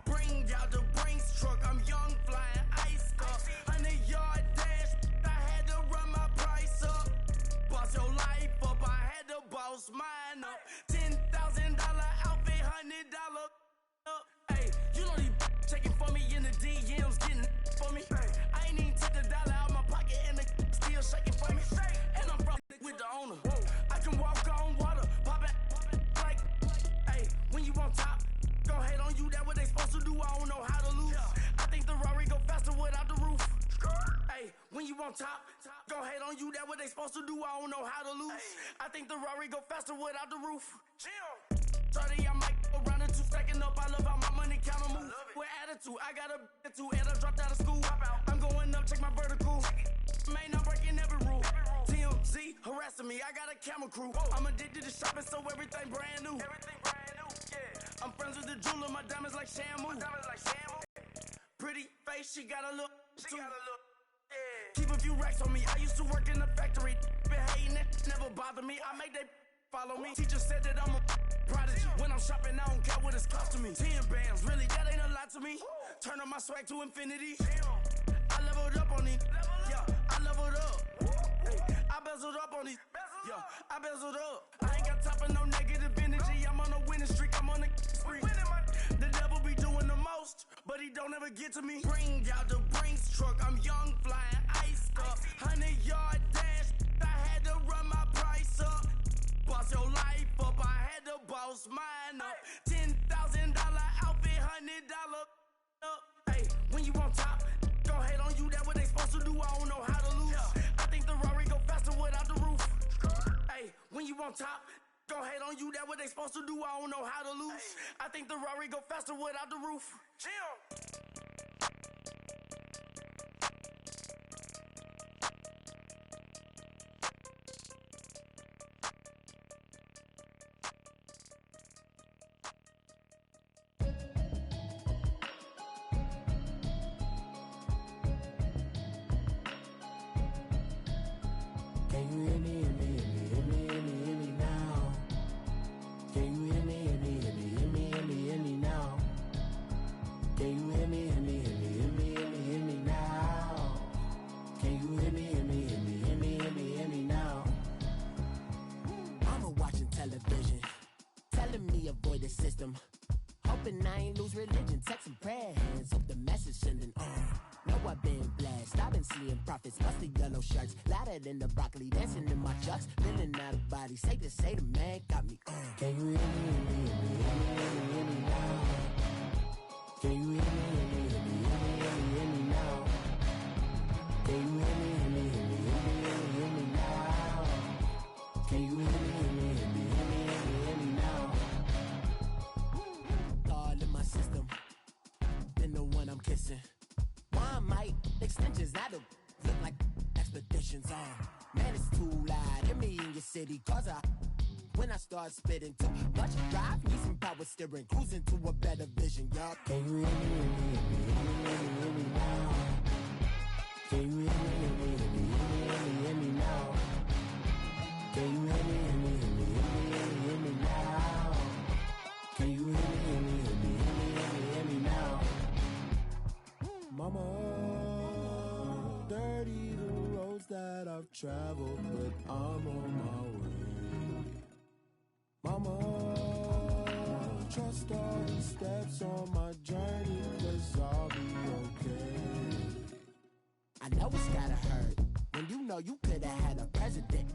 Bring out the Brinks truck, I'm young, flying ice up. 100-yard dash, I had to run my price up. Boss your life up, I had to boss mine up. $10,000 outfit, $100 up. Hey, you know these checking for me in the DMs, getting for me. I ain't even took the dollar out my pocket and the still shaking for me. And I'm from with the owner. I can walk on water, pop it like, hey, when you on top, gon' hate on you, that what they supposed to do, I don't know how to lose. I think the Rari go faster without the roof. Hey, when you on top, gon' hate on you, that what they supposed to do, I don't know how to lose. I think the Rari go faster without the roof. 30, I might go around and two stacking up. I love how my money counter move. With attitude, I got a too, and I dropped out of school. I'm going up, check my vertical. Man, I'm breaking every rule. TMZ harassing me, I got a camera crew. I'm addicted to shopping, so everything brand new. I'm friends with the jeweler, my diamonds like Shamu. Pretty face, she got a look. Keep a few racks on me. I used to work in the factory. Been hating it, never bother me. I make they follow me. Teacher said that I'm a prodigy. When I'm shopping, I don't care what it's costing me. 10 bands, really, that ain't a lot to me. Turn on my swag to infinity. I leveled up on these. Yeah, I leveled up. Hey, I bezeled up on these. Yeah, I bezeled up. I ain't got time for no negative energy. I'm on a winning streak. I'm on a spree. The devil be doing the most, but he don't ever get to me. Bring out the Brinks truck. I'm young, flying ice up. 100-yard dash. I had to run my price up. Boss your life up. I had to boss mine up. $10,000 outfit, $100 up. Hey, when you on top, gon' hate on you. That what they supposed to do. I don't know how to lose. I think the Rari go faster without the roof. Hey, when you on top, gon' hate on you. That what they supposed to do. I don't know how to lose. I think the Rari go faster without the roof. Can you hear me, hear me, hear me, hear me, hear me, hear me now? Can you hear me, hear me, hear me, hear me, hear me, hear me now? Can you hear me, hear me, hear me, hear me, hear me, hear me now? Can you hear me, hear me, hear me, hear me, hear me, hear me now? Mama watching television, telling me avoid the system. Hoping I ain't lose religion, texting prayer hands, hope the message sending on. Know I've been blessed, I've been seeing prophets, musty yellow shirts, louder than the broccoli, dancing in my chucks, feeling out of body, safe to say the man got me on. Can you hear me, hear me, hear me, hear me, hear me, hear me now? Can you hear me, hear me, hear me, hear me, hear me, hear me now? Can you hear me, hear me, hear me, hear me, hear me, hear me now? Can you hear me, hear me, hear me, hear me, hear me, hear me now? All in my system, been the one I'm kissing. One might extensions, I don't look like expeditions on. Man, it's too loud. Hear me in your city, cause when I start spitting too much drive, need some power steering, cruising to a better vision, y'all. Can you hear me, hear me, hear me, hear me, hear me, hear me now? Can you hear me, hear me, hear me, hear me, hear me, hear me now? Can you hear me, hear me, hear me, hear me, hear me, hear me now? Can you hear me, hear me, hear me, hear me, hear me, hear me now? Mama, dirty the roads that I've traveled, but I'm on my way. Mama, trust all the steps on my journey, 'cause I'll be okay. I know it's gotta hurt when you know you could've had a president.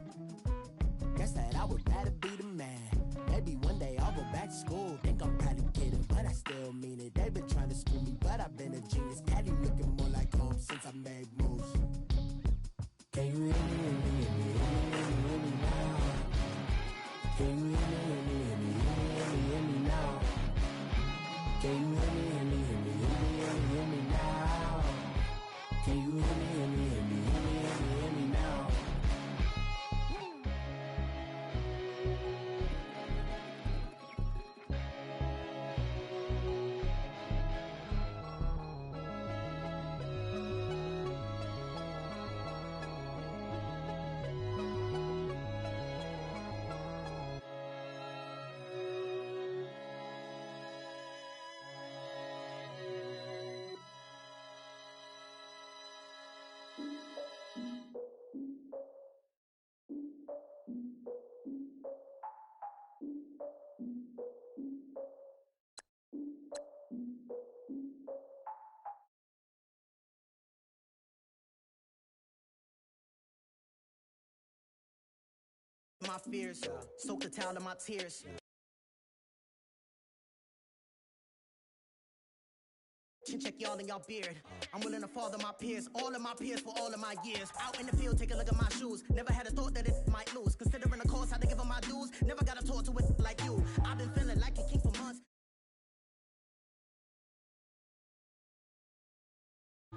Guess that I would rather be the man. Maybe one day I'll go back to school. Think I'm probably kidding, but I still mean it. They've been trying to screw me, but I've been a genius. Caddy looking more like home since I made moves. Can you hear me, hear me, hear me, hear me, hear me, hear me now? Can you hear me, hear me, hear me, hear me, hear me, hear me now? Can you hear me, hear me, hear me, hear me, hear me, hear me now? Can you hear me, hear me, hear me, hear me, hear me, hear me now? My fears, soak the towel in my tears. Check y'all in y'all beard. I'm willing to father my peers, all of my peers for all of my years. Out in the field, take a look at my shoes. Never had a thought that it might lose. Considering the cost, how to give them my dues. Never got a talk to it like you. I've been feeling like a king for months.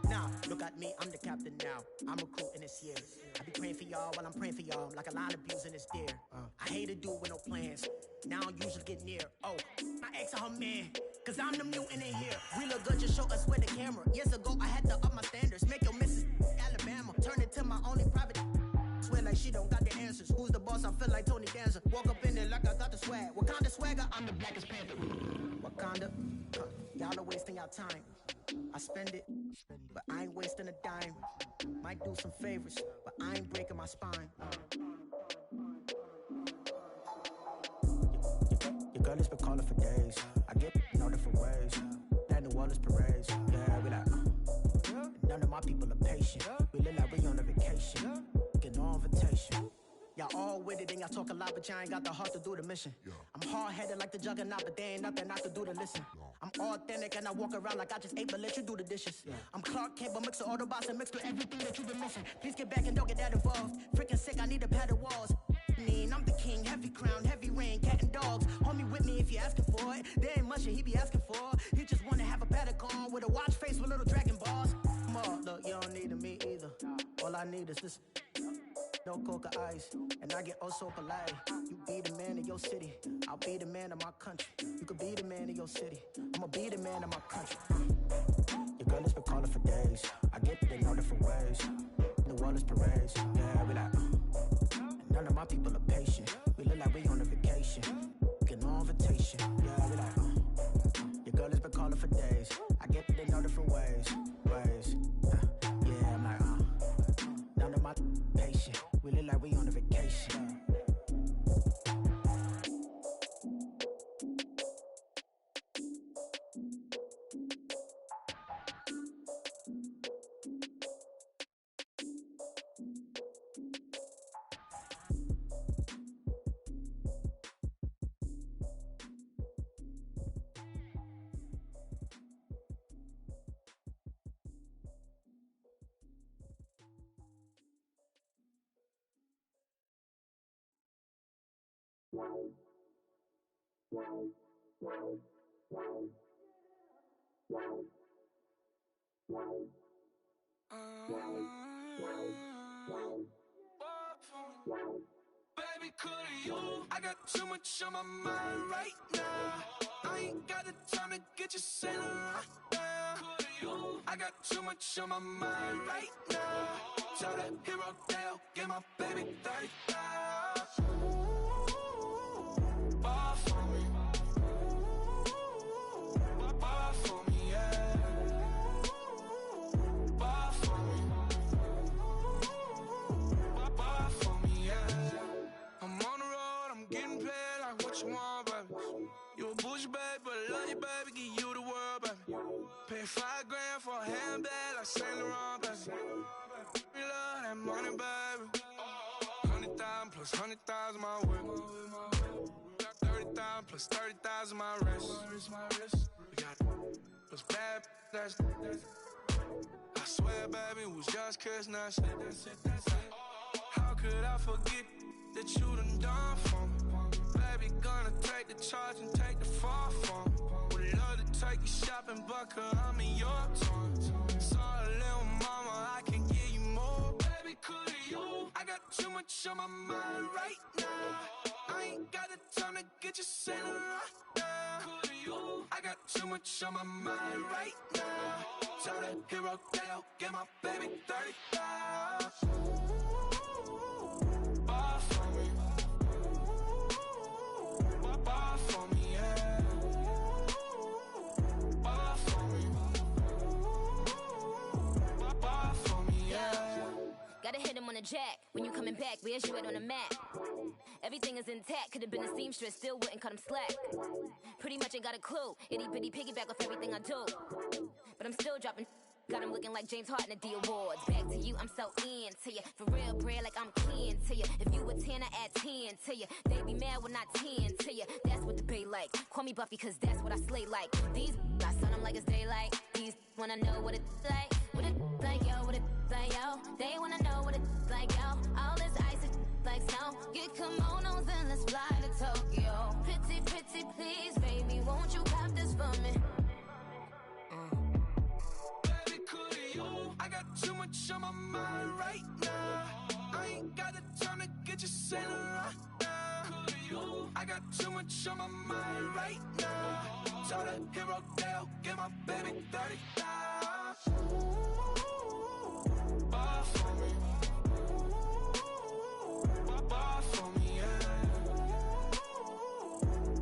Now, look at me, I'm the captain now. I'm recruiting this year. I be praying for y'all while I'm praying for y'all. Like a line abusing this deer. I hate a dude with no plans. Now I usually get near. Oh, I ask her man, cause I'm the mutant in here. We look good, just show us where the camera. Years ago, I had to up my standards. Make your missus Alabama. Turn it to my only private. Swear like she don't got the answers. Who's the boss? I feel like Tony Danza. Walk up in there like I got the swag. Wakanda swagger, I'm the blackest panther. Wakanda, y'all are wasting your time. I spend it, but I ain't wasting a dime. Might do some favors, but I ain't breaking my spine. Your girl has been calling for days. I get all different ways. That New Orleans parades. Yeah, we like, none of my people are patient. We look like we on a vacation. Get no invitation. Y'all all with it and y'all talk a lot, but y'all ain't got the heart to do the mission. I'm hard-headed like the juggernaut, but there ain't nothing I can do to listen. I'm authentic and I walk around like I just ate, but let you do the dishes. I'm Clark Kent, but mix the Autobots and mix with everything that you've been missing. Please get back and don't get that involved. Freaking sick, I need a padded walls. I'm the king, heavy crown, heavy rain, cat and dogs. Homie with me if you're asking for it. There ain't much that he be asking for. He just wanna have a paddock on with a watch face with little dragon balls. Look, you don't need me either. All I need is this. No coca ice, and I get oh so polite. You be the man of your city, I'll be the man of my country. You could be the man of your city, I'ma be the man of my country. Your girl has been calling for days. I get it in all different ways. New Orleans parades, yeah, we like. None of my people are patient. We look like we on a vacation. Get no invitation, yeah, we like. Your girl has been calling for days. I get it in all different ways. Yeah, I'm like, none of my patient. We look like we on a vacation. Baby, could you? I got too much on my mind right now. I ain't got the time to get you sailing right now. Could you? I got too much on my mind right now. Tell that hero Dale, get my baby 30,000. Ball for me. Ball for me, yeah. Ball for me. Ball for me, yeah. I'm on the road, I'm getting paid like what you want, baby. You a bougie, baby, but I love you, baby. Give you the world, baby. Pay $5 grand for a handbag like Saint Laurent, baby. We love that money, baby. 100,000 plus 100,000 my whip. 30,000 plus 30,000 my wrist. We got plus bad, that's. I swear, baby, it was just kiss, that's it. How could I forget that you done for me? Baby, gonna take the charge and take the fall from me. Would love to take you shopping, but I'm in your town. Sorry, little mama, I can give you more. Baby, could you? I got too much on my mind right now. I ain't got the time to get you sailing right now. Could you? I got too much on my mind right now. Tell that hero Dale, get my baby 30,000. Ball for me. Ball for me, yeah. Ball for me. Ball for me, yeah. the jack. When you coming back, where's you at on the map? Everything is intact. Could have been a seamstress, still wouldn't cut him slack. Pretty much ain't got a clue. Itty bitty piggyback off everything I do. But I'm still dropping. Got him looking like James Harden at the awards. Back to you, I'm so into you. For real, bread, like I'm kin to you. If you a 10, I add 10 to you. They be mad when I 10 to you. That's what the bay like. Call me Buffy, cause that's what I slay like. These I son them like it's daylight. These wanna know what it's like. What it like, yo, what it like, yo. They wanna know what it's like, yo. All this ice is like snow. Get kimonos and let's fly to Tokyo. Pretty, pretty, please, baby, won't you cop this for me? I got too much on my mind right now. I ain't got the time to get you sailing right now. I got too much on my mind right now. Tell the hero Dale, get my baby 30,000. Bar for me. Bar for me, yeah.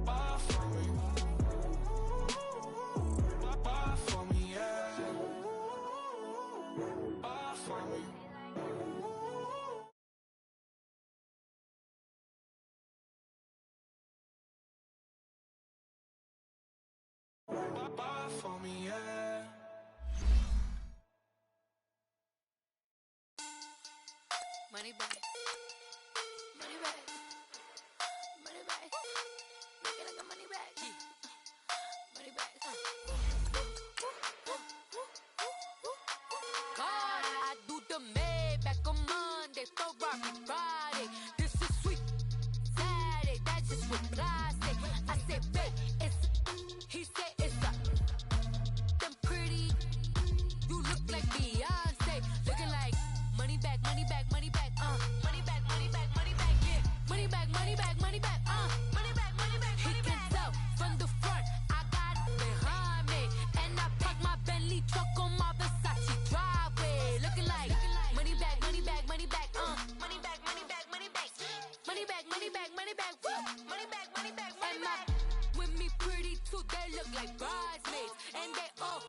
Bar for me. Bar for me, yeah. For me. Buy for me, yeah. Money back. Money back. Money back. Make it like a money back. Money back. God, I do the Maybach on Monday, Ferrari Friday. This is sweet Saturday, that's just what I say. I say, babe, it's he said it's a them pretty. You look like Beyonce, looking like money back, money back, money back, money back, money back, money back, yeah, money back, money back, money back, money back, money back. He can tell from the front, I got it behind me, and I park my Bentley truck on my Versace driveway, looking like money back, money back, money back, money back, money back, money back, money back, money back, money back, money back, money back, money back. With me pretty too, they look like bridesmaids, and they all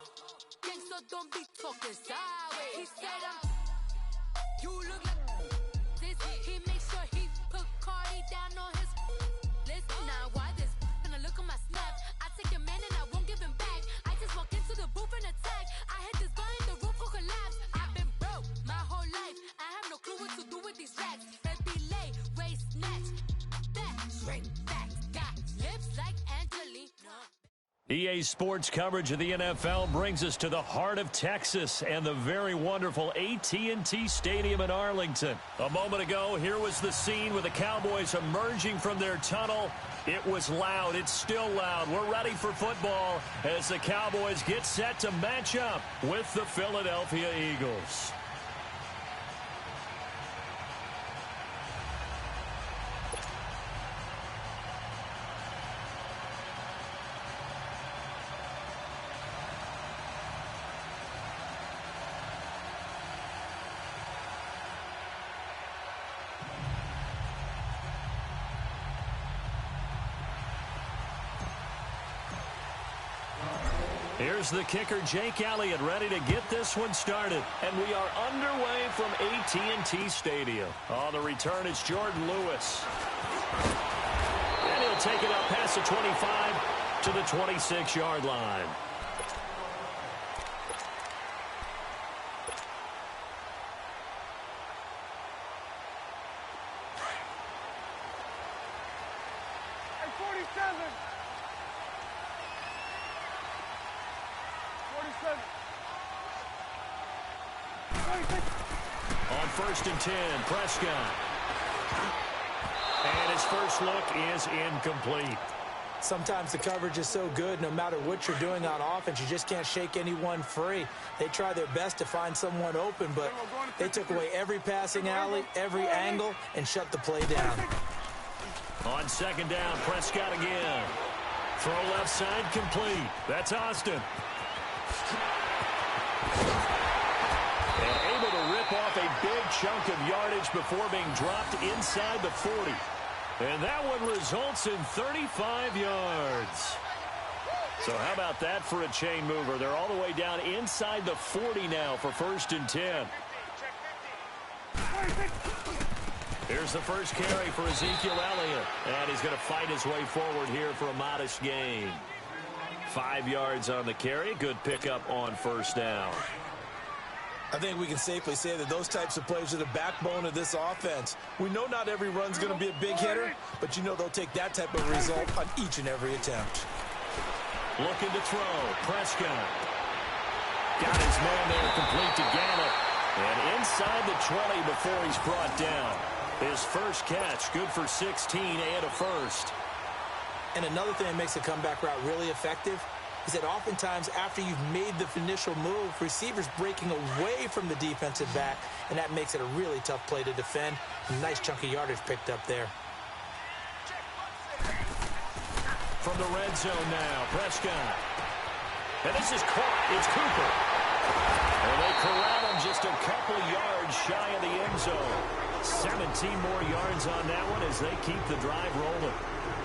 gang, so don't be talking sideways. He said you look like this. He make sure he put Cardi down on his list. Now why this? Gonna look at my snap. I take your man and I won't give him back. I just walk into the booth and attack. I hit this guy in the roof will collapse. I've been broke my whole life. I have no clue what to do with these racks. Baby lay, waist snatch, back, straight back. Got lips like Angelina. EA Sports coverage of the NFL brings us to the heart of Texas and the very wonderful AT&T Stadium in Arlington. A moment ago, here was the scene with the Cowboys emerging from their tunnel. It was loud. It's still loud. We're ready for football as the Cowboys get set to match up with the Philadelphia Eagles. Here's the kicker, Jake Elliott, ready to get this one started. And we are underway from AT&T Stadium. On the return, it's Jordan Lewis. And he'll take it up past the 25 to the 26-yard line. Hey, 47. 47. On 1st and 10, Prescott. And his first look is incomplete. Sometimes the coverage is so good, no matter what you're doing on offense, you just can't shake anyone free. They try their best to find someone open, but they took away every passing alley, every angle, and shut the play down. On 2nd down, Prescott again. Throw left side complete. That's Austin. And able to rip off a big chunk of yardage before being dropped inside the 40. And that one results in 35 yards. So how about that for a chain mover? They're all the way down inside the 40 now for 1st and 10. Here's the first carry for Ezekiel Elliott. And he's going to fight his way forward here for a modest gain. 5 yards on the carry. Good pickup on first down. I think we can safely say that those types of plays are the backbone of this offense. We know not every run's going to be a big hitter, but you know they'll take that type of result on each and every attempt. Looking to throw. Prescott. Got his man there complete to Gallup. And inside the 20 before he's brought down. His first catch, good for 16 and a first. And another thing that makes the comeback route really effective is that oftentimes after you've made the initial move, receivers breaking away from the defensive back, and that makes it a really tough play to defend. A nice chunk of yardage picked up there. From the red zone now, Prescott. And this is caught. It's Cooper. And they corral him just a couple yards shy of the end zone. 17 more yards on that one as they keep the drive rolling.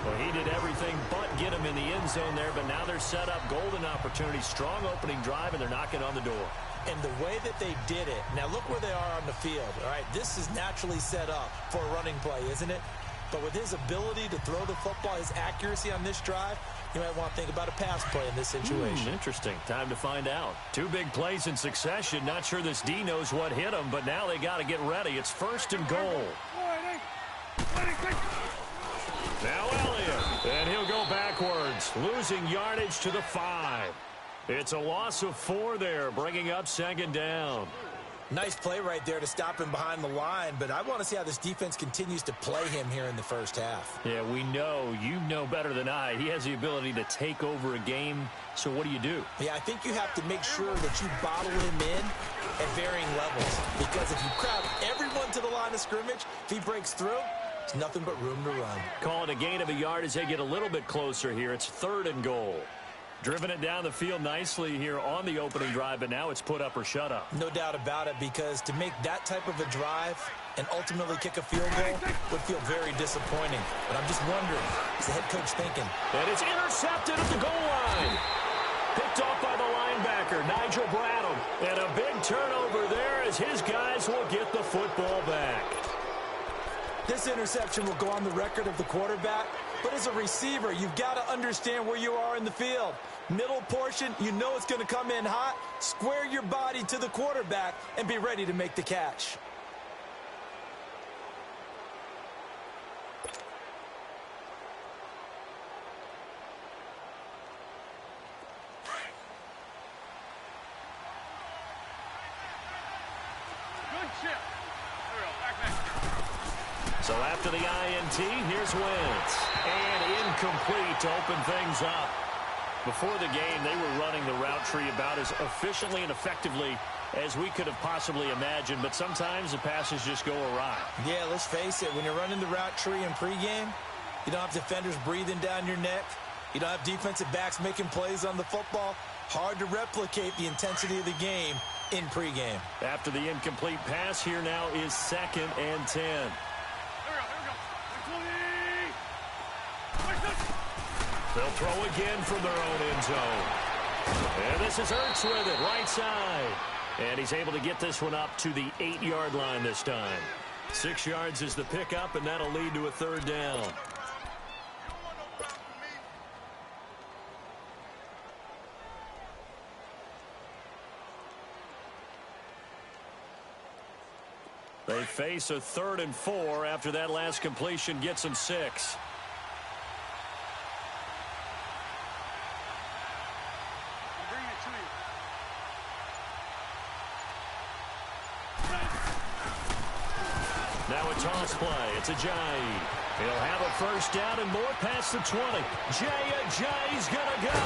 Well, he did everything but get him in the end zone there, but now they're set up. Golden opportunity, strong opening drive, and they're knocking on the door. And the way that they did it, now look where they are on the field, all right? This is naturally set up for a running play, isn't it? But with his ability to throw the football, his accuracy on this drive, you might want to think about a pass play in this situation. Interesting. Time to find out. 2 big plays in succession. Not sure this D knows what hit him, but now they got to get ready. It's first and goal. Now Elliott, and he'll go backwards, losing yardage to the 5. It's a loss of 4 there, bringing up second down. Nice play right there to stop him behind the line, but I want to see how this defense continues to play him here in the first half. Yeah, we know. You know better than I. He has the ability to take over a game, so what do? Yeah, I think you have to make sure that you bottle him in at varying levels, because if you crowd everyone to the line of scrimmage, if he breaks through, there's nothing but room to run. Call it a gain of a yard as they get a little bit closer here. It's third and goal. Driven it down the field nicely here on the opening drive, but now it's put up or shut up. No doubt about it, because to make that type of a drive and ultimately kick a field goal would feel very disappointing. But I'm just wondering, is the head coach thinking? And it's intercepted at the goal line. Picked off by the linebacker, Nigel Bradham. And a big turnover there as his guys will get the football back. This interception will go on the record of the quarterback, but as a receiver, you've got to understand where you are in the field. Middle portion, you know it's going to come in hot. Square your body to the quarterback and be ready to make the catch. Good chip. So after the INT, here's Wentz. And incomplete to open things up. Before the game, they were running the route tree about as efficiently and effectively as we could have possibly imagined, but sometimes the passes just go awry. Yeah, let's face it, when you're running the route tree in pregame, you don't have defenders breathing down your neck. You don't have defensive backs making plays on the football. Hard to replicate the intensity of the game in pregame. After the incomplete pass, here now is 2nd and 10. They'll throw again from their own end zone. And this is Ertz with it, right side. And he's able to get this one up to the 8-yard line this time. 6 yards is the pickup, and that'll lead to a third down. They face a 3rd and 4 after that last completion gets them 6. Now a toss play. It's Ajayi. He'll have a first down and more past the 20. Ajayi's going to go.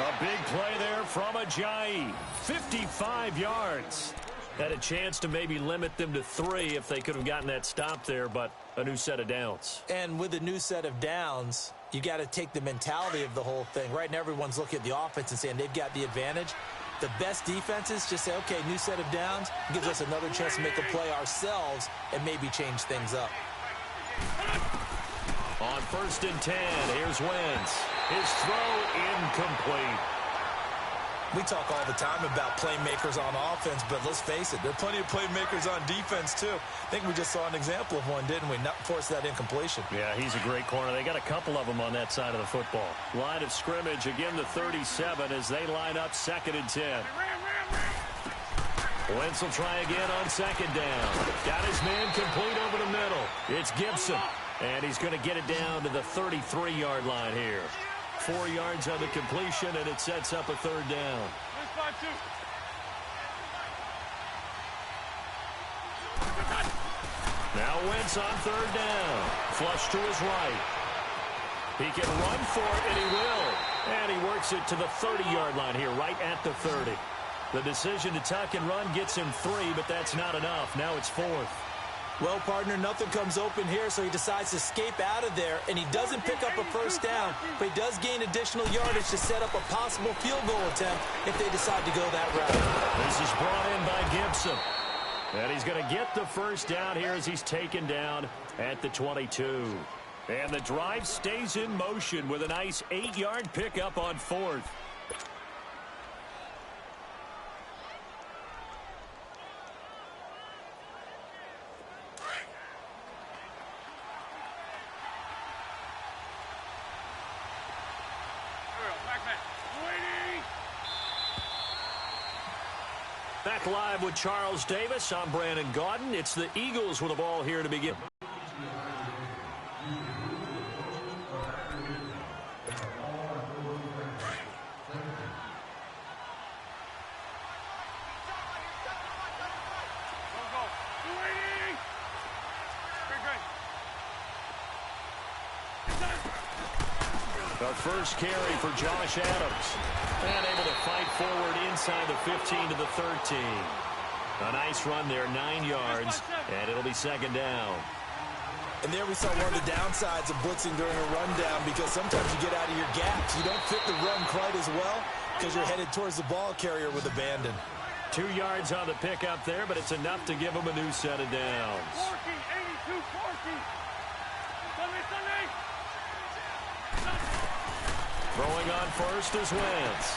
A big play there from Ajayi. 55 yards. Had a chance to maybe limit them to 3 if they could have gotten that stop there, but a new set of downs. And with a new set of downs, you got to take the mentality of the whole thing. Right now, everyone's looking at the offense and saying they've got the advantage. The best defenses just say, okay, new set of downs, gives us another chance to make a play ourselves and maybe change things up. On 1st and 10, here's Wentz. His throw incomplete. We talk all the time about playmakers on offense, but let's face it, there are plenty of playmakers on defense, too. I think we just saw an example of one, didn't we? Not force that incompletion. Yeah, he's a great corner. They got a couple of them on that side of the football. Line of scrimmage, again, the 37 as they line up 2nd and 10. Wentz will try again on 2nd down. Got his man complete over the middle. It's Gibson, and he's going to get it down to the 33-yard line here. 4 yards on the completion, and it sets up a 3rd down. Now Wentz on 3rd down. Flush to his right. He can run for it, and he will. And he works it to the 30-yard line here, right at the 30. The decision to tuck and run gets him 3, but that's not enough. Now it's 4th. Well, partner, nothing comes open here, so he decides to escape out of there, and he doesn't pick up a 1st down, but he does gain additional yardage to set up a possible field goal attempt if they decide to go that route. This is brought in by Gibson, and he's going to get the 1st down here as he's taken down at the 22. And the drive stays in motion with a nice 8-yard pickup on 4th. Back live with Charles Davis. I'm Brandon Gaudin. It's the Eagles with the ball here to begin. The first carry for Josh Adams. And able to fight forward inside the 15 to the 13. A nice run there, 9 yards, and it'll be 2nd down. And there we saw one of the downsides of blitzing during a rundown, because sometimes you get out of your gaps. You don't fit the run quite as well because you're headed towards the ball carrier with abandon. 2 yards on the pickup there, but it's enough to give him a new set of downs. 82-40. Throwing on first is Wentz.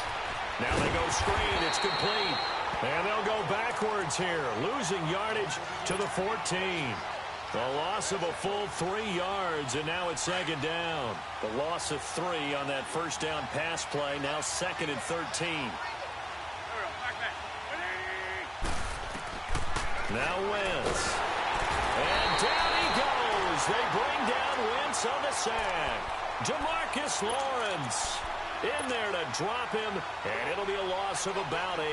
Now they go screen. It's complete. And they'll go backwards here, losing yardage to the 14. The loss of a full 3 yards, and now it's 2nd down. The loss of 3 on that 1st down pass play, now 2nd and 13. Now Wentz. And down he goes. They bring down Wentz on the sack. DeMarcus Lawrence in there to drop him, and it'll be a loss of about 8.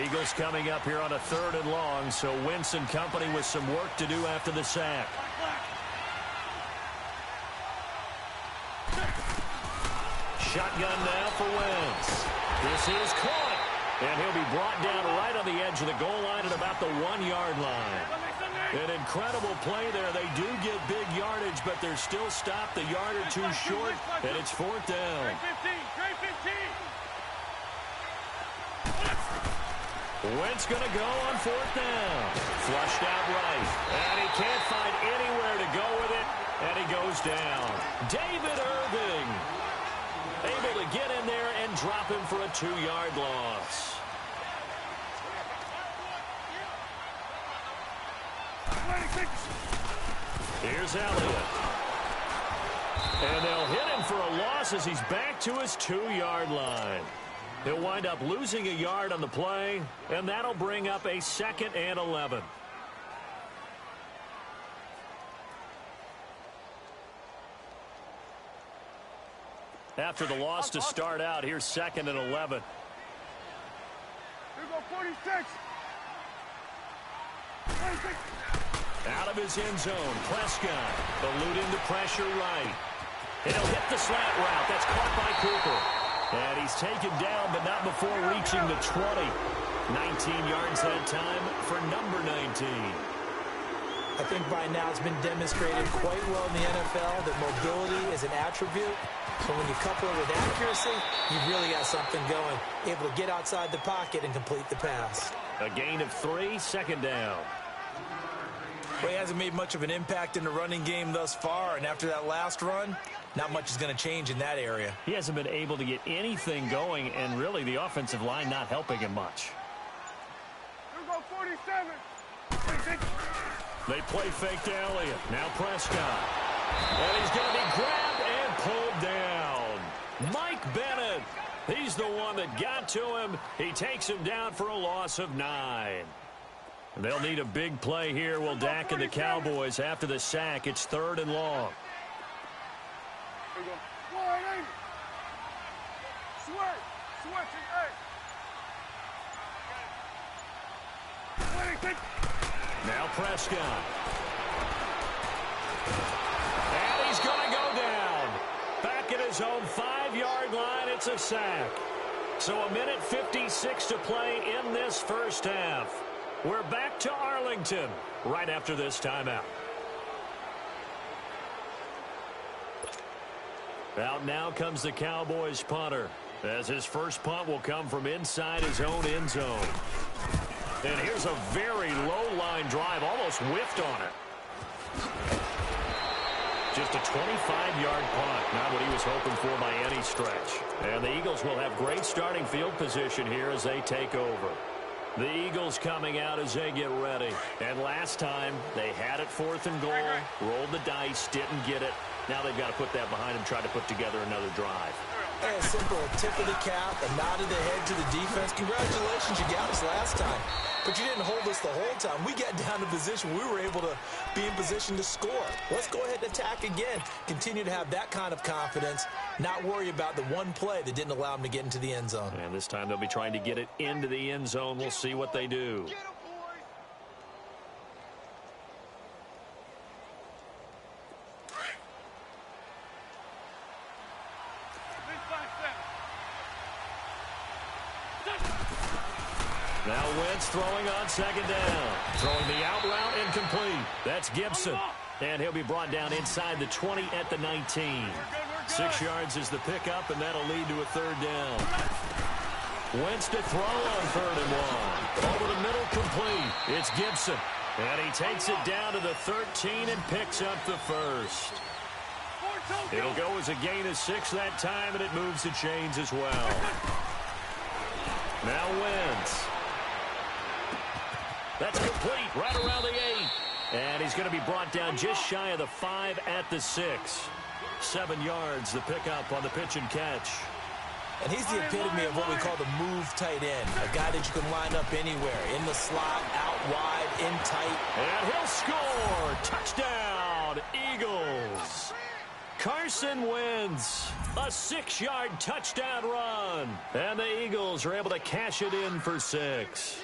Eagles coming up here on a 3rd and long, so Wentz and company with some work to do after the sack. Shotgun now for Wentz. This is caught, and he'll be brought down right on the edge of the goal line at about the 1-yard line. An incredible play there. They do get big yardage, but they're still stopped a yard or 2 short, and it's 4th down. Wentz going to go on 4th down. Flushed out right, and he can't find anywhere to go with it, and he goes down. David Irving able to get in there and drop him for a 2-yard loss. Here's Elliott. And they'll hit him for a loss as he's back to his 2-yard line. He'll wind up losing a yard on the play, and that'll bring up a 2nd and 11. After the loss to start out, here's 2nd and 11. Here go 46. Out of his end zone, Prescott eluding the pressure right. He'll hit the slant route. That's caught by Cooper. And he's taken down, but not before reaching the 20. 19 yards that time for number 19. I think by now it's been demonstrated quite well in the NFL that mobility is an attribute. But when you couple it with accuracy, you've really got something going. Able to get outside the pocket and complete the pass. A gain of 3, 2nd down. Well, he hasn't made much of an impact in the running game thus far, and after that last run, not much is going to change in that area. He hasn't been able to get anything going, and really the offensive line not helping him much. Here we go, 47. They play fake to Elliott. Now Prescott. And he's going to be grabbed and pulled down. Mike Bennett. He's the one that got to him. He takes him down for a loss of 9. They'll need a big play here. Will Dak and the Cowboys after the sack. It's 3rd and long. Here we go. 180. Switch and 8. Now Prescott. And he's going to go down. Back at his own 5-yard line, it's a sack. So 1:56 to play in this first half. We're back to Arlington right after this timeout. Out now comes the Cowboys punter, as his first punt will come from inside his own end zone. And here's a very low-line drive, almost whiffed on it. Just a 25-yard punt, not what he was hoping for by any stretch. And the Eagles will have great starting field position here as they take over. The Eagles coming out as they get ready. And last time, they had it 4th and goal, rolled the dice, didn't get it. Now they've got to put that behind them, try to put together another drive. Hey, a simple tip of the cap, a nod of the head to the defense. Congratulations, you got us last time. But you didn't hold us the whole time. We got down to position. We were able to be in position to score. Let's go ahead and attack again. Continue to have that kind of confidence. Not worry about the one play that didn't allow them to get into the end zone. And this time they'll be trying to get it into the end zone. We'll see what they do. Now Wentz throwing on 2nd down. Throwing the out route incomplete. That's Gibson. And he'll be brought down inside the 20 at the 19. 6 yards is the pickup, and that'll lead to a 3rd down. Wentz to throw on 3rd and 1. Over the middle, complete. It's Gibson. And he takes it down to the 13 and picks up the first. It'll go as a gain of 6 that time, and it moves the chains as well. Now Wentz. That's complete right around the 8. And he's going to be brought down just shy of the 5 at the 6. 7 yards, the pickup on the pitch and catch. And he's the epitome of what we call the move tight end. A guy that you can line up anywhere. In the slot, out wide, in tight. And he'll score. Touchdown, Eagles. Carson Wentz. A 6-yard touchdown run. And the Eagles are able to cash it in for 6.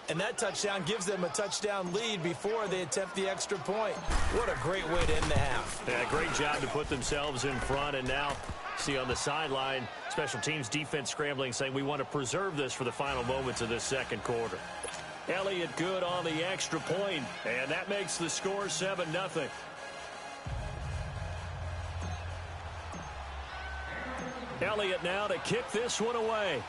And that touchdown gives them a touchdown lead before they attempt the extra point. What a great way to end the half. Yeah, great job to put themselves in front. And now, see on the sideline, special teams defense scrambling, saying we want to preserve this for the final moments of this second quarter. Elliott good on the extra point, and that makes the score 7-0. Elliott now to kick this one away.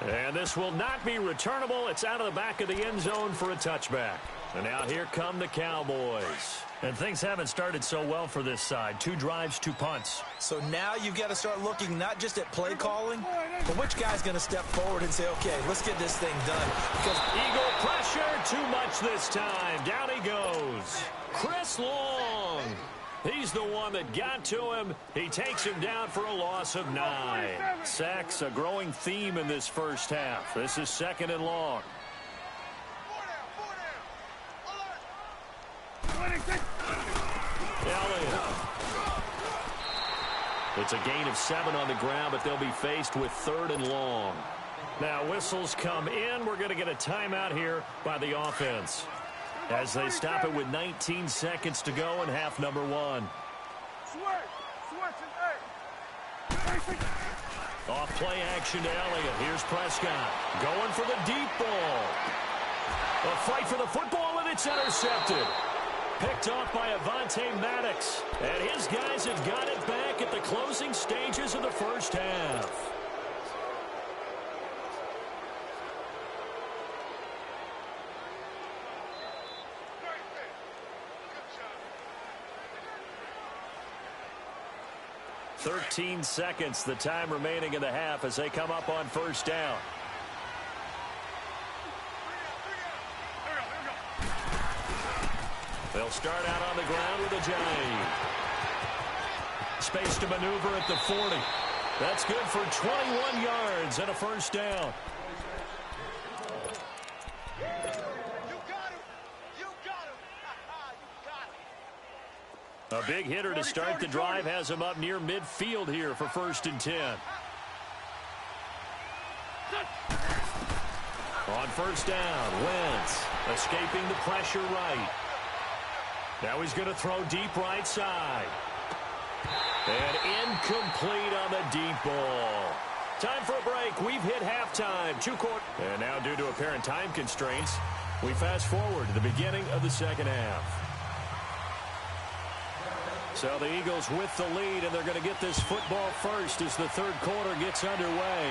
And this will not be returnable. It's out of the back of the end zone for a touchback. And now here come the Cowboys. And things haven't started so well for this side. 2 drives, 2 punts. So now you've got to start looking not just at play calling, but which guy's going to step forward and say, okay, let's get this thing done. Because Eagle pressure, too much this time. Down he goes. Chris Long. He's the one that got to him. He takes him down for a loss of 9. Sacks, a growing theme in this first half. This is 2nd and long. Elliott. It's a gain of 7 on the ground, but they'll be faced with 3rd and long. Now whistles come in. We're going to get a timeout here by the offense, as they stop it with 19 seconds to go in half number 1. Off play action to Elliott. Here's Prescott going for the deep ball. A fight for the football, and it's intercepted. Picked off by Avonte Maddox. And his guys have got it back at the closing stages of the first half. 13 seconds, the time remaining in the half as they come up on first down. They'll start out on the ground with a giant. Space to maneuver at the 40. That's good for 21 yards and a first down. A big hitter to start the drive has him up near midfield here for 1st and 10. On first down, Wentz escaping the pressure right. Now he's going to throw deep right side. And incomplete on the deep ball. Time for a break. We've hit halftime. 2 quarters. And now due to apparent time constraints, we fast forward to the beginning of the second half. So the Eagles with the lead, and they're going to get this football first as the 3rd quarter gets underway.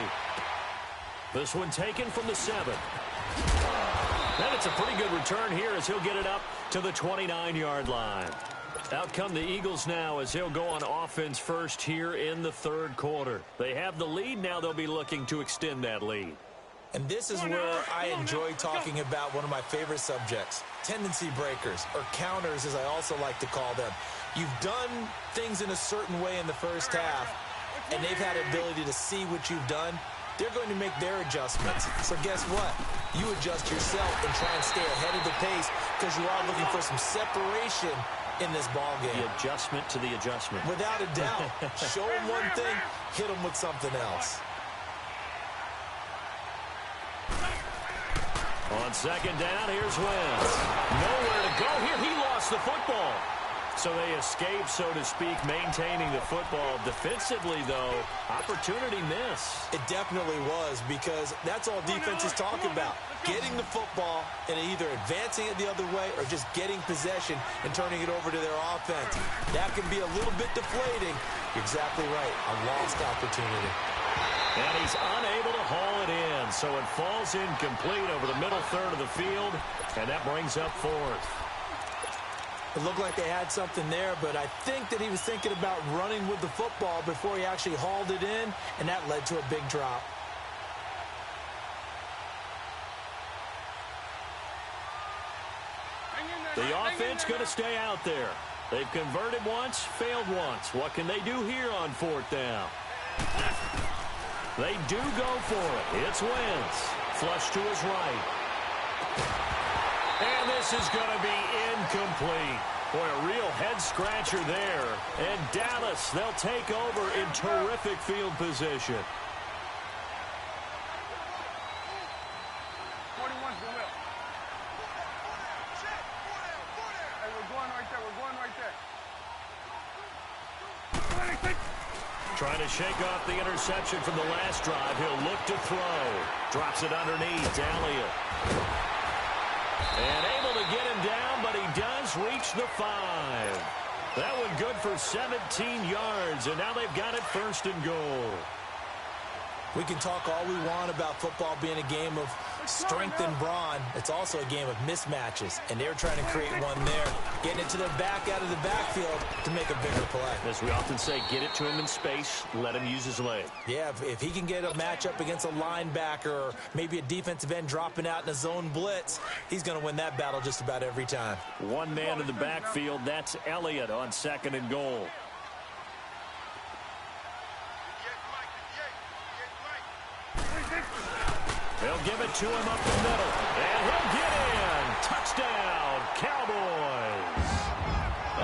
This one taken from the 7. And it's a pretty good return here as he'll get it up to the 29-yard line. Out come the Eagles now as they'll go on offense first here in the 3rd quarter. They have the lead. Now they'll be looking to extend that lead. And this is where I enjoy talking about one of my favorite subjects, tendency breakers, or counters as I also like to call them. You've done things in a certain way in the first half, and they've had the ability to see what you've done. They're going to make their adjustments. So guess what? You adjust yourself and try and stay ahead of the pace because you are looking for some separation in this ball game. The adjustment to the adjustment. Without a doubt. Show them one thing, hit them with something else. On second down, here's Wentz. Nowhere to go here. He lost the football. So they escape, so to speak, maintaining the football. Defensively, though, opportunity miss. It definitely was, because that's all defenses talk about. Getting the football and either advancing it the other way or just getting possession and turning it over to their offense. That can be a little bit deflating. You're exactly right. A lost opportunity. And he's unable to haul it in, so it falls incomplete over the middle third of the field, and that brings up 4th. It looked like they had something there, but I think that he was thinking about running with the football before he actually hauled it in, and that led to a big drop. The offense going to stay out there. They've converted once, failed once. What can they do here on 4th down? They do go for it. It's Wentz. Flush to his right. And this is going to be incomplete. Boy, a real head-scratcher there. And Dallas, they'll take over in terrific field position. 41's the whip. Hey, we're going right there. We're going right there. Trying to shake off the interception from the last drive. He'll look to throw. Drops it underneath. Elliott. And able to get him down, but he does reach the 5. That one good for 17 yards, and now they've got it 1st and goal. We can talk all we want about football being a game of strength and brawn. It's also a game of mismatches, and they're trying to create one there, getting it to their back out of the backfield to make a bigger play. As we often say, get it to him in space, let him use his leg. Yeah, if he can get a matchup against a linebacker or maybe a defensive end dropping out in a zone blitz, he's going to win that battle just about every time. One man in the backfield, that's Elliott on 2nd and goal. They'll give it to him up the middle, and he'll get in. Touchdown, Cowboys.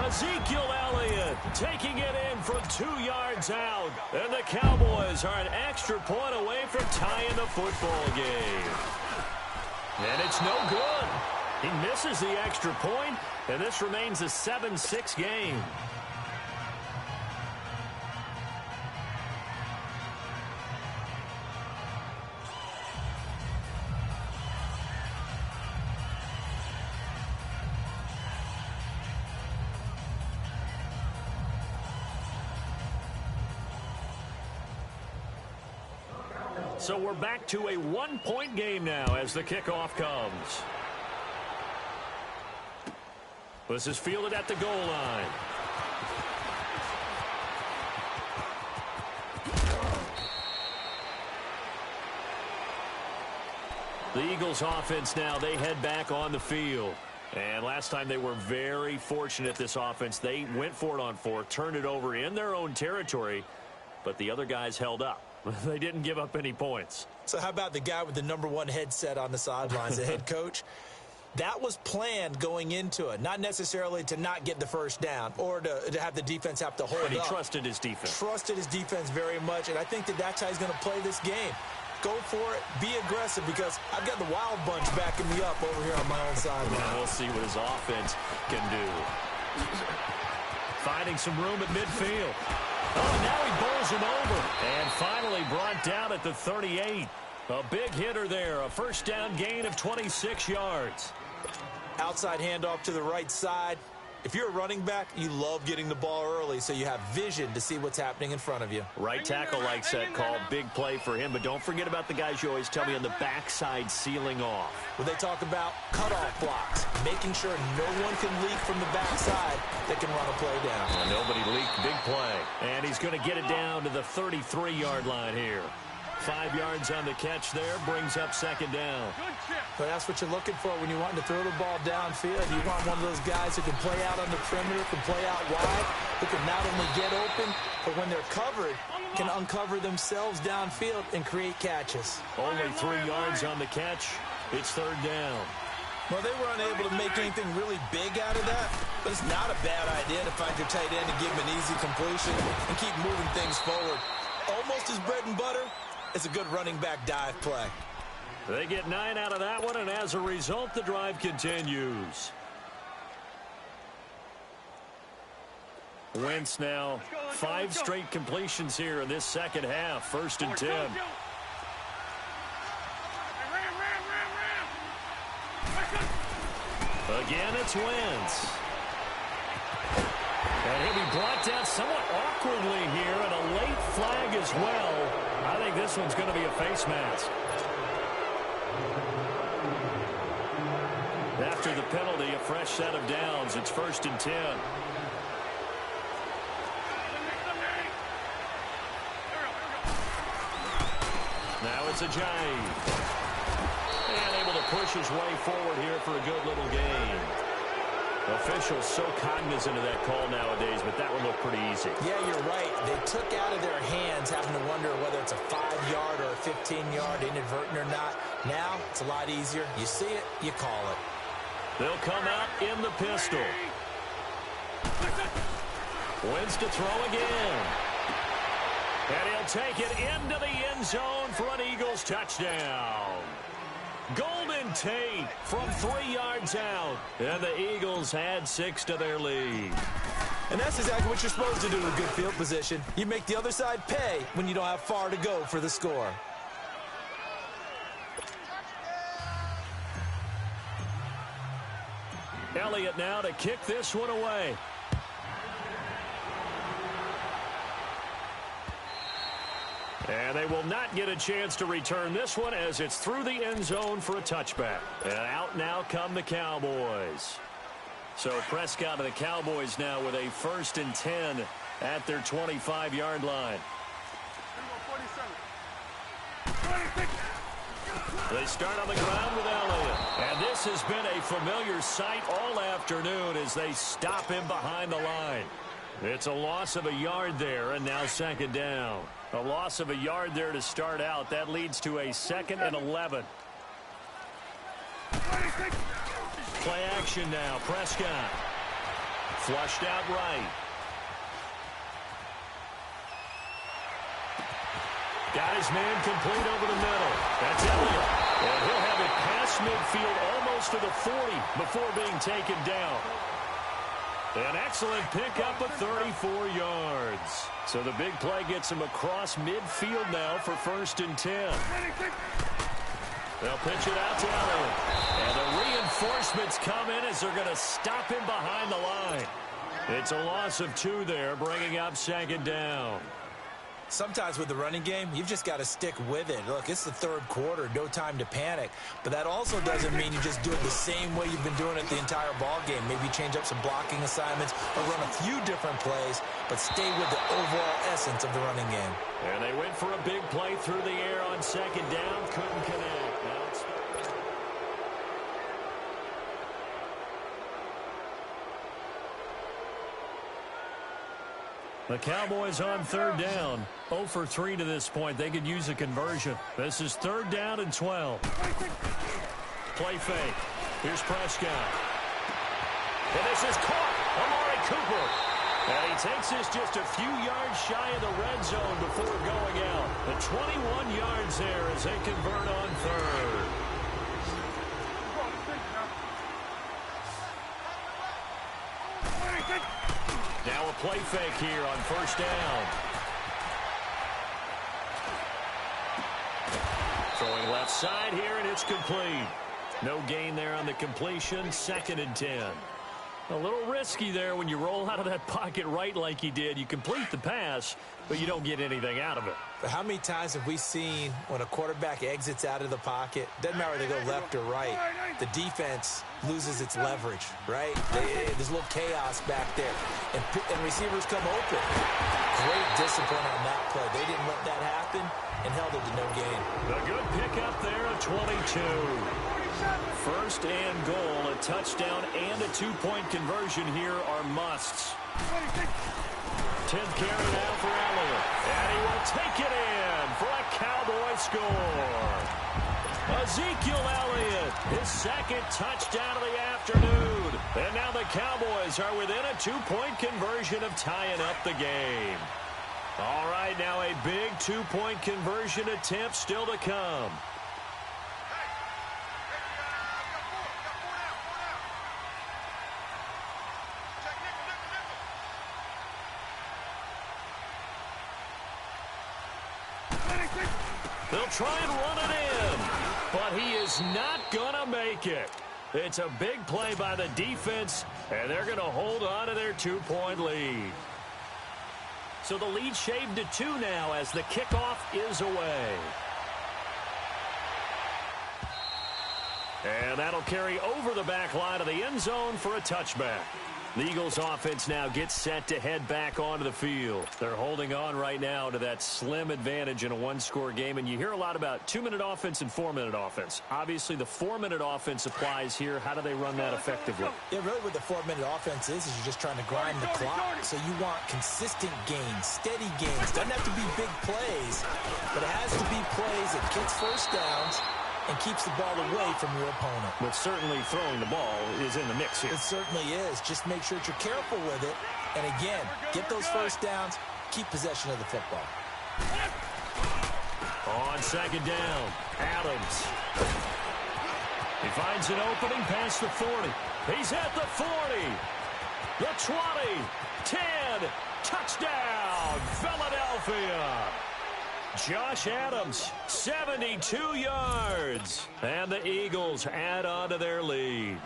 Ezekiel Elliott taking it in from 2 yards out, and the Cowboys are an extra point away from tying the football game. And it's no good. He misses the extra point, and this remains a 7-6 game. So we're back to a 1-point game now as the kickoff comes. This is fielded at the goal line. The Eagles offense now, they head back on the field. And last time they were very fortunate, this offense. They went for it on fourth, turned it over in their own territory, but the other guys held up. They didn't give up any points. So how about the guy with the #1 headset on the sidelines, the head coach? That was planned going into it, not necessarily to not get the first down or to have the defense have to hold up. But he trusted his defense. Trusted his defense very much, and I think that's how he's going to play this game. Go for it, be aggressive, because I've got the wild bunch backing me up over here on my own sideline. We'll see what his offense can do. Finding some room at midfield. Oh, now he bowls him over. And finally brought down at the 38. A big hitter there. A first down gain of 26 yards. Outside handoff to the right side. If you're a running back, you love getting the ball early so you have vision to see what's happening in front of you. Right tackle likes that call. Big play for him. But don't forget about the guys you always tell me on the backside sealing off. When they talk about cutoff blocks, making sure no one can leak from the backside that can run a play down. Well, nobody leaked. Big play. And he's going to get it down to the 33-yard line here. 5 yards on the catch there, brings up second down. But that's what you're looking for when you're wanting to throw the ball downfield. You want one of those guys who can play out on the perimeter, can play out wide, who can not only get open, but when they're covered, can uncover themselves downfield and create catches. Only 3 yards on the catch. It's third down. Well, they were unable to make anything really big out of that, but it's not a bad idea to find your tight end and give him an easy completion and keep moving things forward. Almost his bread and butter. It's a good running back dive play. They get 9 out of that one, and as a result, the drive continues. Wentz now 5 straight completions here in this second half. First and 10. Again, it's Wentz. And he'll be brought down somewhat awkwardly here, and a late flag as well. I think this one's going to be a face mask. After the penalty, a fresh set of downs. It's first and 10. Now it's a Ajayi. And able to push his way forward here for a good little gain. Officials so cognizant of that call nowadays, but that one looked pretty easy. Yeah, you're right. They took out of their hands having to wonder whether it's a 5-yard or a 15-yard, inadvertent or not. Now, it's a lot easier. You see it, you call it. They'll come out in the pistol. Wins to throw again. And he'll take it into the end zone for an Eagles touchdown. Golden Tate from 3 yards out. And the Eagles add 6 to their lead. And that's exactly what you're supposed to do with good field position. You make the other side pay when you don't have far to go for the score. Elliott now to kick this one away. And they will not get a chance to return this one as it's through the end zone for a touchback. And out now come the Cowboys. So Prescott and the Cowboys now with a first and 10 at their 25-yard line. They start on the ground with Elliott. And this has been a familiar sight all afternoon as they stop him behind the line. It's a loss of a yard there, and now second down. A loss of a yard there to start out. That leads to a 2nd and 11. Play action now. Prescott. Flushed out right. Got his man complete over the middle. That's Elliott. And he'll have it past midfield almost to the 40 before being taken down. An excellent pickup of 34 yards. So the big play gets him across midfield now for first and 10. They'll pitch it out to Elliott. And the reinforcements come in as they're going to stop him behind the line. It's a loss of 2 there, bringing up second down. Sometimes with the running game, you've just got to stick with it. Look, it's the third quarter, no time to panic. But that also doesn't mean you just do it the same way you've been doing it the entire ball game. Maybe change up some blocking assignments or run a few different plays, but stay with the overall essence of the running game. And they went for a big play through the air on second down. Couldn't connect. Now it's The Cowboys on third down. 0 for 3 to this point. They could use a conversion. This is third down and 12. Play fake. Here's Prescott. And this is caught. Amari Cooper. And he takes this just a few yards shy of the red zone before going out. The 21 yards there as they convert on third. Now a play fake here on first down. Throwing left side here, and it's complete. No gain there on the completion. 2nd and 10. A little risky there when you roll out of that pocket right like you did. You complete the pass, but you don't get anything out of it. But how many times have we seen when a quarterback exits out of the pocket, doesn't matter whether they go left or right, the defense loses its leverage, right? There's a little chaos back there, and receivers come open. Great discipline on that play. They didn't let that happen and held it to no gain. A good pickup there at 22. First and goal, a touchdown and a 2-point conversion here are musts. 10th carry now for Elliott. And he will take it in for a Cowboy score. Ezekiel Elliott, his 2nd touchdown of the afternoon. And now the Cowboys are within a 2-point conversion of tying up the game. All right, now a big 2-point conversion attempt still to come. They'll try and run it in, but he is not going to make it. It's a big play by the defense, and they're going to hold on to their 2-point lead. So the lead shaved to 2 now as the kickoff is away. And that'll carry over the back line of the end zone for a touchback. The Eagles offense now gets set to head back onto the field. They're holding on right now to that slim advantage in a one-score game, and you hear a lot about 2-minute offense and 4-minute offense. Obviously, the 4-minute offense applies here. How do they run that effectively? Yeah, really what the 4-minute offense is you're just trying to grind the clock. So you want consistent gains, steady gains. Doesn't have to be big plays, but it has to be plays that gets first downs and keeps the ball away from your opponent. But certainly throwing the ball is in the mix here. It certainly is. Just make sure that you're careful with it. And again, get those first downs, keep possession of the football. On 2nd down, Adams. He finds an opening past the 40. He's at the 40. The 20. 10. Touchdown, Philadelphia. Josh Adams, 72 yards. And the Eagles add on to their lead.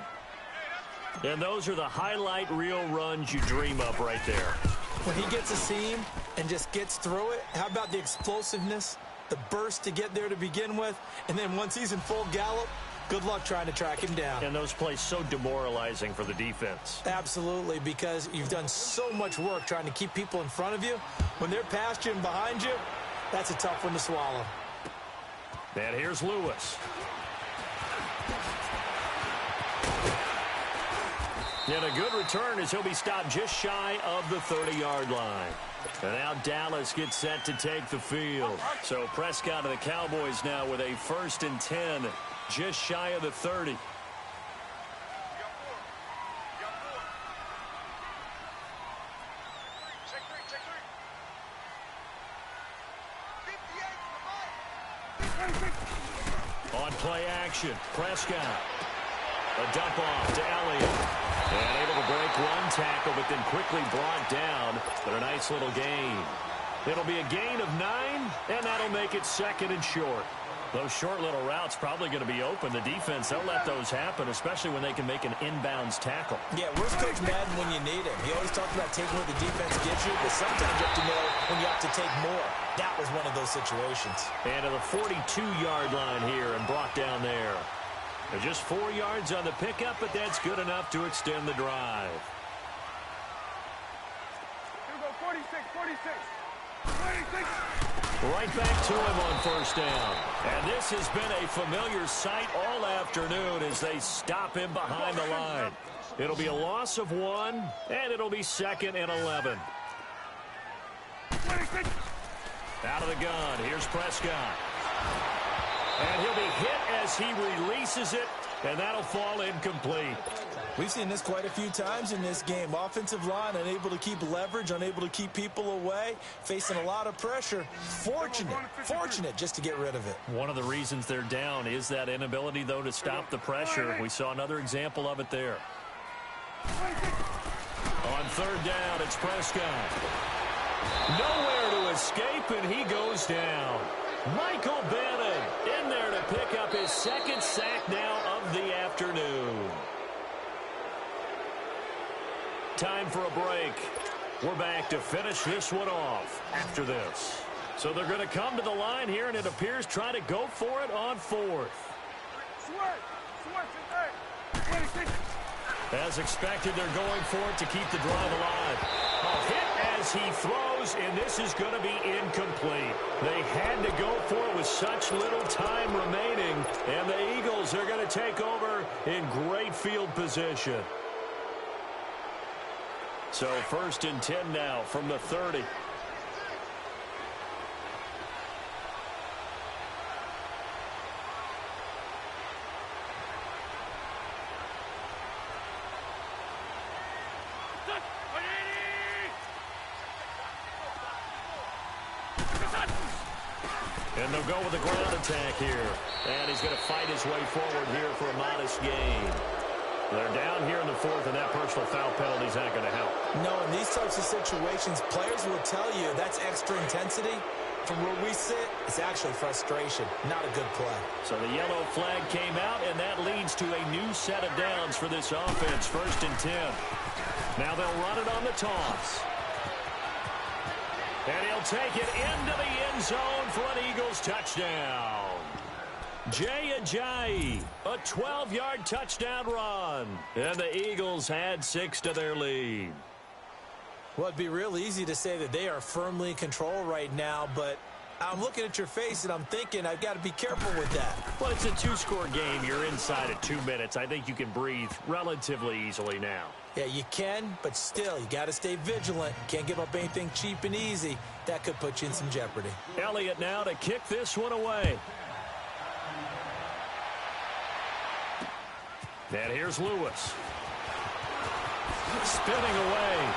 And those are the highlight reel runs you dream of right there. When he gets a seam and just gets through it, how about the explosiveness, the burst to get there to begin with, and then once he's in full gallop, good luck trying to track him down. And those plays so demoralizing for the defense. Absolutely, because you've done so much work trying to keep people in front of you. When they're past you and behind you, that's a tough one to swallow. And here's Lewis. And a good return as he'll be stopped just shy of the 30-yard line. And now Dallas gets set to take the field. So Prescott and the Cowboys now with a 1st and 10, just shy of the 30. On play action, Prescott. A dump off to Elliott. And able to break one tackle, but then quickly brought down. But a nice little gain. It'll be a gain of 9, and that'll make it 2nd and short. Those short little routes probably going to be open. The defense, they'll let those happen, especially when they can make an inbounds tackle. Yeah, where's Coach Madden when you need him? He always talks about taking what the defense gives you, but sometimes you have to know when you have to take more. That was one of those situations. And to the 42-yard line here and brought down there. They're just 4 yards on the pickup, but that's good enough to extend the drive. Here we go, 46, 46. 46. Right back to him on 1st down. And this has been a familiar sight all afternoon as they stop him behind the line. It'll be a loss of 1, and it'll be 2nd and 11. Out of the gun, here's Prescott. And he'll be hit as he releases it, and that'll fall incomplete. We've seen this quite a few times in this game. Offensive line unable to keep leverage, unable to keep people away, facing a lot of pressure. Fortunate just to get rid of it. One of the reasons they're down is that inability, though, to stop the pressure. We saw another example of it there. On third down, it's Prescott. Nowhere to escape, and he goes down. Michael Bannon in there to pick up his second sack now of the afternoon. Time for a break. We're back to finish this one off after this. So they're going to come to the line here, and it appears trying to go for it on fourth. As expected, they're going for it to keep the drive alive. A hit as he throws, and this is going to be incomplete. They had to go for it with such little time remaining, and the Eagles are going to take over in great field position. So 1st and 10 now from the 30. And they'll go with the ground attack here. And he's going to fight his way forward here for a modest gain. They're down here in the fourth, and that personal foul penalty is not going to help. No, in these types of situations, players will tell you that's extra intensity. From where we sit, it's actually frustration, not a good play. So the yellow flag came out, and that leads to a new set of downs for this offense, 1st and 10. Now they'll run it on the toss. And he'll take it into the end zone for an Eagles touchdown. Jay Ajayi, a 12-yard touchdown run. And the Eagles add 6 to their lead. Well, it'd be real easy to say that they are firmly in control right now, but I'm looking at your face and I'm thinking I've got to be careful with that. Well, it's a 2-score game. You're inside at 2 minutes. I think you can breathe relatively easily now. Yeah, you can, but still, you got to stay vigilant. Can't give up anything cheap and easy. That could put you in some jeopardy. Elliott now to kick this one away. And here's Lewis. Spinning away.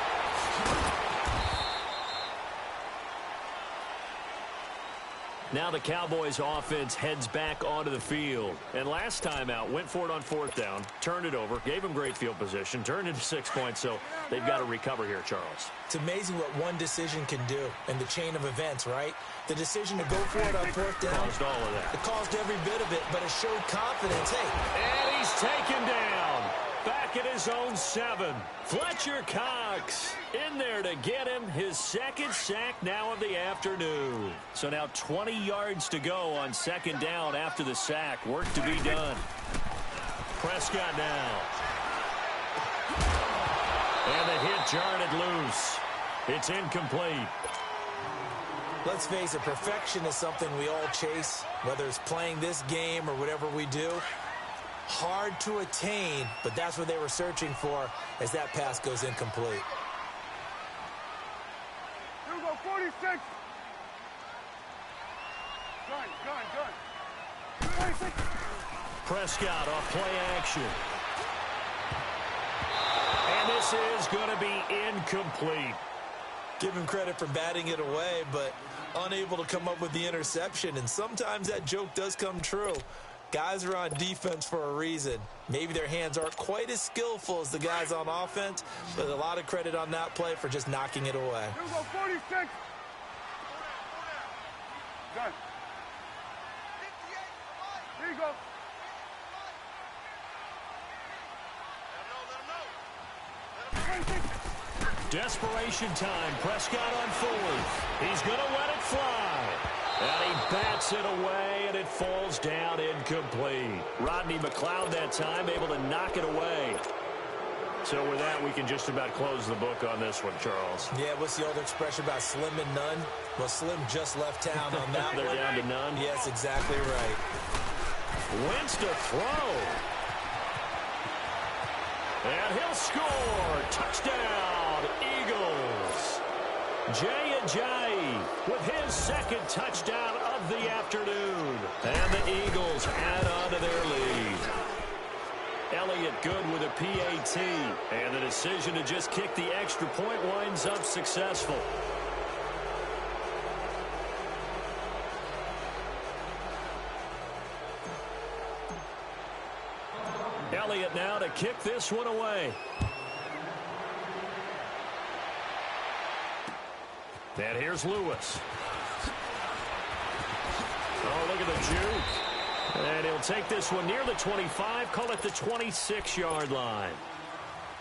Now the Cowboys offense heads back onto the field. And last time out, went for it on 4th down, turned it over, gave them great field position, turned into 6 points, so they've got to recover here, Charles. It's amazing what one decision can do in the chain of events, right? The decision to go for it on 4th down. Caused all of that. It caused every bit of it, but it showed confidence. Hey. And he's taken down. Back at his own 7. Fletcher Cox in there to get him his second sack now of the afternoon. So now 20 yards to go on 2nd down after the sack. Work to be done. Prescott now. And the hit jarred it loose. It's incomplete. Let's face it, perfection is something we all chase, whether it's playing this game or whatever we do. Hard to attain, but that's what they were searching for as that pass goes incomplete. Here we go, 46. Gun. 46. Prescott off play action. And this is going to be incomplete. Give him credit for batting it away, but unable to come up with the interception. And sometimes that joke does come true. Guys are on defense for a reason. Maybe their hands aren't quite as skillful as the guys on offense, but a lot of credit on that play for just knocking it away. Here we go, 46. Gun. Here you go. Desperation time. Prescott on 4th. He's going to let it fly. And he bats it away, and it falls down incomplete. Rodney McLeod that time able to knock it away. So with that, we can just about close the book on this one, Charles. Yeah, what's the old expression about slim and none? Well, Slim just left town on that They're one. down to none. Yes, exactly right. Wentz to throw. And he'll score. Touchdown, Eagles. Jay Ajayi with his second touchdown of the afternoon. And the Eagles add on to their lead. Elliott good with a PAT. And the decision to just kick the extra point winds up successful. Elliott now to kick this one away. And here's Lewis. Oh, look at the juke. And he'll take this one near the 25, call it the 26-yard line.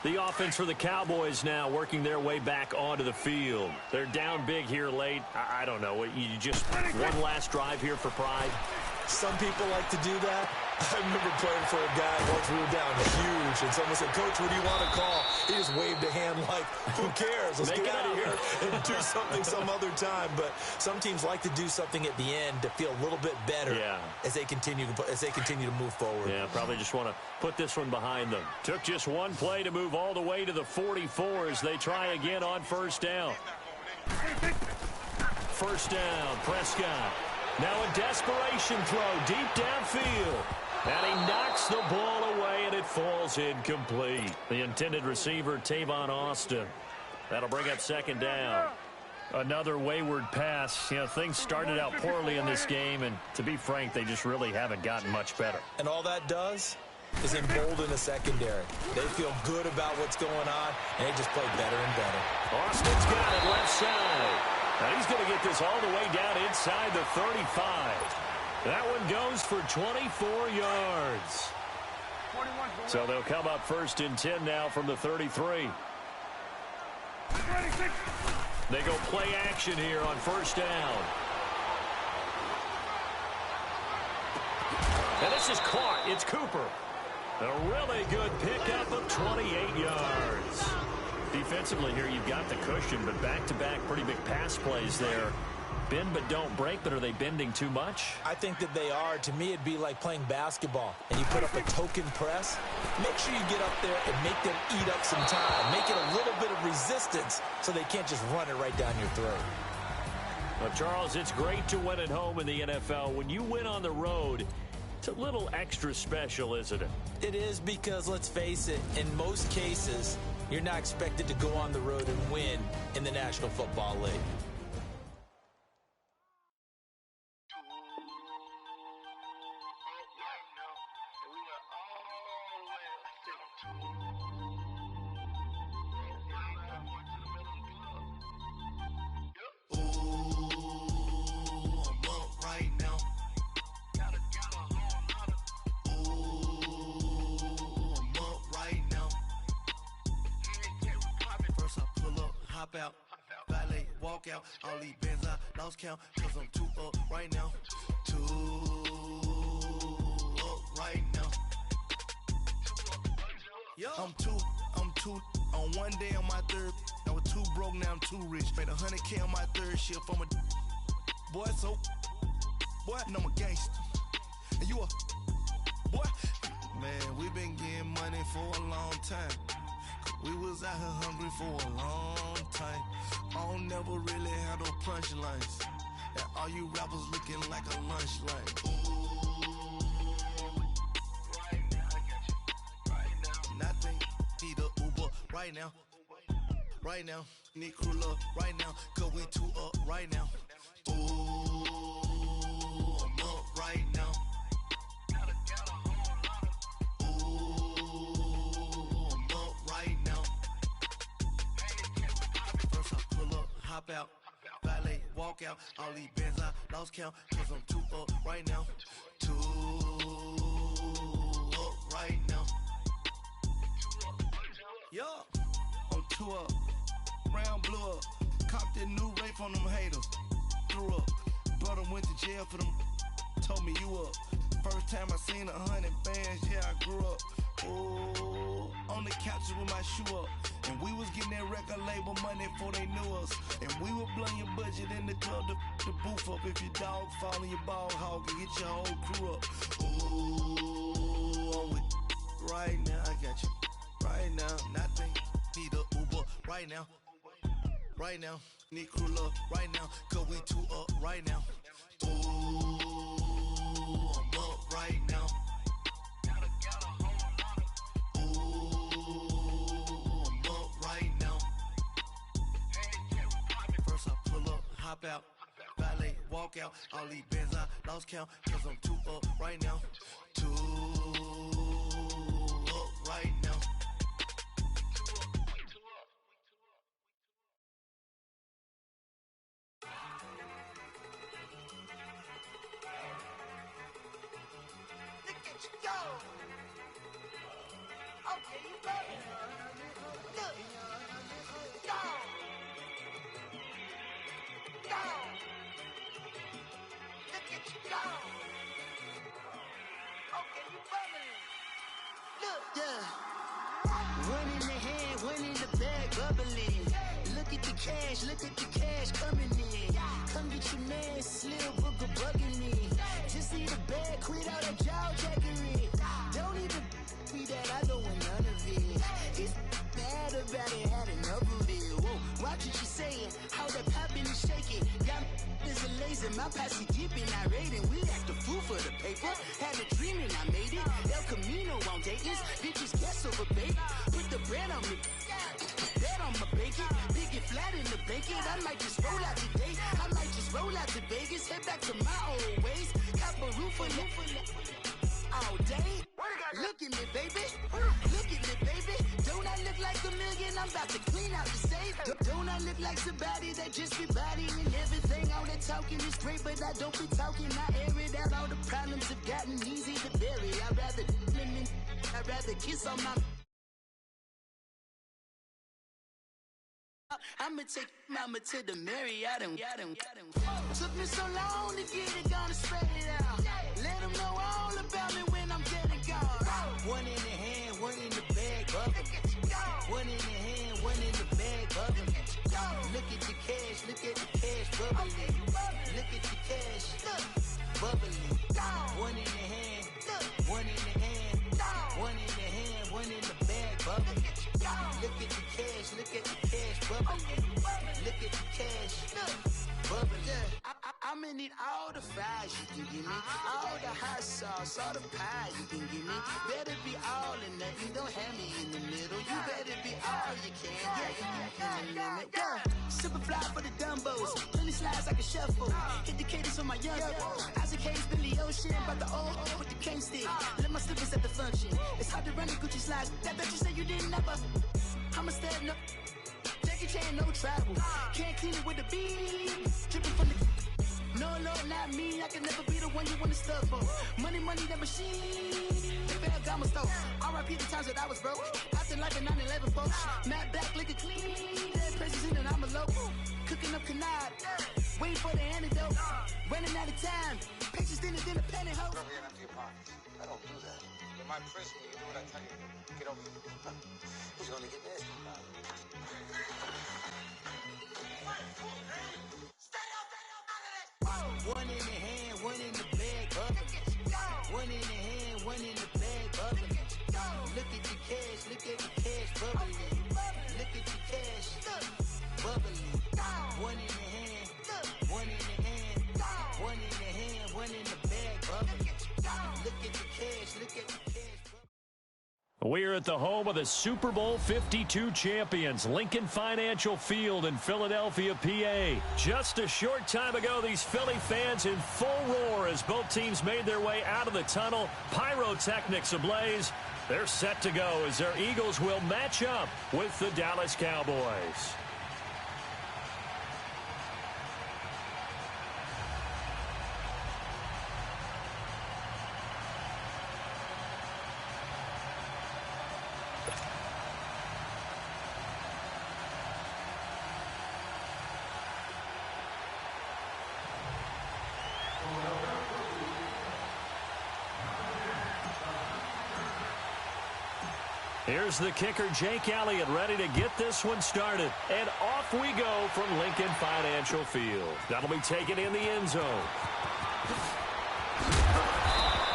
The offense for the Cowboys now working their way back onto the field. They're down big here late. I don't know. You just one last drive here for pride? Some people like to do that. I remember playing for a guy once we were down huge, and someone said, "Coach, what do you want to call?" He just waved a hand like, "Who cares? Let's get out of here and do something some other time." But some teams like to do something at the end to feel a little bit better as they continue to move forward. Yeah, probably just want to put this one behind them. Took just one play to move all the way to the 44 as they try again on first down. First down, Prescott. Now a desperation throw deep downfield. And he knocks the ball away, and it falls incomplete. The intended receiver, Tavon Austin. That'll bring up second down. Another wayward pass. You know, things started out poorly in this game, and to be frank, they just really haven't gotten much better. And all that does is embolden the secondary. They feel good about what's going on, and they just play better and better. Austin's got it left side. Now he's going to get this all the way down inside the 35. That one goes for 24 yards. So they'll come up first and 10 now from the 33. They go play action here on first down. And this is caught. It's Cooper. A really good pickup of 28 yards. Defensively here, you've got the cushion, but back-to-back pretty big pass plays there. Bend but don't break, but are they bending too much? I think that they are. To me, it'd be like playing basketball, and you put up a token press. Make sure you get up there and make them eat up some time. Make it a little bit of resistance so they can't just run it right down your throat. Well, Charles, it's great to win at home in the NFL. When you win on the road, it's a little extra special, isn't it? It is, because let's face it, in most cases, you're not expected to go on the road and win in the National Football League. Out, valet, walk out, all these bands I lost count, cause I'm too up right now, too up right now, I'm too, on one day on my third, I was too broke, now I'm too rich, made 100K on my third shift, I'm a boy, so, boy, and I'm a gangster, and you a, boy, man, we been getting money for a long time. We was out here hungry for a long time. I don't never really have no punchlines. And all you rappers looking like a lunch line. Ooh, right now, I got you. Right now. Nothing, need a Uber right now. Right now, need crew love right now. Cause we too up right now. Ooh, I'm up right now. Hop out, valet, walk out, all these bands I lost count, cause I'm too up right now, too up right now, yeah, I'm too up, round blew up, copped that new rape on them haters, threw up, brother went to jail for them, told me you up, first time I seen 100 bands, yeah I grew up, ooh, on the couches with my shoe up. And we was getting that record label money before they knew us. And we were blowing your budget in the club to boof up. If your dog fall in your ball hog and get your whole crew up. Ooh, I'm with right now, I got you. Right now, nothing, need a Uber right now. Right now, Need crew up right now, cause we two up right now. Ooh, I'm up right now. Ooh, I'm up right now. First I pull up, hop out, valet, walk out. All these bands I lost count, cause I'm two up right now. Two up right now. One in the hand, one in the bag, bubbling. Look at the cash coming in. Come get your man, Slim Booker bugging me. Just need a bag, quit all that jaw jackery. Don't even me that I don't want none of it. He's mad about it, had enough of it. Whoa, watch what you saying, how that poppin' and shaking. Got is a laser, my posse deep and I raiding. We act the fool for the paper. Had a dream and I made it. El Camino on Dayton's, bitches guess over baby. Put the bread on me, bet on my bacon. Big and flat in the bacon. I might just roll out today. I might just roll out to Vegas. Head back to my old ways. Cop a roof for all day. Look at me, baby. Look at me, baby. Don't I look like a million? I'm about to clean out the safe. Don't I look like somebody that just be bodying everything? All that talking is great, but I don't be talking. I air it out. All the problems have gotten easy to bury. I'd rather kiss on my. I'ma take mama to the Marriott and took me so long to get it, gonna spread it out. Let them know all about me when I'm dead and gone. One in the hand, one in the bag, bubbling. One in the hand, one in the bag, bubbling. Look at the cash, bubbling. Look at the cash, bubbling. One in the hand, one in the hand, one in the hand, one in the bag, bubbling. Look at the cash, bubbling. Look at the cash, bubbling. I'ma need all the fries you can give me, all the hot sauce, all the pie you can give me. Better be all in nothing, don't have me in the middle. You better be all you can, yeah. Super fly for the Dumbos, plenty slides like a shuffle. Hit the cadence on my young Isaac Hayes, Billy Ocean, about the old with the cane stick. Let my slippers at the function. It's hard to run the Gucci slides. That bet you say you didn't never. I'ma step no. Jackie Chan, no travel. Can't clean it with the beat. Dripping from the. No, Lord, not me. I can never be the one you want to stuff for. Money, that machine. The bell got my stove. R.I.P. the times that I was broke. Acting like a 9/11 folks. Matte back, liquor clean. Dead president and I'm a local. Cooking up canard. Waiting for the antidote. Running out of time. Pictures thinner than a pantyhose. Over here and empty your pockets. I don't do that. In my prison, you do what I tell you. Get over here. He's gonna get nasty. One in the hand, one in the bag, bubbling. One in the hand, one in the bag, bubbling. Look at the cash, bubbling. Look at the cash, bubbling. One in the hand, one in the hand, one in the hand, one in the bag, bubbling. Look at the cash, bubbling. We're at the home of the Super Bowl 52 champions, Lincoln Financial Field in Philadelphia, PA. Just a short time ago, these Philly fans in full roar as both teams made their way out of the tunnel. Pyrotechnics ablaze. They're set to go as their Eagles will match up with the Dallas Cowboys. Here's the kicker, Jake Elliott, ready to get this one started. And off we go from Lincoln Financial Field. That'll be taken in the end zone.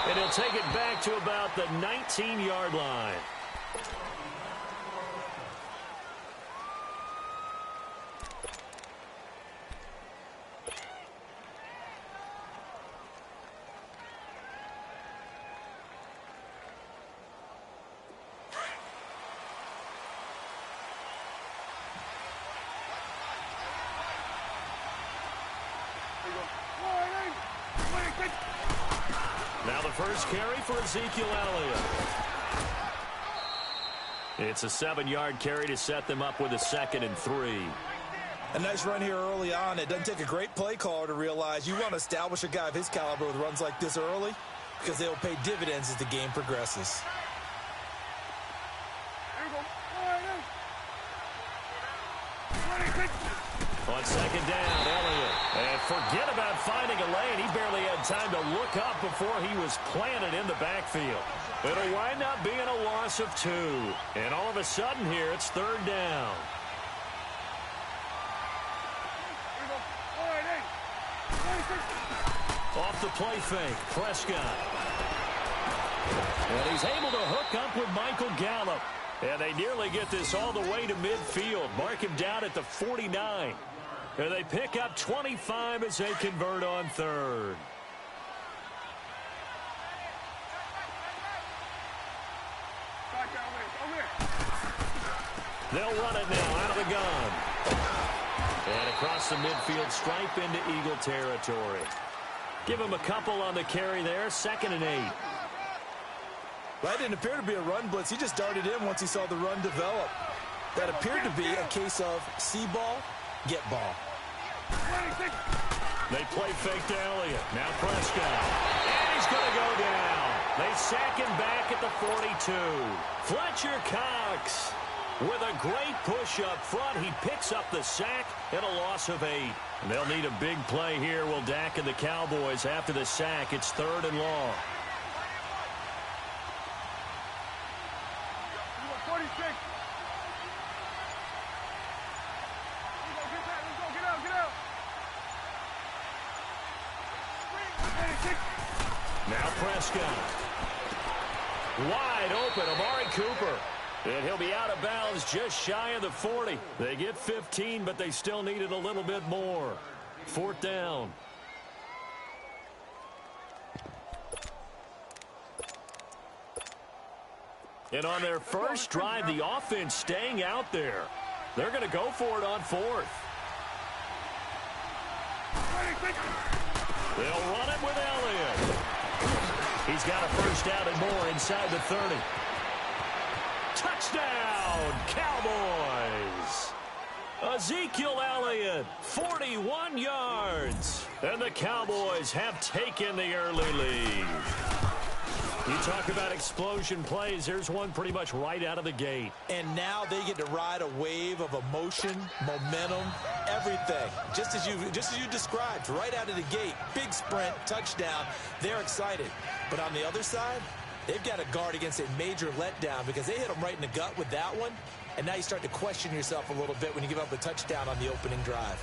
And he'll take it back to about the 19-yard line. first carry for Ezekiel Elliott. It's a 7-yard carry to set them up with a 2nd and 3. A nice run here early on. It doesn't take a great play caller to realize you want to establish a guy of his caliber with runs like this early because they'll pay dividends as the game progresses. On 2nd down, Elliott. And forget about finding a lane. He barely had time to look up before he was planted in the backfield. It'll wind up being a loss of 2. And all of a sudden here, it's 3rd down. Off the play fake, Prescott. And he's able to hook up with Michael Gallup. And they nearly get this all the way to midfield. Mark him down at the 49. And they pick up 25 as they convert on 3rd. They'll run it now out of the gun. And across the midfield stripe into Eagle territory. Give him a couple on the carry there. 2nd and 8. That didn't appear to be a run blitz. He just darted in once he saw the run develop. That appeared to be a case of see ball, get ball. They play fake to Elliott. Now Prescott. And he's going to go down. They sack him back at the 42. Fletcher Cox with a great push up front. He picks up the sack and a loss of 8. And they'll need a big play here. Will Dak and the Cowboys after the sack. It's 3rd and long. Now Prescott. Wide open, Amari Cooper. And he'll be out of bounds just shy of the 40. They get 15, but they still needed a little bit more. 4th down. And on their first drive, the offense staying out there. They're going to go for it on 4th. They'll run it with Elliott. He's got a first down and more inside the 30. Touchdown, Cowboys. Ezekiel Elliott, 41 yards. And the Cowboys have taken the early lead. You talk about explosion plays. There's one pretty much right out of the gate. And now they get to ride a wave of emotion, momentum, everything. Just as you described, right out of the gate. Big sprint, touchdown. They're excited. But on the other side, they've got to guard against a major letdown because they hit them right in the gut with that one. And now you start to question yourself a little bit when you give up a touchdown on the opening drive.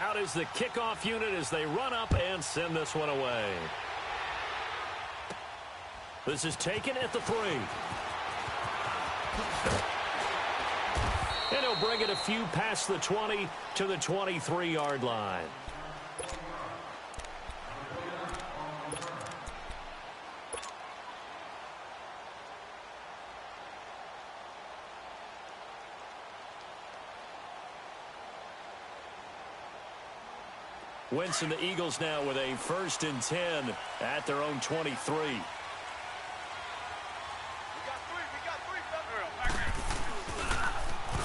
Out is the kickoff unit as they run up and send this one away. This is taken at the 3. And he'll bring it a few past the 20 to the 23-yard line. Wentz and the Eagles now with a 1st and 10 at their own 23.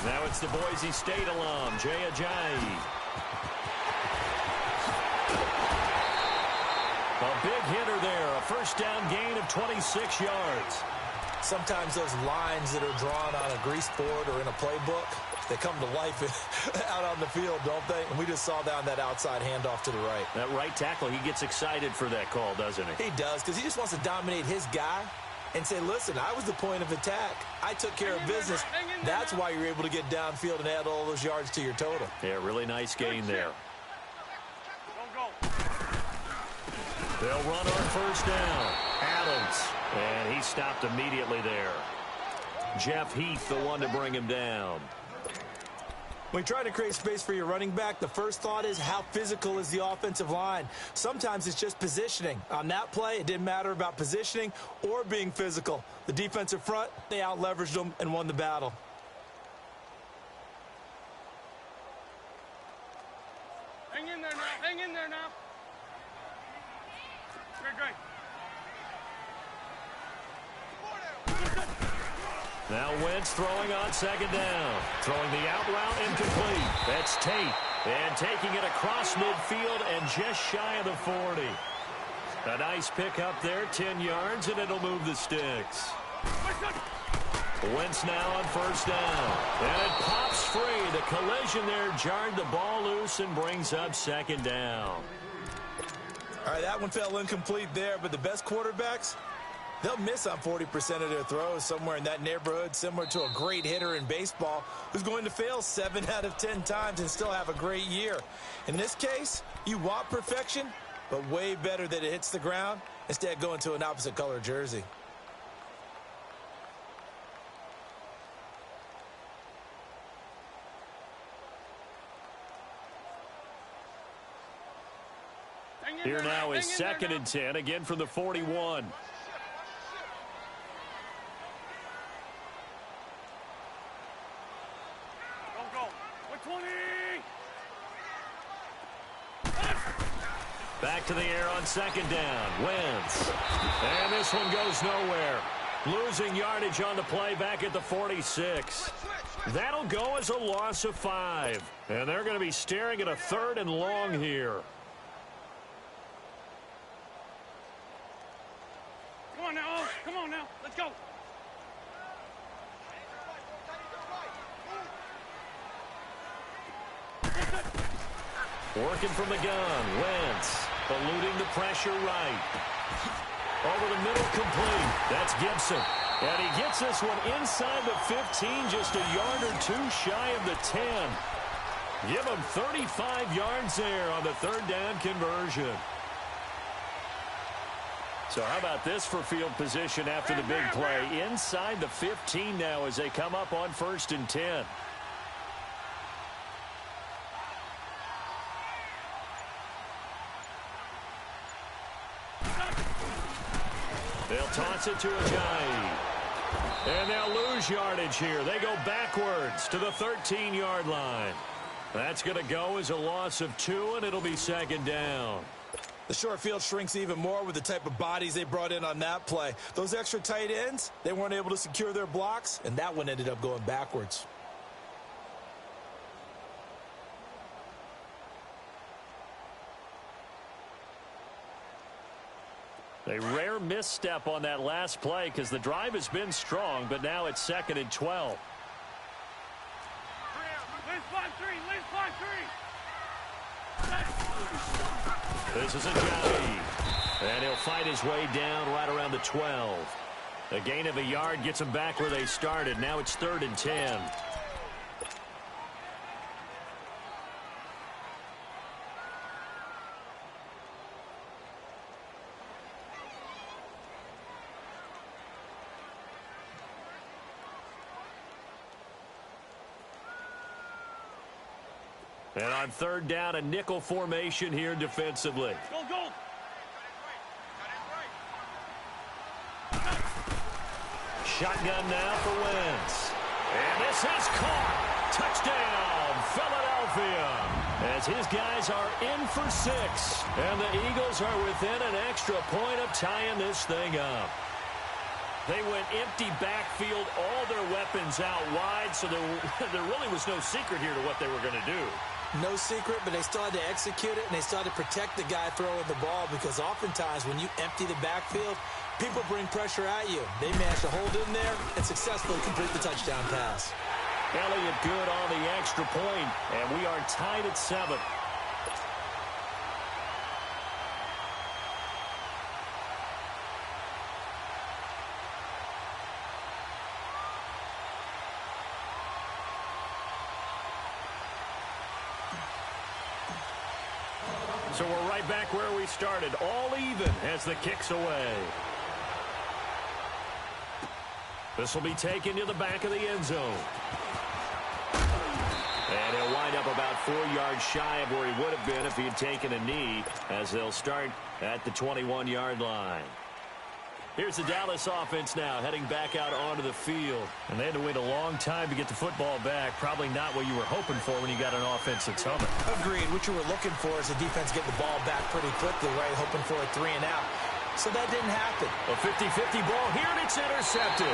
Now it's the Boise State alum, Jay Ajayi. A big hitter there, a first down gain of 26 yards. Sometimes those lines that are drawn on a grease board or in a playbook, they come to life out on the field, don't they? And we just saw down that outside handoff to the right. That right tackle, he gets excited for that call, doesn't he? He does, because he just wants to dominate his guy and say, listen, I was the point of attack. I took care of business. That's why you're able to get downfield and add all those yards to your total. Yeah, really nice gain there. They'll run on first down. Adams. And he stopped immediately there. Jeff Heath, the one to bring him down. When you're trying to create space for your running back, the first thought is how physical is the offensive line. Sometimes it's just positioning. On that play, it didn't matter about positioning or being physical. The defensive front, they out-leveraged them and won the battle. Hang in there now. Hang in there now. Great. Now Wentz throwing on second down. Throwing the out route incomplete. That's Tate. And taking it across midfield and just shy of the 40. A nice pick up there, 10 yards, and it'll move the sticks. Wentz now on first down. And it pops free. The collision there jarred the ball loose and brings up second down. All right, that one fell incomplete there, but the best quarterbacks, they'll miss on 40% of their throws, somewhere in that neighborhood, similar to a great hitter in baseball who's going to fail 7 out of 10 times and still have a great year. In this case, you want perfection, but way better that it hits the ground instead going to an opposite color jersey. Here now is second and 10, again from the 41. Go. 20. Back to the air on second down. Wentz. And this one goes nowhere. Losing yardage on the play back at the 46. That'll go as a loss of 5. And they're going to be staring at a 3rd and long here. Come on now. Let's go. Working from the gun. Wentz eluding the pressure right. Over the middle, complete. That's Gibson. And he gets this one inside the 15, just a yard or 2 shy of the 10. Give him 35 yards there on the 3rd down conversion. So how about this for field position after the big play? Inside the 15 now as they come up on 1st and 10. They'll toss it to Ajayi. And they'll lose yardage here. They go backwards to the 13-yard line. That's going to go as a loss of 2, and it'll be 2nd down. The short field shrinks even more with the type of bodies they brought in on that play. Those extra tight ends, they weren't able to secure their blocks, and that one ended up going backwards. A rare misstep on that last play because the drive has been strong, but now it's 2nd and 12. This is Ajayi. And he'll fight his way down right around the 12. A gain of a yard gets him back where they started. Now it's 3rd and 10. And on 3rd down, a nickel formation here defensively. Go. Shotgun now for Wentz. And this is caught. Touchdown, Philadelphia. As his guys are in for 6. And the Eagles are within an extra point of tying this thing up. They went empty backfield, all their weapons out wide, so there really was no secret here to what they were going to do. No secret, but they still had to execute it, and they still had to protect the guy throwing the ball because oftentimes when you empty the backfield, people bring pressure at you. They managed to hold in there and successfully complete the touchdown pass. Elliott good on the extra point, and we are tied at 7. So we're right back where we started, all even as the kick's away. This will be taken to the back of the end zone. And he'll wind up about 4 yards shy of where he would have been if he had taken a knee, as they'll start at the 21-yard line. Here's the Dallas offense now, heading back out onto the field. And they had to wait a long time to get the football back. Probably not what you were hoping for when you got an offense that's humming. Agreed. What you were looking for is the defense getting the ball back pretty quickly, right? Hoping for a 3 and out. So that didn't happen. A 50-50 ball here, and it's intercepted.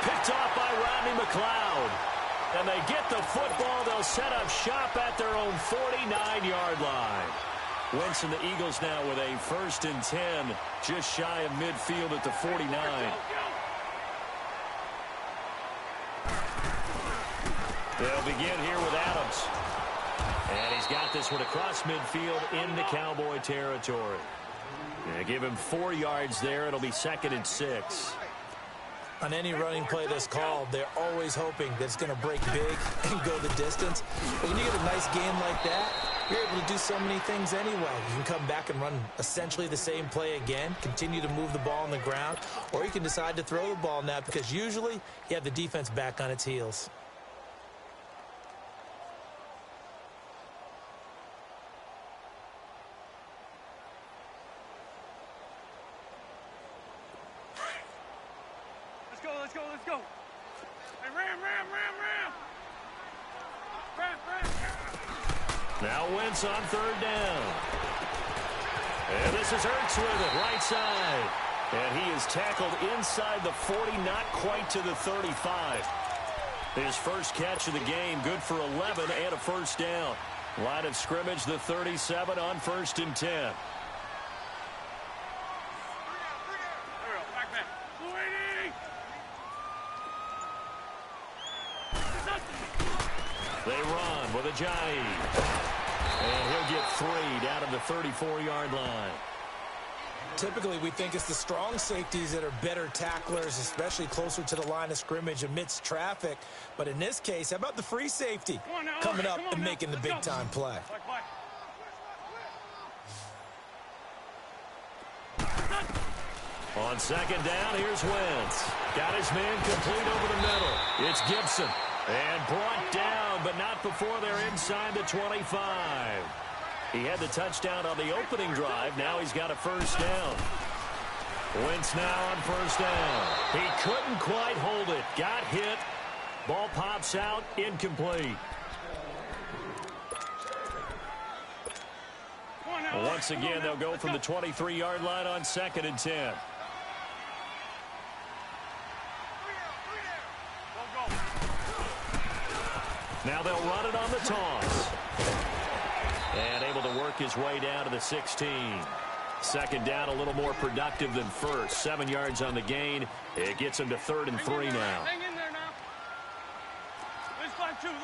Picked off by Rodney McLeod. And they get the football. They'll set up shop at their own 49-yard line. Wentz and the Eagles now with a 1st and 10, just shy of midfield at the 49. They'll begin here with Adams. And he's got this one across midfield into Cowboy territory. Give him 4 yards there. It'll be 2nd and 6. On any running play that's called, they're always hoping that it's going to break big and go the distance. But when you get a nice game like that, you're able to do so many things anyway. You can come back and run essentially the same play again, continue to move the ball on the ground, or you can decide to throw the ball now because usually you have the defense back on its heels. Let's go. Hey, ram. Now Wentz on 3rd down. And this is Ertz with it, right side. And he is tackled inside the 40, not quite to the 35. His first catch of the game, good for 11 and a 1st down. Line of scrimmage, the 37 on 1st and 10. They run with Ajayi. And he'll get 3 down to the 34-yard line. Typically, we think it's the strong safeties that are better tacklers, especially closer to the line of scrimmage amidst traffic. But in this case, how about the free safety coming up and making the big-time play? On 2nd down, here's Wentz. Got his man complete over the middle. It's Gibson. And brought down, but not before they're inside the 25. He had the touchdown on the opening drive. Now he's got a 1st down. Wentz now on 1st down. He couldn't quite hold it. Got hit. Ball pops out. Incomplete. Once again, they'll go from the 23-yard line on 2nd and 10. Now they'll run it on the toss. And able to work his way down to the 16. 2nd down, a little more productive than 1st. 7 yards on the gain. It gets him to 3rd and 3 now. Hang in there now. Let's 5-2.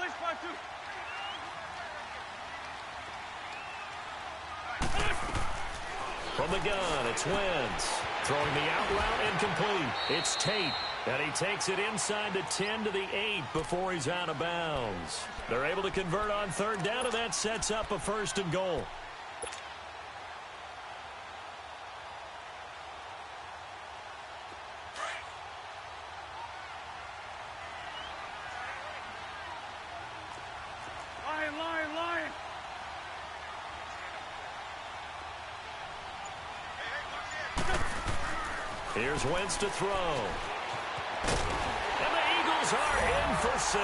From the gun, it's Wentz. Throwing the out route incomplete. It's Tate. And he takes it inside the 10 to the 8 before he's out of bounds. They're able to convert on 3rd down, and that sets up a 1st and goal. Lion. Here's Wentz to throw. And the Eagles are in for 6.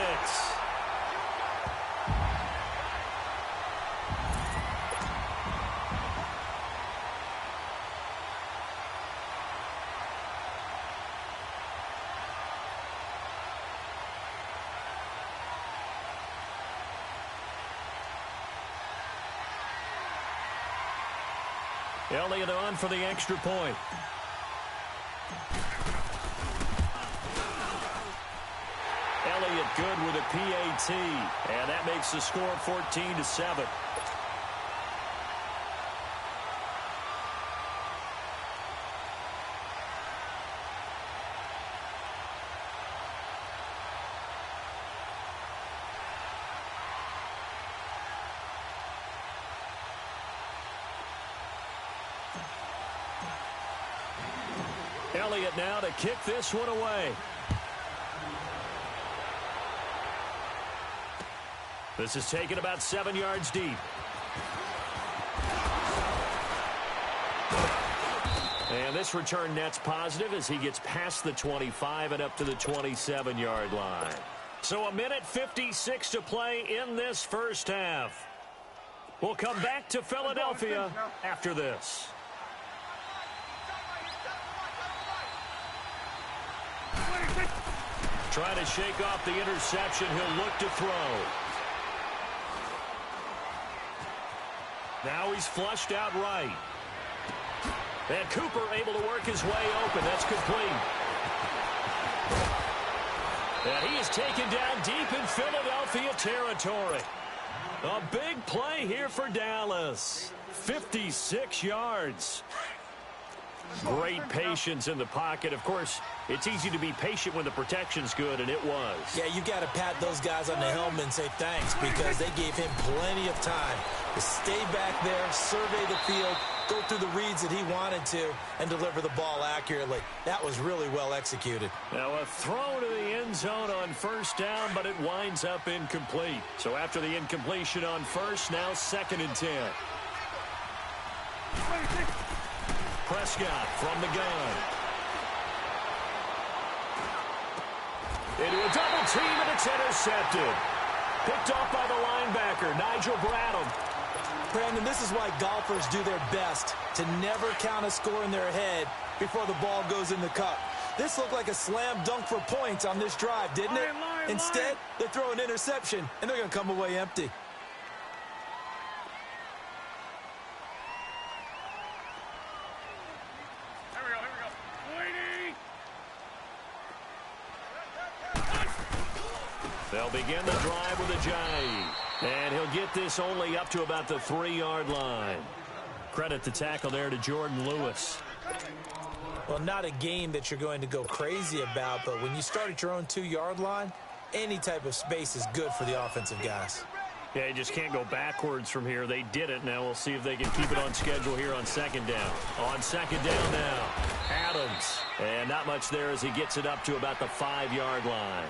Elliott on for the extra point. Elliott good with a PAT, and that makes the score 14-7. Elliott now to kick this one away. This is taken about 7 yards deep. And this return net's positive as he gets past the 25 and up to the 27-yard line. So 1:56 to play in this first half. We'll come back to Philadelphia after this. Trying to shake off the interception. He'll look to throw. Now he's flushed out right. And Cooper able to work his way open. That's complete. And he is taken down deep in Philadelphia territory. A big play here for Dallas. 56 yards. Great patience in the pocket. Of course, it's easy to be patient when the protection's good, and it was. Yeah, you got to pat those guys on the helmet and say thanks because they gave him plenty of time to stay back there, survey the field, go through the reads that he wanted to, and deliver the ball accurately. That was really well executed. Now a throw to the end zone on first down, but it winds up incomplete. So after the incompletion on first, now 2nd and 10. Prescott from the gun. Into a double team, and it's intercepted. Picked off by the linebacker, Nigel Bradham. Brandon, this is why golfers do their best to never count a score in their head before the ball goes in the cup. This looked like a slam dunk for points on this drive, didn't it? Instead, they throw an interception, and they're going to come away empty. They'll begin the drive with a jive. And he'll get this only up to about the 3-yard line. Credit the tackle there to Jordan Lewis. Well, not a game that you're going to go crazy about, but when you start at your own 2-yard line, any type of space is good for the offensive guys. Yeah, you just can't go backwards from here. They did it. Now we'll see if they can keep it on schedule here on 2nd down. On 2nd down now, Adams. And not much there as he gets it up to about the 5-yard line.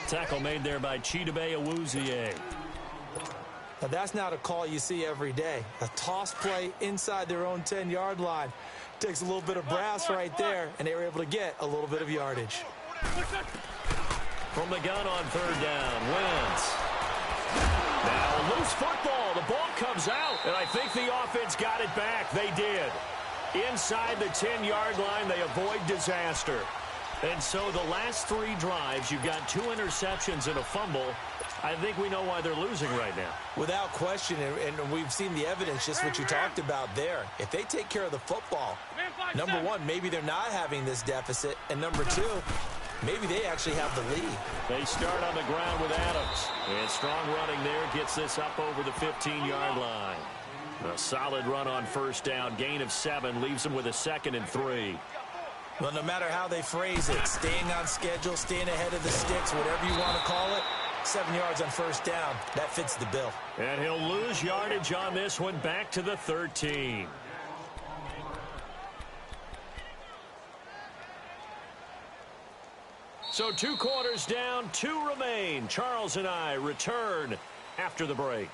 Tackle made there by Chidobe Awuzie. Now, that's not a call you see every day. A toss play inside their own 10-yard line. Takes a little bit of brass right there, and they were able to get a little bit of yardage. From the gun on 3rd down, Wentz. Now, loose football. The ball comes out, and I think the offense got it back. They did. Inside the 10-yard line, they avoid disaster. And so the last 3 drives, you've got 2 interceptions and a fumble. I think we know why they're losing right now. Without question, and we've seen the evidence, just what you talked about there. If they take care of the football, number one, maybe they're not having this deficit, and number 2, maybe they actually have the lead. They start on the ground with Adams. And strong running there gets this up over the 15-yard line. A solid run on first down. Gain of 7 leaves them with a 2nd and 3. Well, no matter how they phrase it, staying on schedule, staying ahead of the sticks, whatever you want to call it, 7 yards on first down. That fits the bill. And he'll lose yardage on this one back to the 13. So 2 quarters down, 2 remain. Charles and I return after the break.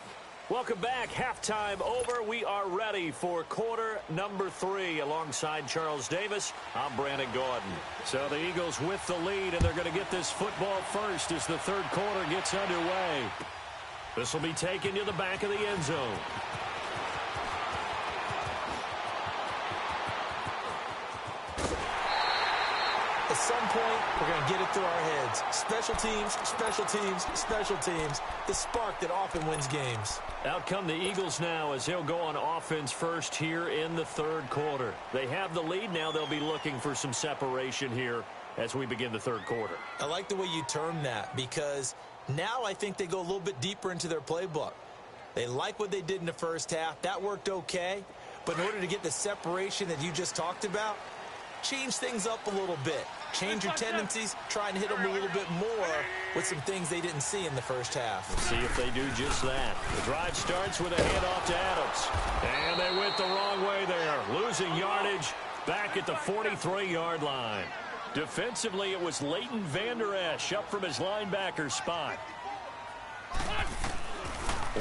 Welcome back. Halftime over. We are ready for quarter number 3. Alongside Charles Davis, I'm Brandon Gordon. So the Eagles with the lead, and they're going to get this football first as the 3rd quarter gets underway. This will be taken to the back of the end zone. At some point, we're going to get it through our heads. Special teams, special teams, special teams. The spark that often wins games. Out come the Eagles now as they'll go on offense first here in the 3rd quarter. They have the lead. Now they'll be looking for some separation here as we begin the 3rd quarter. I like the way you term that because now I think they go a little bit deeper into their playbook. They like what they did in the first half. That worked okay. But in order to get the separation that you just talked about, change things up a little bit. Change your tendencies, try and hit them a little bit more with some things they didn't see in the first half. We'll see if they do just that. The drive starts with a handoff to Adams. And they went the wrong way there. Losing yardage back at the 43-yard line. Defensively, it was Leighton Vander Esch up from his linebacker spot.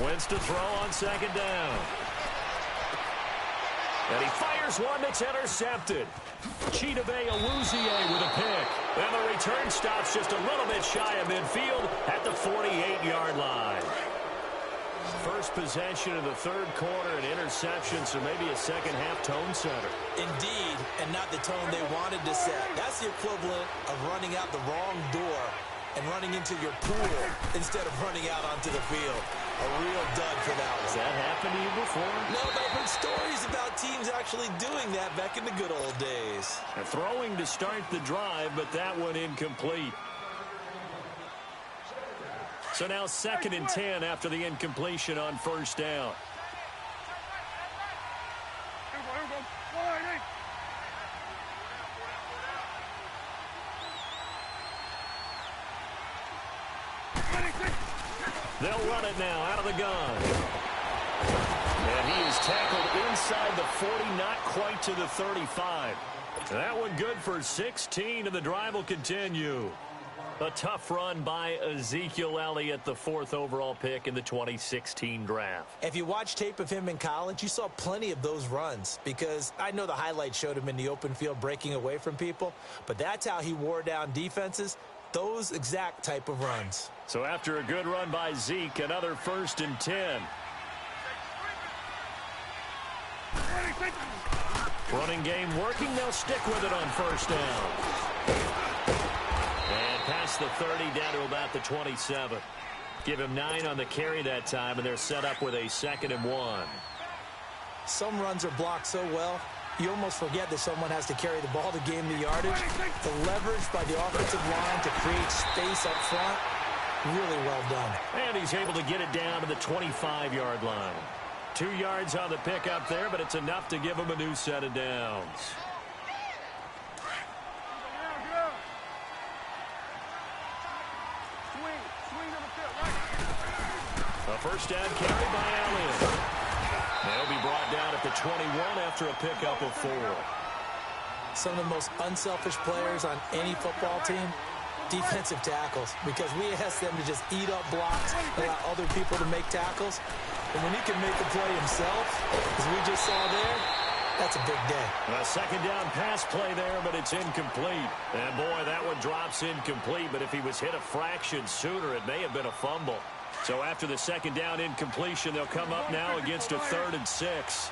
Wins to throw on second down. And he fires one that's intercepted. Chidobe Awuzie with a pick. And the return stops just a little bit shy of midfield at the 48-yard line. First possession of the third quarter, an interception, so maybe a second-half tone setter. Indeed, and not the tone they wanted to set. That's the equivalent of running out the wrong door and running into your pool instead of running out onto the field. A real dud for that one. Has that happened to you before? No, but I've heard stories about teams actually doing that back in the good old days. And throwing to start the drive, but that one incomplete. So now 2nd and 10 after the incompletion on first down. They'll run it now out of the gun. And he is tackled inside the 40, not quite to the 35. That one good for 16, and the drive will continue. A tough run by Ezekiel Elliott, the 4th overall pick in the 2016 draft. If you watch tape of him in college, you saw plenty of those runs, because I know the highlights showed him in the open field breaking away from people, but that's how he wore down defenses, those exact type of runs. So after a good run by Zeke, another 1st and 10. Running game working, they'll stick with it on first down. And past the 30, down to about the 27. Give him 9 on the carry that time, and they're set up with a 2nd and 1. Some runs are blocked so well, you almost forget that someone has to carry the ball to gain the yardage. The leverage by the offensive line to create space up front, really well done. And he's able to get it down to the 25-yard line. 2 yards on the pickup there, but it's enough to give him a new set of downs. A first down carry by Elliott. They'll be brought down at the 21 after a pickup of 4. Some of the most unselfish players on any football team, defensive tackles, because we ask them to just eat up blocks, allow other people to make tackles. And when he can make a play himself, as we just saw there, that's a big day. A 2nd down pass play there, but it's incomplete. And boy, that one drops incomplete, but if he was hit a fraction sooner, it may have been a fumble. So after the 2nd down incompletion, they'll come up now against a 3rd and 6.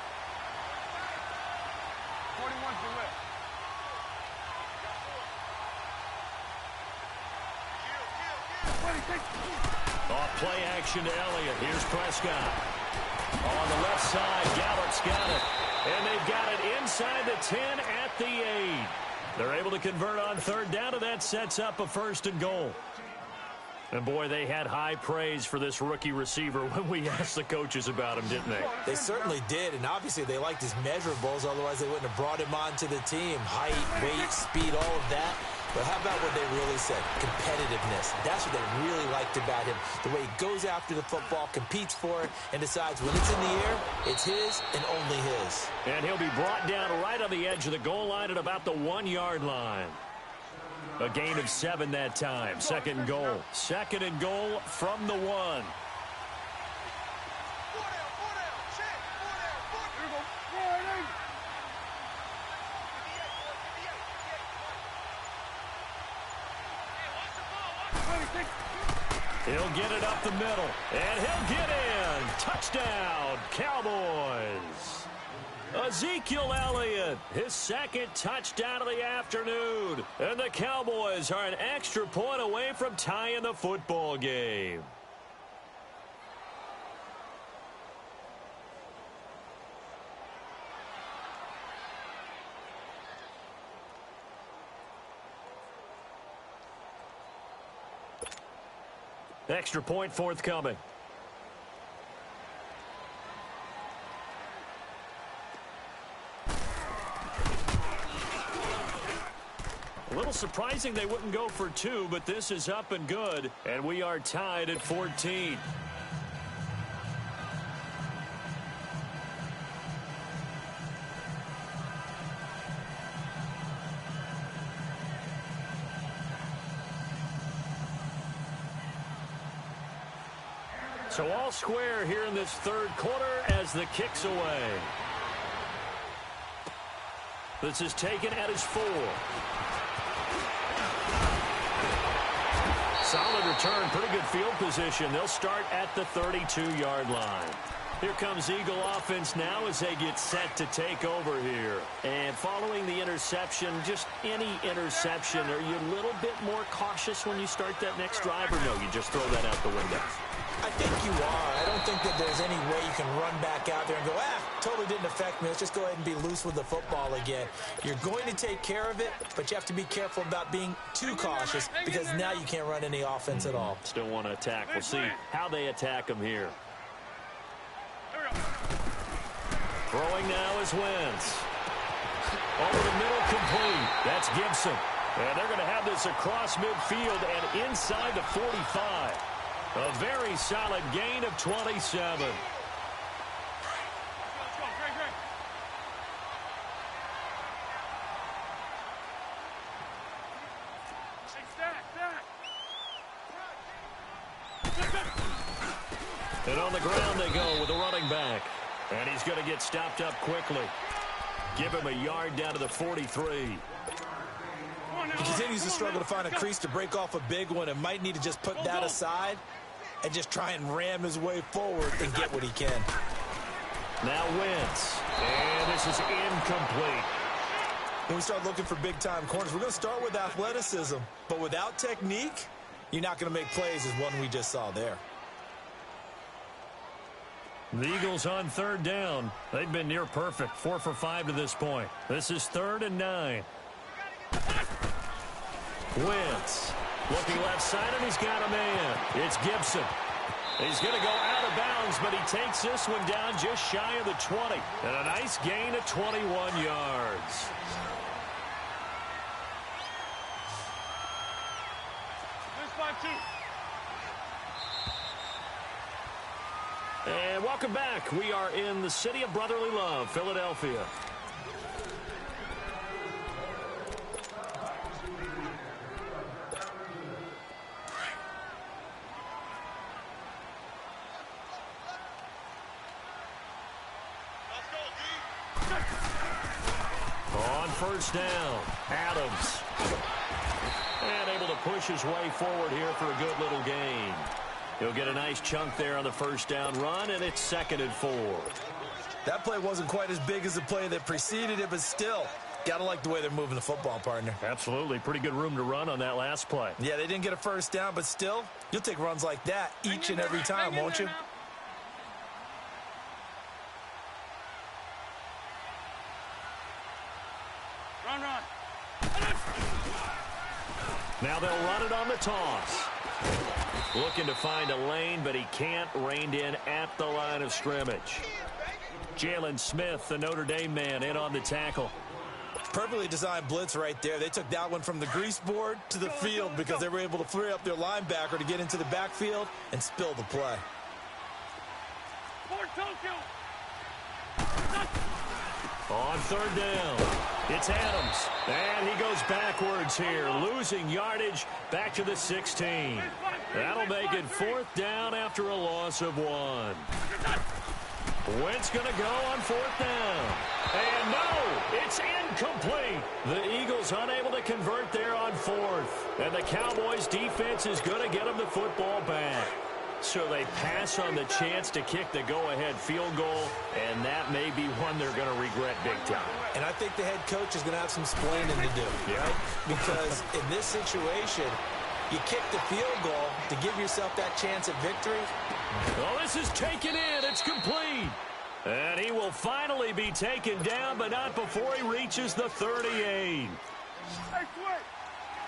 Off play action to Elliott. Here's Prescott. On the left side, Gallup's got it. And they've got it inside the 10 at the 8. They're able to convert on 3rd down, and that sets up a 1st and goal. And, boy, they had high praise for this rookie receiver when we asked the coaches about him, didn't they? They certainly did, and obviously they liked his measurables. Otherwise, they wouldn't have brought him onto the team. Height, weight, speed, all of that. But how about what they really said? Competitiveness. That's what they really liked about him. The way he goes after the football, competes for it, and decides when it's in the air, it's his and only his. And he'll be brought down right on the edge of the goal line at about the 1-yard line. A gain of 7 that time. 2nd and goal. 2nd and goal from the 1. He'll get it up the middle, and he'll get in. Touchdown, Cowboys. Ezekiel Elliott, his 2nd touchdown of the afternoon. And the Cowboys are an extra point away from tying the football game. Extra point forthcoming. A little surprising they wouldn't go for 2, but this is up and good, and we are tied at 14. So all square here in this third quarter as the kick's away. This is taken at his 4. Solid return, pretty good field position. They'll start at the 32-yard line. Here comes Eagle offense now as they get set to take over here. And following the interception, just any interception, are you a little bit more cautious when you start that next drive, or no, you just throw that out the window? I think you are. I don't think that there's any way you can run back out there and go, totally didn't affect me. Let's just go ahead and be loose with the football again. You're going to take care of it, but you have to be careful about being too cautious because now you can't run any offense at all. Still want to attack. We'll see how they attack them here. Throwing now is Wentz. Over the middle, complete. That's Gibson. And they're going to have this across midfield and inside the 45. A very solid gain of 27. And on the ground they go with a running back. And he's going to get stopped up quickly. Give him a yard down to the 43. He continues to struggle to find a crease to break off a big one and might need to just put that aside and just try and ram his way forward and get what he can. Now Wentz. And this is incomplete. When we start looking for big-time corners, we're going to start with athleticism. But without technique, you're not going to make plays as one we just saw there. The Eagles on third down. They've been near perfect. 4 for 5 to this point. This is 3rd and 9. Wentz looking left side, and he's got a man. It's Gibson. He's going to go out of bounds, but he takes this one down just shy of the 20. And a nice gain of 21 yards. And welcome back. We are in the city of brotherly love, Philadelphia. On first down, Adams. And able to push his way forward here for a good little gain. He'll get a nice chunk there on the first down run, and it's 2nd and 4. That play wasn't quite as big as the play that preceded it, but still, got to like the way they're moving the football, partner. Absolutely. Pretty good room to run on that last play. Yeah, they didn't get a first down, but still, you'll take runs like that each and every time, won't you? Run. Now they'll run it on the toss. Looking to find a lane, but he can't. Reined in at the line of scrimmage. Jalen Smith, the Notre Dame man, in on the tackle. Perfectly designed blitz right there. They took that one from the grease board to the field because they were able to free up their linebacker to get into the backfield and spill the play. On third down, it's Adams. And he goes backwards here, losing yardage back to the 16. That'll make it 4th down after a loss of 1. Wentz going to go on 4th down. And no, it's incomplete. The Eagles unable to convert there on 4th. And the Cowboys defense is going to get them the football back. So they pass on the chance to kick the go-ahead field goal, and that may be one they're going to regret big time. And I think the head coach is going to have some explaining to do, right? Because in this situation, you kick the field goal to give yourself that chance at victory. Well, this is taken in. It's complete. And he will finally be taken down, but not before he reaches the 38.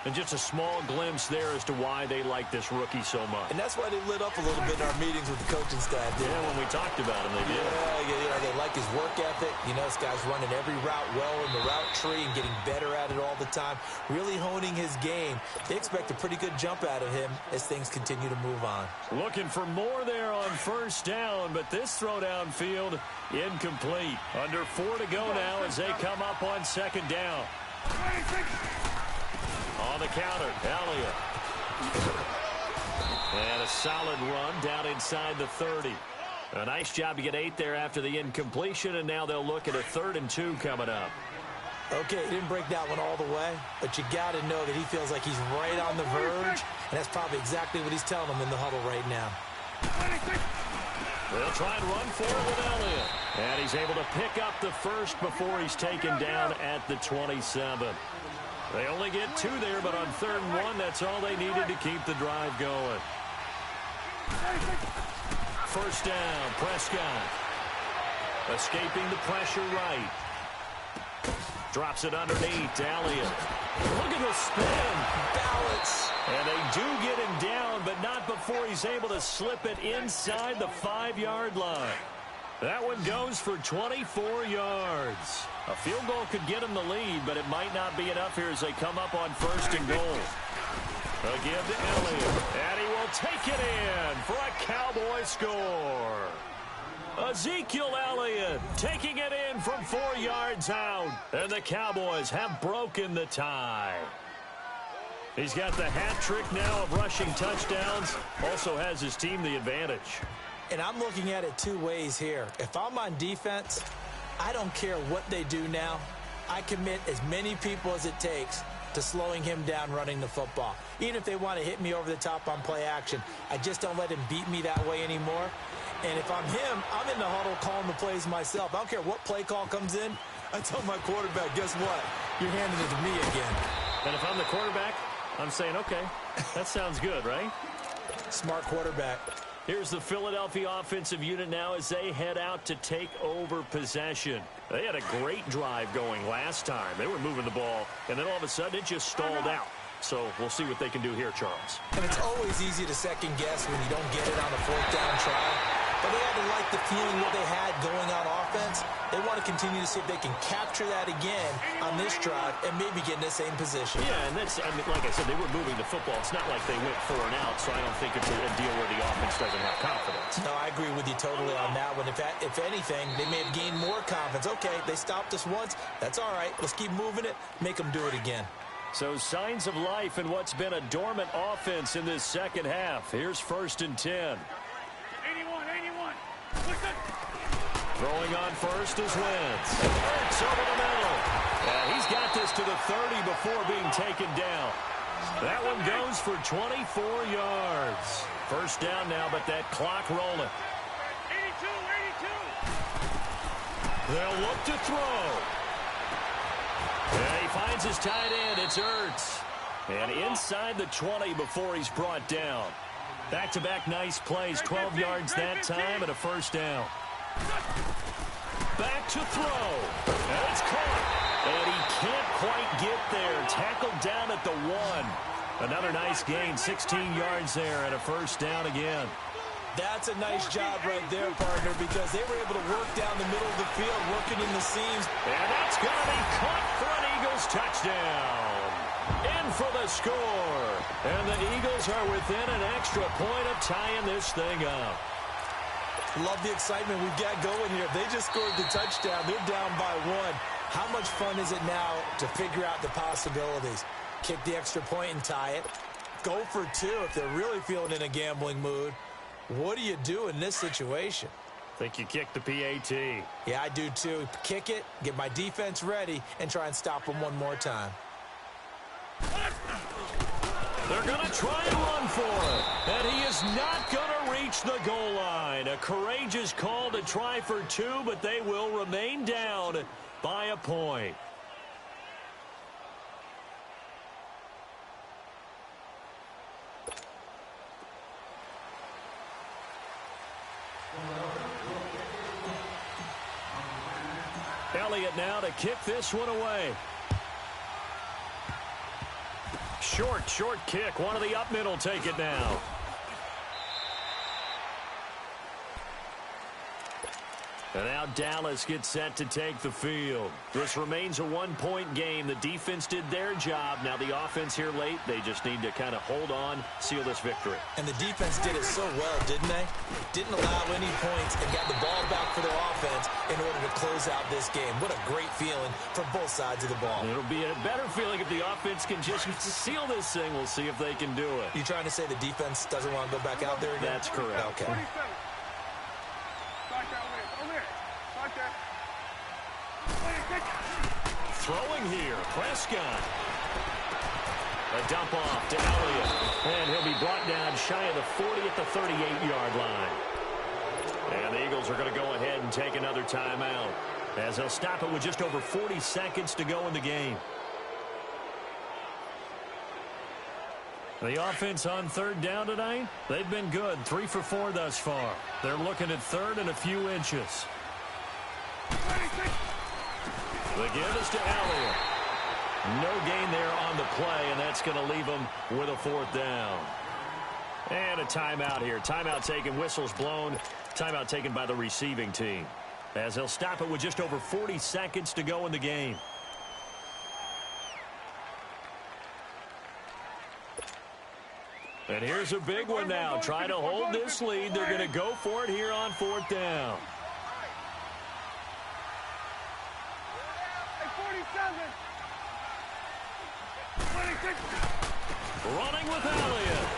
And just a small glimpse there as to why they like this rookie so much. And that's why they lit up a little bit in our meetings with the coaching staff. Yeah, when we talked about him, they did. Yeah, they like his work ethic. You know, this guy's running every route well in the route tree and getting better at it all the time, really honing his game. They expect a pretty good jump out of him as things continue to move on. Looking for more there on first down, but this throw downfield incomplete. Under 4 to go now as they come up on 2nd down. On the counter, Elliott. And a solid run down inside the 30. A nice job to get 8 there after the incompletion, and now they'll look at a 3rd and 2 coming up. Okay, he didn't break that one all the way, but you got to know that he feels like he's right on the verge, and that's probably exactly what he's telling them in the huddle right now. They'll try and run for it with Elliott. And he's able to pick up the first before he's taken down at the 27. They only get 2 there, but on 3rd and 1, that's all they needed to keep the drive going. First down, Prescott. Escaping the pressure right. Drops it underneath to Elliott. Look at the spin. Balance. And they do get him down, but not before he's able to slip it inside the 5-yard line. That one goes for 24 yards. A field goal could get him the lead, but it might not be enough here as they come up on 1st and goal. A give to Elliott, and he will take it in for a Cowboy score. Ezekiel Elliott taking it in from 4 yards out, and the Cowboys have broken the tie. He's got the hat trick now of rushing touchdowns, also has his team the advantage. And I'm looking at it 2 ways here. If I'm on defense, I don't care what they do now. I commit as many people as it takes to slowing him down running the football. Even if they want to hit me over the top on play action, I just don't let him beat me that way anymore. And if I'm him, I'm in the huddle calling the plays myself. I don't care what play call comes in. I tell my quarterback, guess what? You're handing it to me again. And if I'm the quarterback, I'm saying, okay, that sounds good, right? Smart quarterback. Here's the Philadelphia offensive unit now as they head out to take over possession. They had a great drive going last time. They were moving the ball, and then all of a sudden it just stalled out. So we'll see what they can do here, Charles. And it's always easy to second guess when you don't get it on a 4th down try. But they had to like the feeling what they had going on offense. They want to continue to see if they can capture that again on this drive and maybe get in the same position. Yeah, and that's, I mean, like I said, they were moving the football. It's not like they went 4 and out, so I don't think it's a deal where the offense doesn't have confidence. No, I agree with you totally on that one. If anything, they may have gained more confidence. Okay, they stopped us once. That's all right. Let's keep moving it. Make them do it again. So signs of life in what's been a dormant offense in this second half. Here's 1st and 10. 81. Throwing on first is Wentz. Hurts over the middle. And he's got this to the 30 before being taken down. That one goes for 24 yards. First down now, but that clock rolling. 82. They'll look to throw. And he finds his tight end. It's Ertz. And inside the 20 before he's brought down. Back-to-back nice plays, 12 yards that time and a first down. Back to throw. And it's caught. And he can't quite get there. Tackled down at the 1. Another nice gain, 16 yards there and a first down again. That's a nice job right there, partner, because they were able to work down the middle of the field, working in the seams. And that's going to be caught for an Eagles touchdown. In for the score. And the Eagles are within an extra point of tying this thing up. Love the excitement we've got going here. They just scored the touchdown. They're down by 1. How much fun is it now to figure out the possibilities? Kick the extra point and tie it. Go for 2 if they're really feeling in a gambling mood. What do you do in this situation? Think you kick the PAT. Yeah, I do too. Kick it, get my defense ready, and try and stop them one more time. They're going to try and run for it. And he is not going to reach the goal line. A courageous call to try for 2, but they will remain down by a point. Elliott now to kick this one away. Short kick. One of the up middle take it now. And now Dallas gets set to take the field. This remains a one-point game. The defense did their job. Now the offense here late, they just need to kind of hold on, seal this victory. And the defense did it so well, didn't they? Didn't allow any points and got the ball back for their offense in order to close out this game. What a great feeling for both sides of the ball. It'll be a better feeling if the offense can just seal this thing. We'll see if they can do it. You trying to say the defense doesn't want to go back out there again? That's correct. Okay. Throwing here, Prescott. A dump off to Elliott. And he'll be brought down shy of the 40 at the 38-yard line. And the Eagles are going to go ahead and take another timeout, as they'll stop it with just over 40 seconds to go in the game. The offense on third down tonight, they've been good. 3 for 4 thus far. They're looking at third and a few inches. The give is to Elliott. No gain there on the play, and that's going to leave him with a 4th down. And a timeout here. Timeout taken, whistles blown. Timeout taken by the receiving team, as they'll stop it with just over 40 seconds to go in the game. And here's a big one now. Trying to hold this lead. They're going to go for it here on 4th down. Running with Elliott.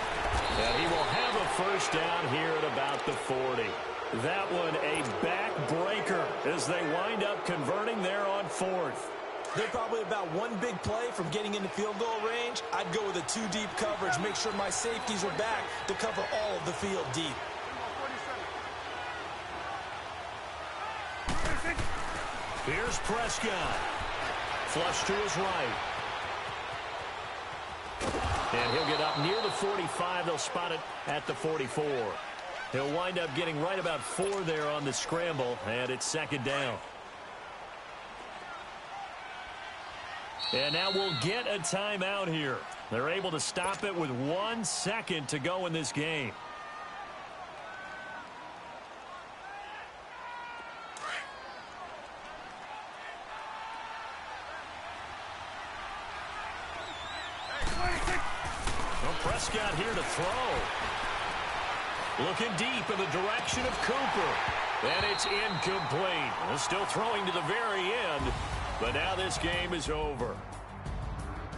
And he will have a 1st down here at about the 40. That one a backbreaker as they wind up converting there on 4th. They're probably about one big play from getting into field goal range. I'd go with a 2-deep coverage. Make sure my safeties are back to cover all of the field deep. Here's Prescott. Flush to his right. And he'll get up near the 45. They'll spot it at the 44. He'll wind up getting right about 4 there on the scramble, and it's 2nd down. And now we'll get a timeout here. They're able to stop it with 1 second to go in this game. Well, Prescott here to throw. Looking deep in the direction of Cooper. And it's incomplete. Still throwing to the very end. But now this game is over.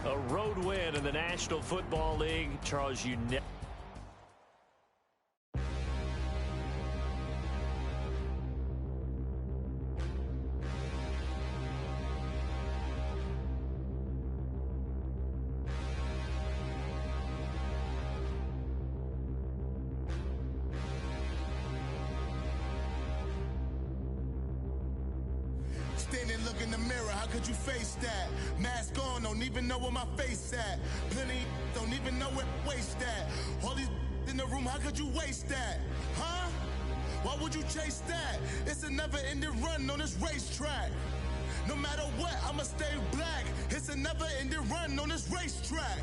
A road win in the National Football League. Charles, you never... Standing, look in the mirror, how could you face that? Mask on, don't even know where my face at. Plenty, don't even know where waist at. All these in the room, how could you waste that? Huh? Why would you chase that? It's a never-ending run on this racetrack. No matter what, I'ma stay black. It's a never-ending run on this racetrack.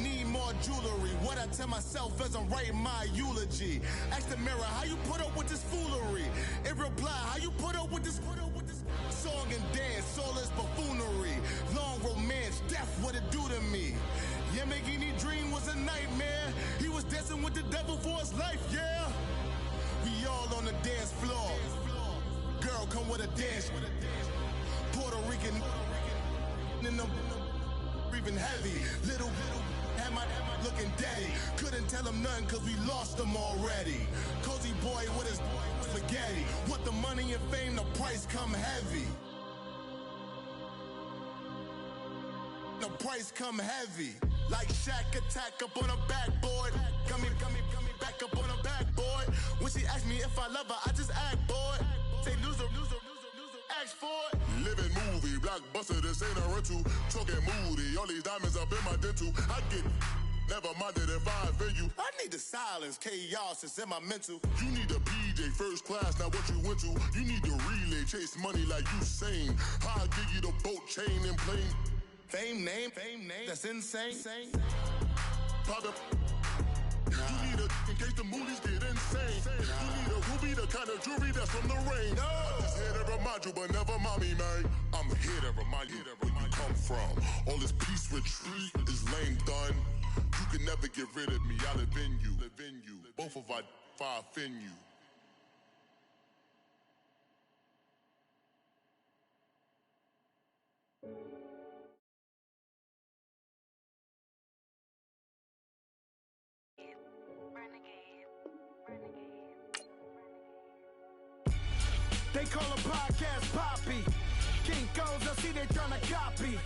Need more jewelry. What I tell myself as I'm writing my eulogy. Ask the mirror, how you put up with this foolery? In reply, how you put up with this song and dance, all this buffoonery. Long romance, death, what it do to me? Yamagini dream was a nightmare. He was dancing with the devil for his life, yeah. We all on the dance floor. Girl, come with a dance. Puerto Rican in the breathing heavy. Little had my looking daddy. Couldn't tell him nothing cause we lost him already. Cozy boy with his spaghetti. With the money and fame, the price come heavy. The price come heavy. Like Shaq attack up on a backboard. Coming back up on a backboard. When she asked me if I love her, I just act bored. Say loser, ask for it. Living movie, blockbuster, this ain't a rental. Talking moody, all these diamonds up in my dental. I get never minded if I offend you. I need the silence, chaos is in my mental. You need a PJ first class, not what you went to. You need the relay, chase money like you sane. I'll give you the boat, chain, and plane. Fame name, that's insane. Pop up. You need a in case the moolies get insane. You need a ruby, the kind of jewelry that's from the rain. I just here to remind you, but never mommy, man. I'm here to remind you where you come from. All this peace retreat is lame done. You can never get rid of me. I live in you. Both of our fire fin you. They call a podcast Poppy. Kinkos, I see they tryna copy.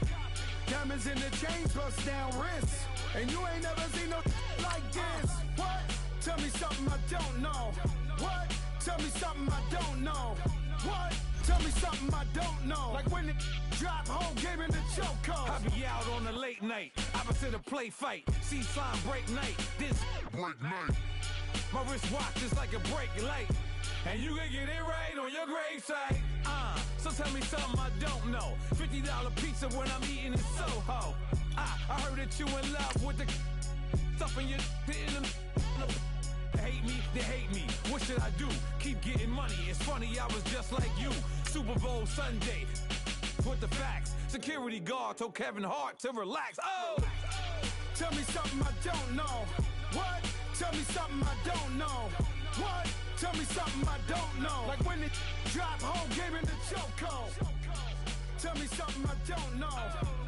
Diamonds in the chains, bust down wrists. And you ain't never seen no like this. What? Tell me something I don't know. What? Tell me something I don't know. What? Tell me something I don't know. Like when it drop, whole game in the chokehold. I be out on a late night, opposite a play fight. See slime break night, this break night. My wristwatch is like a brake light. And you can get it right on your gravesite. So tell me something I don't know. $50 pizza when I'm eating in Soho. I heard that you in love with the stuff in your hate me, they hate me. What should I do? Keep getting money. It's funny, I was just like you. Super Bowl Sunday. With the facts. Security guard told Kevin Hart to relax. Oh! Tell me something I don't know. What? Tell me something I don't know. What? Tell me something I don't know. Like when it drop, whole game in the chokehold. Tell me something I don't know.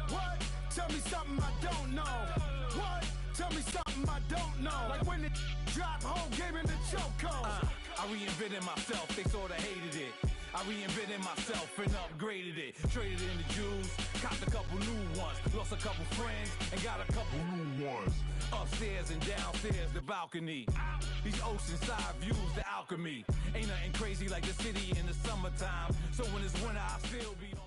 What? Tell me something I don't know. What? Tell me something I don't know. Like when it drop, whole game in the chokehold. I reinvented myself, they sorta hated it. I reinvented myself and upgraded it. Traded in the Jews, copped a couple new ones. Lost a couple friends and got a couple new ones. Upstairs and downstairs, the balcony. These oceanside views, the alchemy. Ain't nothing crazy like the city in the summertime. So when it's winter, I still be on my...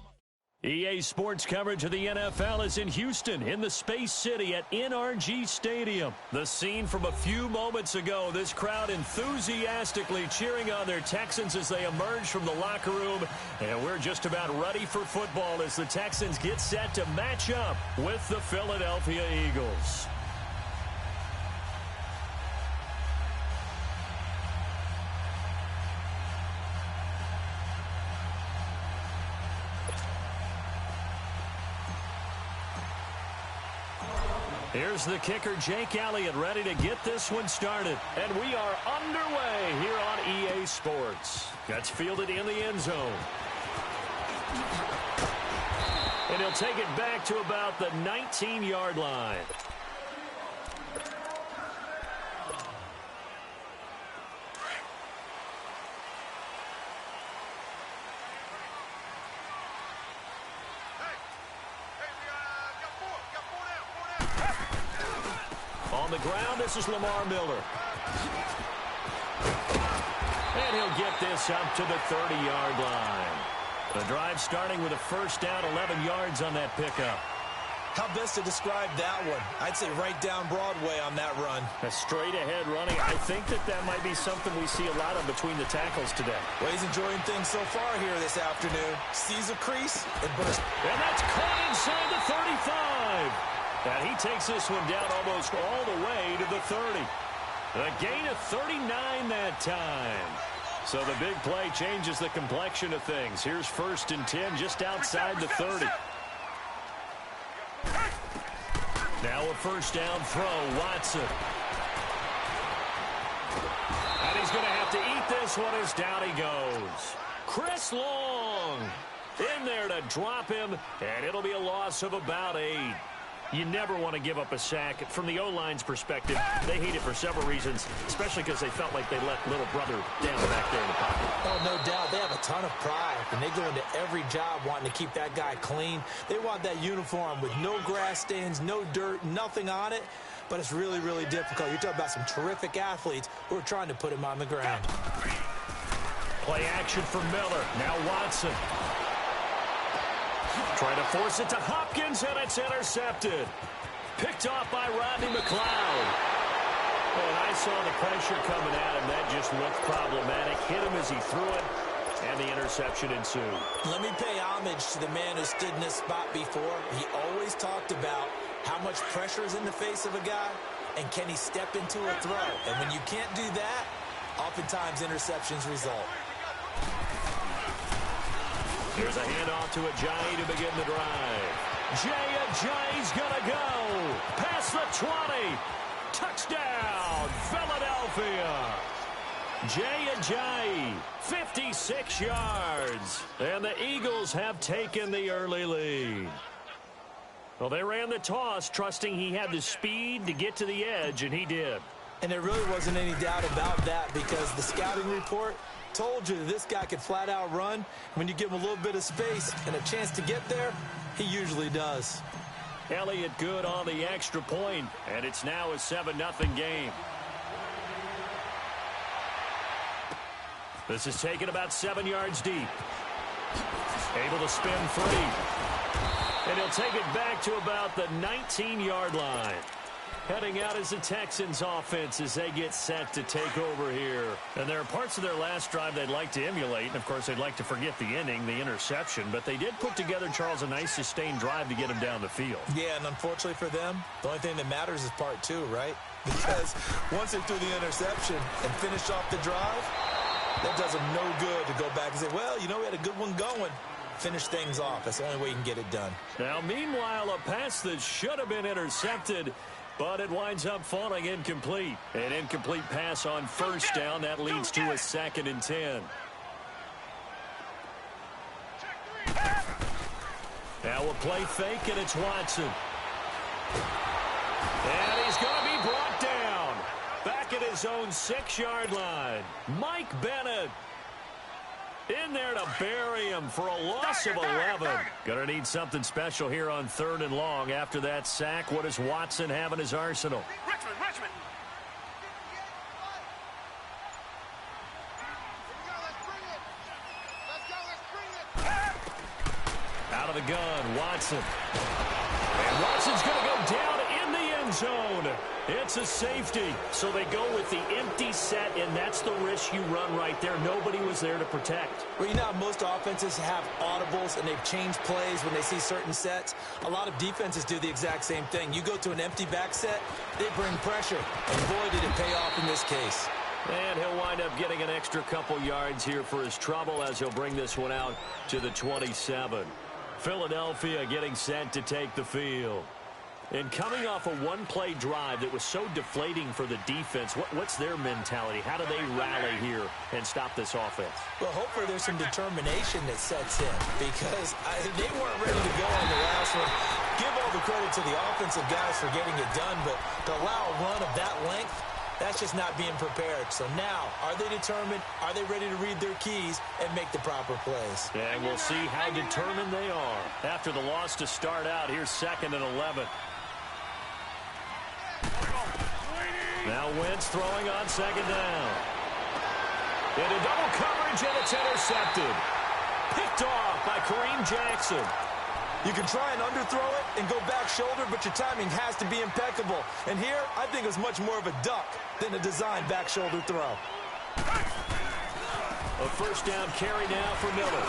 EA Sports coverage of the NFL is in Houston, in the Space City at NRG Stadium. The scene from a few moments ago, this crowd enthusiastically cheering on their Texans as they emerge from the locker room. And we're just about ready for football as the Texans get set to match up with the Philadelphia Eagles. Here's the kicker, Jake Elliott, ready to get this one started. And we are underway here on EA Sports. That's fielded in the end zone. And he'll take it back to about the 19-yard line. On the ground, this is Lamar Miller. And he'll get this up to the 30-yard line. The drive starting with a first down, 11 yards on that pickup. How best to describe that one? I'd say right down Broadway on that run. A straight-ahead running. I think that might be something we see a lot of between the tackles today. Well, he's enjoying things so far here this afternoon. Sees a crease and bursts. And that's caught inside the 35. And he takes this one down almost all the way to the 30. A gain of 39 that time. So the big play changes the complexion of things. Here's 1st and 10 just outside the 30. Now a first down throw, Watson. And he's going to have to eat this one as down he goes. Chris Long in there to drop him, and it'll be a loss of about 8. You never want to give up a sack. From the O-line's perspective, they hate it for several reasons, especially because they felt like they let little brother down back there in the pocket. Oh, no doubt. They have a ton of pride, and they go into every job wanting to keep that guy clean. They want that uniform with no grass stains, no dirt, nothing on it, but it's really, really difficult. You're talking about some terrific athletes who are trying to put him on the ground. Play action for Miller. Now Watson. Trying to force it to Hopkins, and it's intercepted. Picked off by Rodney McLeod. And I saw the pressure coming at him. That just looked problematic. Hit him as he threw it, and the interception ensued. Let me pay homage to the man who stood in this spot before. He always talked about how much pressure is in the face of a guy. and can he step into a throw? And when you can't do that, oftentimes interceptions result. Here's a handoff to Ajayi to begin the drive. Ajayi's going to go. Past the 20. Touchdown, Philadelphia. Ajayi, 56 yards. And the Eagles have taken the early lead. Well, they ran the toss, trusting he had the speed to get to the edge, and he did. And there really wasn't any doubt about that because the scouting report told you this guy could flat out run. When you give him a little bit of space and a chance to get there, he usually does. Elliott good on the extra point, and it's now a 7-0 game. This is taken about 7 yards deep. Able to spin free. And he'll take it back to about the 19-yard line. Heading out as the Texans offense as they get set to take over here. And there are parts of their last drive they'd like to emulate. And, of course, they'd like to forget the inning, the interception. But they did put together, Charles, a nice sustained drive to get him down the field. Yeah, and unfortunately for them, the only thing that matters is part two, right? Because once they threw the interception and finished off the drive, that does them no good to go back and say, well, you know, we had a good one going. Finish things off. That's the only way you can get it done. Now, meanwhile, a pass that should have been intercepted, but it winds up falling incomplete. An incomplete pass on first down. That leads to a 2nd and 10. Now a play fake, and it's Watson. And he's going to be brought down. Back at his own 6-yard line. Mike Bennett in there to bury him for a loss of 11. Going to need something special here on 3rd and long. After that sack, what does Watson have in his arsenal? Richmond. Out of the gun, Watson. And Watson's going to go down in the end zone. It's a safety. So they go with the empty set, and that's the risk you run right there. Nobody was there to protect. Well, you know how most offenses have audibles, and they've changed plays when they see certain sets. A lot of defenses do the exact same thing. You go to an empty back set, they bring pressure. And boy, did it pay off in this case. And he'll wind up getting an extra couple yards here for his trouble as he'll bring this one out to the 27. Philadelphia getting set to take the field. And coming off a one-play drive that was so deflating for the defense, what's their mentality? How do they rally here and stop this offense? Well, hopefully there's some determination that sets in because they weren't ready to go on the last one. Give all the credit to the offensive guys for getting it done, but to allow a run of that length, that's just not being prepared. So now, are they determined? Are they ready to read their keys and make the proper plays? And we'll see how determined they are. After the loss to start out, here's 2nd and 11. Now Wentz throwing on 2nd down. Into double coverage, and it's intercepted. Picked off by Kareem Jackson. You can try and underthrow it and go back shoulder, but your timing has to be impeccable. And here, I think it's much more of a duck than a designed back shoulder throw. A first down carry now for Miller.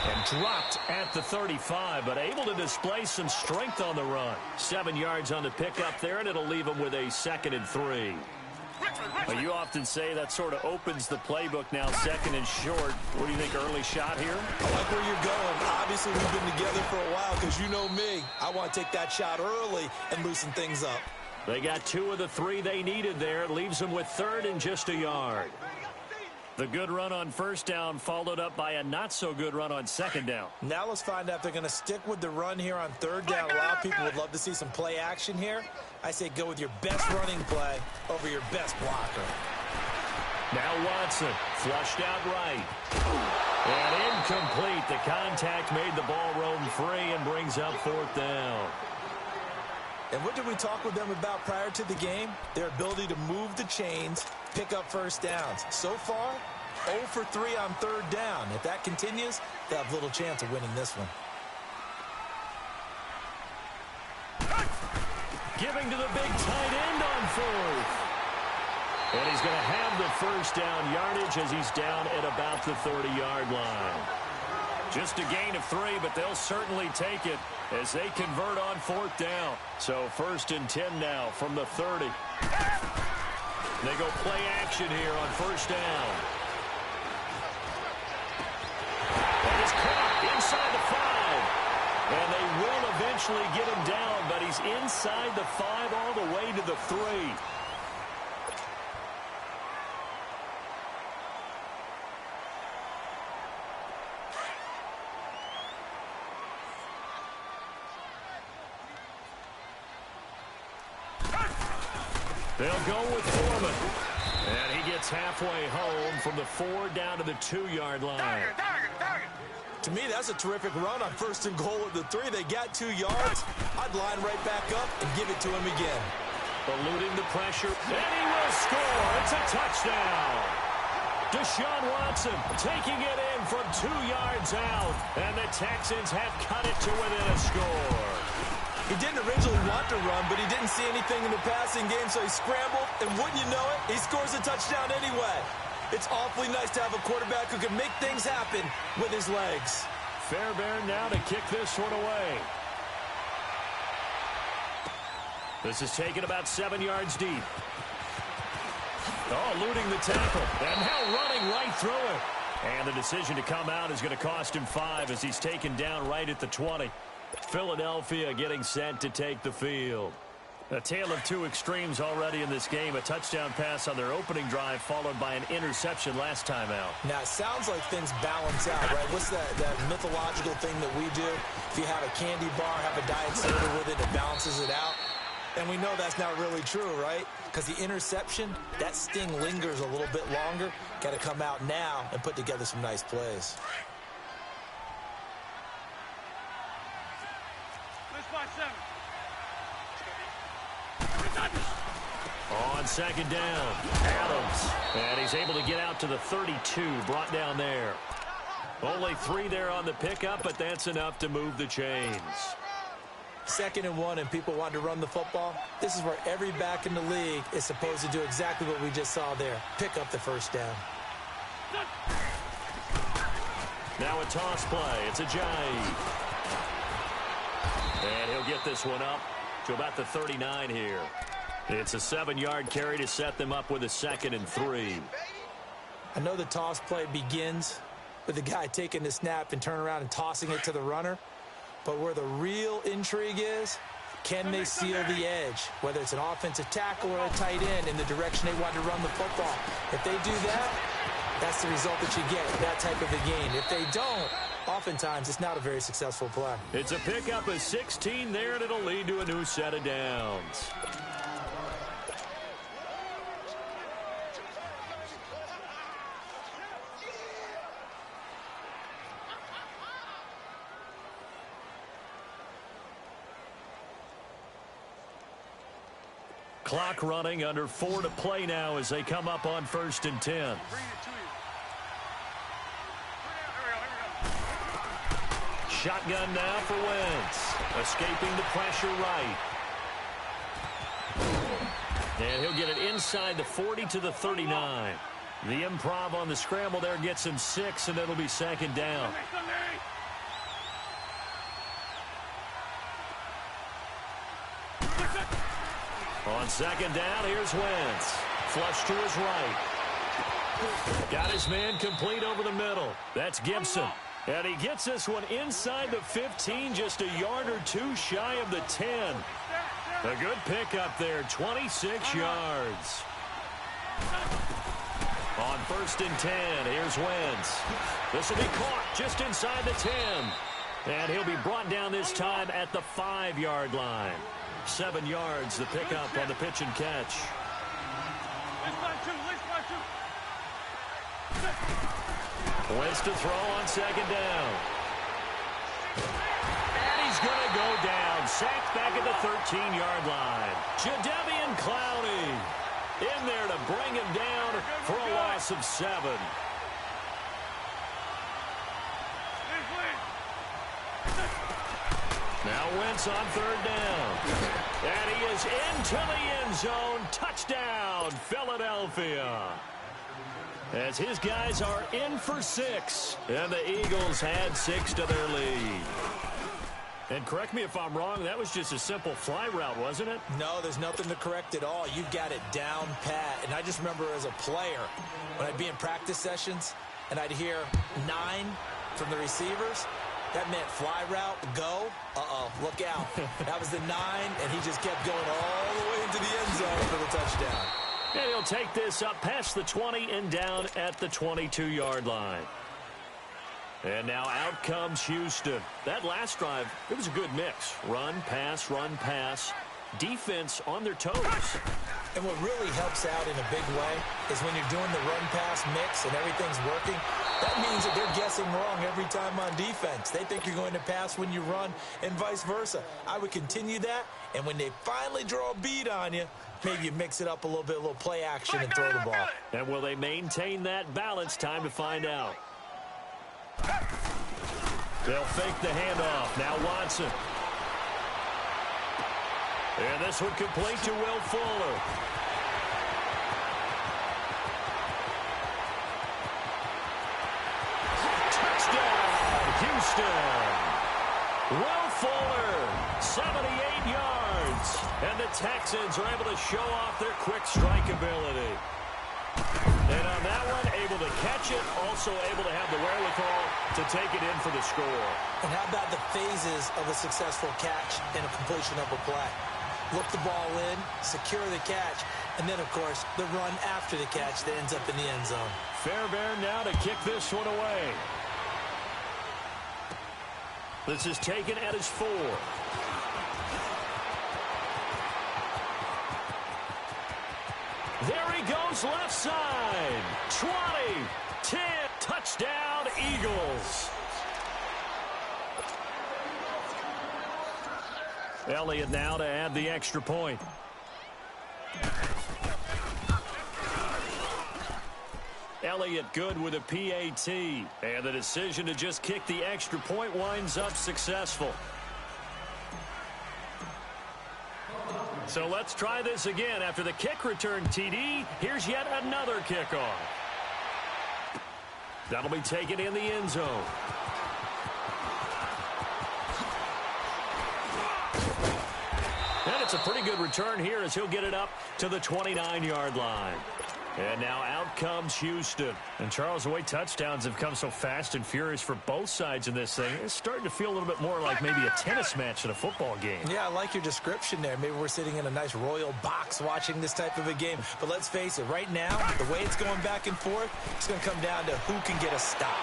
And dropped at the 35, but able to display some strength on the run. 7 yards on the pickup there, and it'll leave him with a 2nd and 3. Well, you often say that sort of opens the playbook now, 2nd and short. What do you think, early shot here? I like where you're going. Obviously, we've been together for a while because you know me. I want to take that shot early and loosen things up. They got 2 of the 3 they needed there. It leaves them with 3rd and just a yard. The good run on first down followed up by a not-so-good run on 2nd down. Now let's find out if they're going to stick with the run here on 3rd down. A lot of people would love to see some play action here. I say go with your best running play over your best blocker. Now Watson, flushed out right. And incomplete. The contact made the ball roam free and brings up 4th down. And what did we talk with them about prior to the game? Their ability to move the chains, pick up first downs. So far, 0 for 3 on 3rd down. If that continues, they'll have little chance of winning this one. Giving to the big tight end on 4th. And he's going to have the first down yardage as he's down at about the 30-yard line. Just a gain of 3, but they'll certainly take it as they convert on 4th down. So 1st and 10 now from the 30. They go play action here on 1st down. And he's caught inside the 5. And they will eventually get him down, but he's inside the 5 all the way to the 3. They'll go with Foreman. And he gets halfway home from the 4 down to the 2-yard line. To me, that's a terrific run on 1st and goal at the 3. They got 2 yards. I'd line right back up and give it to him again. Eluding the pressure, and he will score. It's a touchdown. Deshaun Watson taking it in from 2 yards out, and the Texans have cut it to within a score. He didn't originally want to run, but he didn't see anything in the passing game, so he scrambled, and wouldn't you know it, he scores a touchdown anyway. It's awfully nice to have a quarterback who can make things happen with his legs. Fairbairn now to kick this one away. This is taken about 7 yards deep. Oh, eluding the tackle, and now running right through it. And the decision to come out is going to cost him 5 as he's taken down right at the 20. Philadelphia getting set to take the field. A tale of 2 extremes already in this game. A touchdown pass on their opening drive followed by an interception last time out. Now, it sounds like things balance out, right? What's that mythological thing that we do? If you have a candy bar, have a diet soda with it, it balances it out. And we know that's not really true, right? Because the interception, that sting lingers a little bit longer. Got to come out now and put together some nice plays. On 2nd down, Adams. And he's able to get out to the 32, brought down there. Only 3 there on the pickup, but that's enough to move the chains. 2nd and 1, and people want to run the football. This is where every back in the league is supposed to do exactly what we just saw there. Pick up the 1st down. Now a toss play. It's a Ajayi. And he'll get this one up to about the 39 here. It's a 7-yard carry to set them up with a 2nd and 3. I know the toss play begins with the guy taking the snap and turn around and tossing it to the runner. But where the real intrigue is, can they seal the edge? Whether it's an offensive tackle or a tight end in the direction they want to run the football. If they do that, that's the result that you get, that type of a game. If they don't, oftentimes it's not a very successful play. It's a pickup of 16 there, and it'll lead to a new set of downs. Clock running, under 4 to play now as they come up on 1st and 10. Shotgun now for Wentz. Escaping the pressure right. And he'll get it inside the 40 to the 39. The improv on the scramble there gets him 6, and it'll be 2nd down. On 2nd down, here's Wentz. Flush to his right. Got his man complete over the middle. That's Gibson. And he gets this one inside the 15, just a yard or 2 shy of the 10. A good pickup there, 26 yards. On 1st and 10, here's Wentz. This will be caught just inside the 10. And he'll be brought down this time at the 5-yard line. 7 yards, the pickup on the pitch and catch. Wentz to throw on 2nd down. And he's going to go down. Sacked back at the 13-yard line. Jadeveon Clowney in there to bring him down for a loss of 7. Now Wentz on 3rd down. And he is into the end zone. Touchdown, Philadelphia. as his guys are in for 6. And the Eagles add 6 to their lead. And correct me if I'm wrong, that was just a simple fly route, wasn't it? No, there's nothing to correct at all. You've got it down pat. And I just remember as a player, when I'd be in practice sessions and I'd hear 9 from the receivers, that meant fly route, go, look out. That was the 9, and he just kept going all the way into the end zone for the touchdown. And he'll take this up past the 20 and down at the 22-yard line. And now out comes Houston. That last drive, it was a good mix. Run, pass, defense on their toes. And what really helps out in a big way is when you're doing the run-pass mix and everything's working, that means that they're guessing wrong every time on defense. They think you're going to pass when you run and vice versa. I would continue that, and when they finally draw a beat on you, maybe you mix it up a little bit, a little play action and throw the ball. And will they maintain that balance? Time to find out. They'll fake the handoff. Now Watson. And this one complete to Will Fuller. Touchdown, Houston. Will Fuller, 78 yards. And the Texans are able to show off their quick strike ability. And on that one, able to catch it, also able to have the wherewithal to take it in for the score. And how about the phases of a successful catch and a completion of a play? Look the ball in, secure the catch, and then, of course, the run after the catch that ends up in the end zone. Fairbairn now to kick this one away. This is taken at his 4. There he goes left side. 20, 10, touchdown Eagles. Elliott now to add the extra point. Elliott good with a PAT. And the decision to just kick the extra point winds up successful. So let's try this again. After the kick return TD, here's yet another kickoff. That'll be taken in the end zone. And it's a pretty good return here as he'll get it up to the 29-yard line. And now out comes Houston. And Charles, the way touchdowns have come so fast and furious for both sides in this thing, it's starting to feel a little bit more like maybe a tennis match in a football game. Yeah, I like your description there. Maybe we're sitting in a nice royal box watching this type of a game. But let's face it, right now, the way it's going back and forth, it's going to come down to who can get a stop.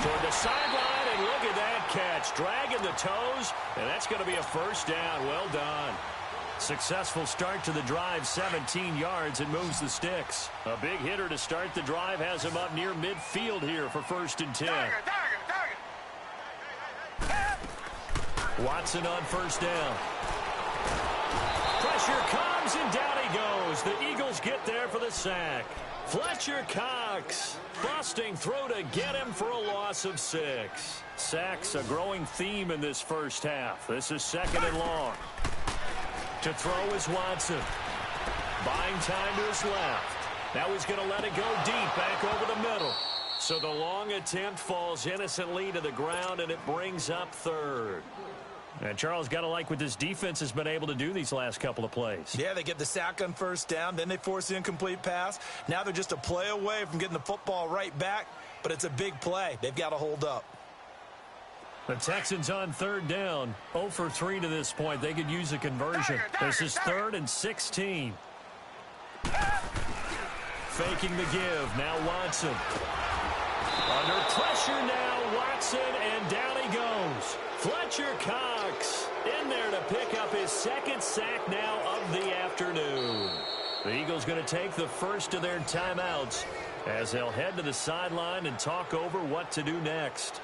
Toward the sideline, and look at that catch. Dragging the toes, and that's going to be a first down. Well done. Successful start to the drive, 17 yards, and moves the sticks. A big hitter to start the drive has him up near midfield here for 1st and 10. Watson on 1st down. Pressure comes, and down he goes. The Eagles get there for the sack. Fletcher Cox busting through to get him for a loss of 6. Sacks a growing theme in this first half. This is 2nd and long. To throw is Watson. Buying time to his left. Now he's going to let it go deep back over the middle. So the long attempt falls innocently to the ground, and it brings up 3rd. And Charles, got to like what this defense has been able to do these last couple of plays. Yeah, they get the sack on 1st down, then they force the incomplete pass. Now they're just a play away from getting the football right back, but it's a big play. They've got to hold up. The Texans on 3rd down, 0 for 3 to this point. They could use a conversion. This is 3rd and 16. Faking the give. Now Watson. Under pressure now, Watson, and down he goes. Fletcher Cox in there to pick up his 2nd sack now of the afternoon. The Eagles going to take the first of their timeouts as they'll head to the sideline and talk over what to do next.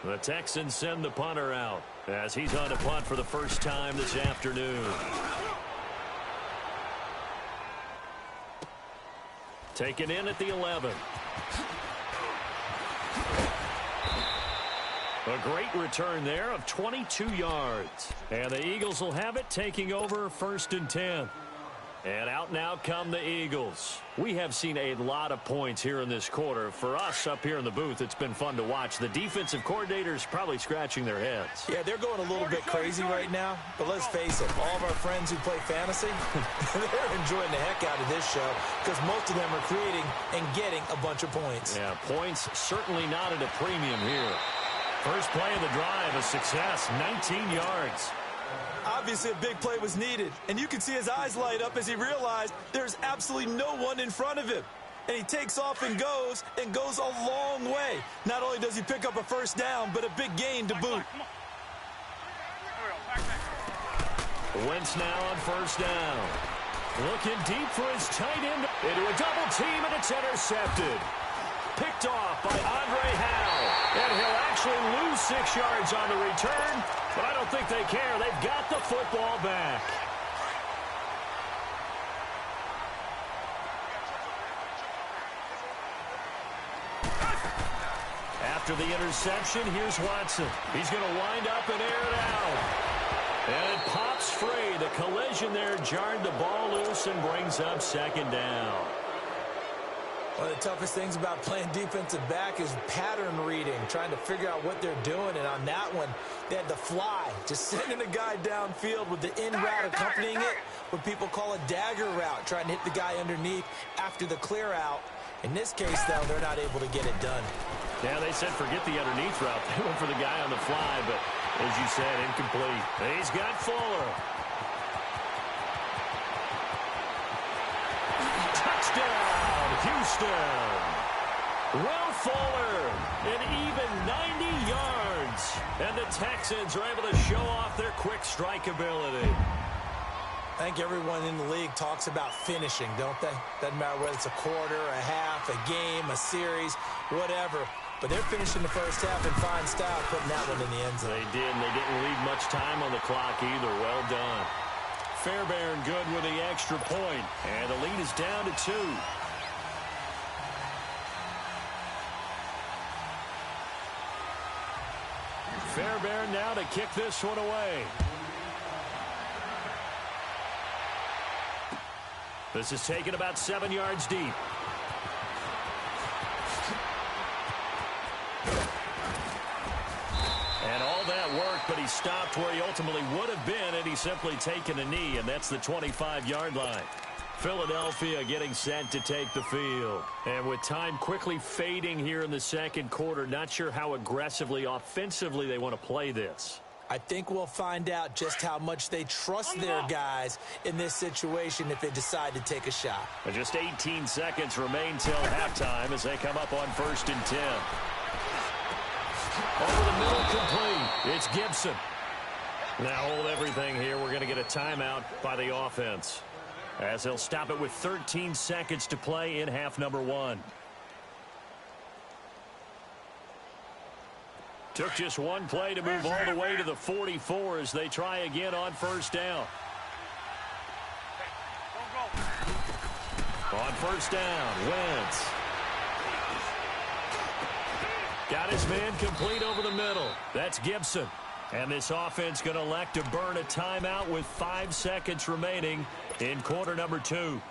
The Texans send the punter out as he's on a punt for the first time this afternoon. Taken in at the 11. A great return there of 22 yards. And the Eagles will have it, taking over 1st and 10. And out now come the Eagles. We have seen a lot of points here in this quarter. For us up here in the booth, it's been fun to watch. The defensive coordinators probably scratching their heads. Yeah, they're going a little bit crazy right now. But let's face it, all of our friends who play fantasy, they're enjoying the heck out of this show because most of them are creating and getting a bunch of points. Yeah, points certainly not at a premium here. First play of the drive, a success, 19 yards. Obviously, a big play was needed, and you can see his eyes light up as he realized there's absolutely no one in front of him. And he takes off and goes a long way. Not only does he pick up a first down, but a big gain to boot. Wentz now on first down. Looking deep for his tight end. Into a double team, and it's intercepted. Picked off by Andre Howe. And he'll actually lose 6 yards on the return, but I don't think they care. They've got the football back. After the interception, here's Watson. He's going to wind up and air it out. And it pops free. The collision there jarred the ball loose and brings up 2nd down. One of the toughest things about playing defensive back is pattern reading, trying to figure out what they're doing. And on that one, they had the fly, just sending a guy downfield with the in route accompanying it, what people call a dagger route, trying to hit the guy underneath after the clear out. In this case, though, they're not able to get it done. Yeah, they said forget the underneath route. They went for the guy on the fly, but as you said, incomplete. He's got Fuller. Touchdown, Houston. Will Fuller, an even 90 yards. And the Texans are able to show off their quick strike ability. I think everyone in the league talks about finishing, don't they? Doesn't matter whether it's a quarter, a half, a game, a series, whatever. But they're finishing the first half in fine style, putting that one in the end zone. They did, and they didn't leave much time on the clock either. Well done. Fairbairn good with the extra point, and the lead is down to 2. Fairbairn now to kick this one away. This is taken about 7 yards deep. And all that work, but he stopped where he ultimately would have been had he simply taken a knee, and that's the 25-yard line. Philadelphia getting set to take the field. And with time quickly fading here in the second quarter, not sure how aggressively, offensively they want to play this. I think we'll find out just how much they trust their guys in this situation if they decide to take a shot. And just 18 seconds remain till halftime as they come up on 1st and 10. Over the middle, complete. It's Gibson. Now hold everything here. We're going to get a timeout by the offense, as they'll stop it with 13 seconds to play in half number 1. Took just one play to move all the way to the 44 as they try again on first down. On first down, Wentz. Got his man complete over the middle. That's Gibson. And this offense going to elect to burn a timeout with 5 seconds remaining in quarter number 2.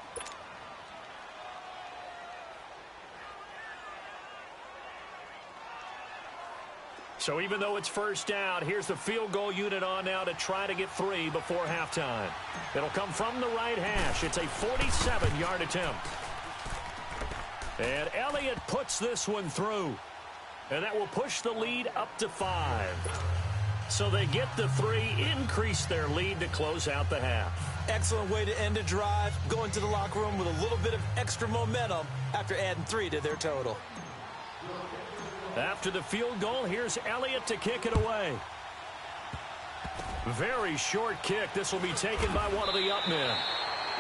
So even though it's first down, here's the field goal unit on now to try to get 3 before halftime. It'll come from the right hash. It's a 47-yard attempt. And Elliott puts this one through. And that will push the lead up to 5. So they get the 3, increase their lead to close out the half. Excellent way to end a drive, going to the locker room with a little bit of extra momentum after adding 3 to their total. After the field goal, here's Elliott to kick it away. Very short kick. This will be taken by one of the up men.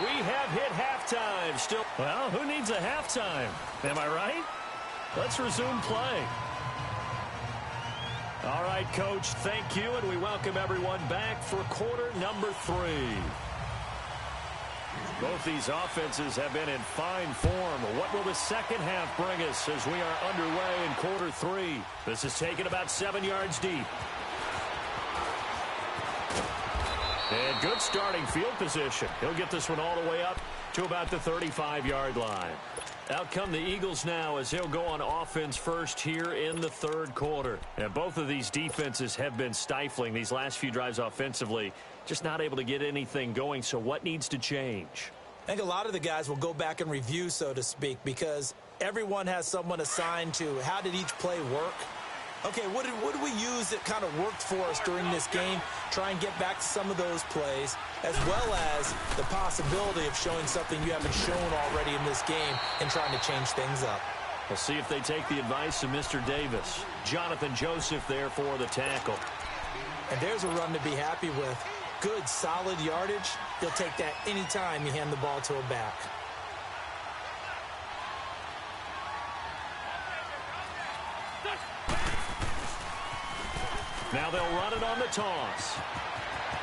We have hit halftime. Still, well, who needs a halftime? Am I right? Let's resume play. All right, Coach, thank you, and we welcome everyone back for quarter number 3. Both these offenses have been in fine form. What will the second half bring us as we are underway in quarter 3? This is taken about 7 yards deep. And good starting field position. He'll get this one all the way up to about the 35-yard line. Out come the Eagles now as they'll go on offense first here in the third quarter. And both of these defenses have been stifling these last few drives offensively. Just not able to get anything going, so what needs to change? I think a lot of the guys will go back and review, so to speak, because everyone has someone assigned to how did each play work. Okay, what did we use that kind of worked for us during this game? Try and get back to some of those plays, as well as the possibility of showing something you haven't shown already in this game and trying to change things up. We'll see if they take the advice of Mr. Davis. Jonathan Joseph there for the tackle. And there's a run to be happy with. Good, solid yardage. You'll take that anytime you hand the ball to a back. Now they'll run it on the toss.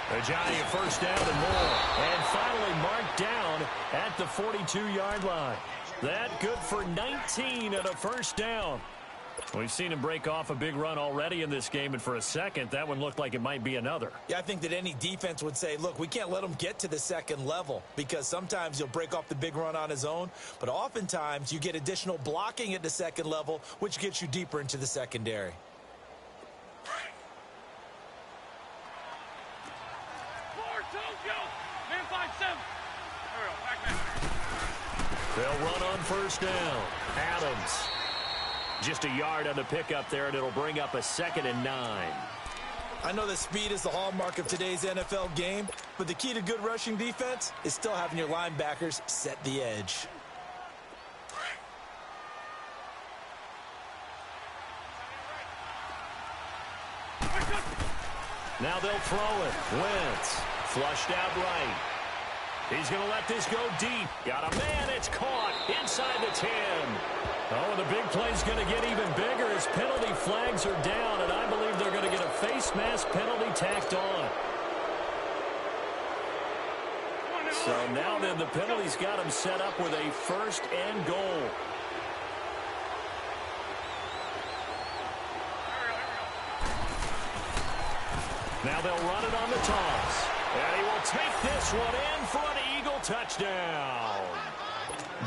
Ajayi first down and more. And finally marked down at the 42-yard line. That good for 19 and a first down. We've seen him break off a big run already in this game, and for a second, that one looked like it might be another. Yeah, I think that any defense would say, look, we can't let him get to the second level because sometimes he'll break off the big run on his own, but oftentimes you get additional blocking at the second level, which gets you deeper into the secondary. They'll run on first down. Adams. Just a yard on the pickup there, and it'll bring up a 2nd and 9. I know that speed is the hallmark of today's NFL game, but the key to good rushing defense is still having your linebackers set the edge. Now they'll throw it. Wentz flushed out right. He's going to let this go deep. Got a man. It's caught inside the 10. Oh, and the big play's going to get even bigger as penalty flags are down, and I believe they're going to get a face mask penalty tacked on. So now then the penalty's got him set up with a 1st and goal. Now they'll run it on the toss. And he will take this one in for an Eagle touchdown.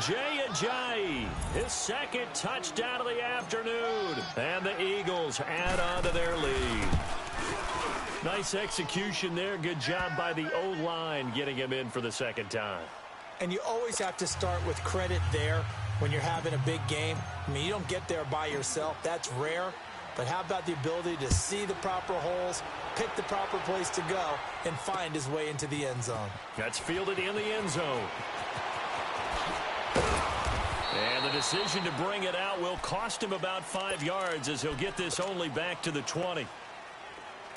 Jay Ajayi, his 2nd touchdown of the afternoon. And the Eagles add on to their lead. Nice execution there. Good job by the O-line getting him in for the 2nd time. And you always have to start with credit there when you're having a big game. I mean, you don't get there by yourself. That's rare. But how about the ability to see the proper holes, pick the proper place to go, and find his way into the end zone? That's fielded in the end zone. And the decision to bring it out will cost him about 5 yards as he'll get this only back to the 20.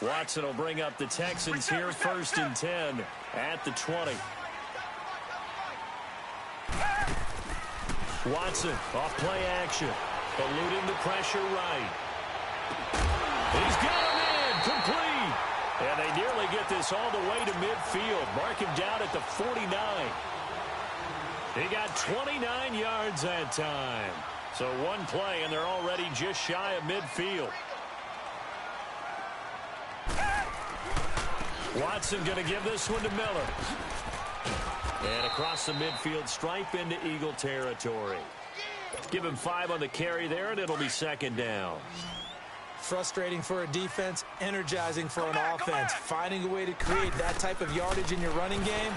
Watson will bring up the Texans here 1st and 10 at the 20. Watson off play action. Eluding the pressure right. He's got him in. Complete. And they nearly get this all the way to midfield. Mark him down at the 49. He got 29 yards that time. So one play, and they're already just shy of midfield. Watson going to give this one to Miller. And across the midfield stripe into Eagle territory. Give him 5 on the carry there, and it'll be 2nd down. Frustrating for a defense, energizing for an offense. Finding a way to create that type of yardage in your running game,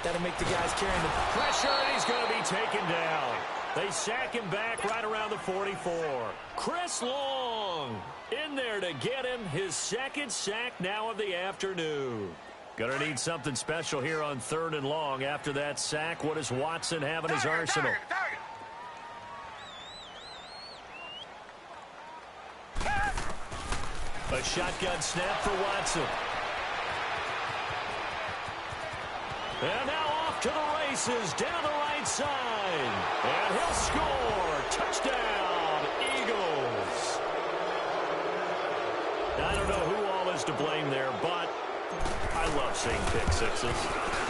that'll make the guys carrying the pressure, and he's going to be taken down. They sack him back right around the 44. Chris Long in there to get him his 2nd sack now of the afternoon. Going to need something special here on 3rd and long after that sack. What does Watson have in his arsenal? A shotgun snap for Watson. And now off to the races down the right side. And he'll score. Touchdown, Eagles. I don't know who all is to blame there, but I love seeing pick sixes.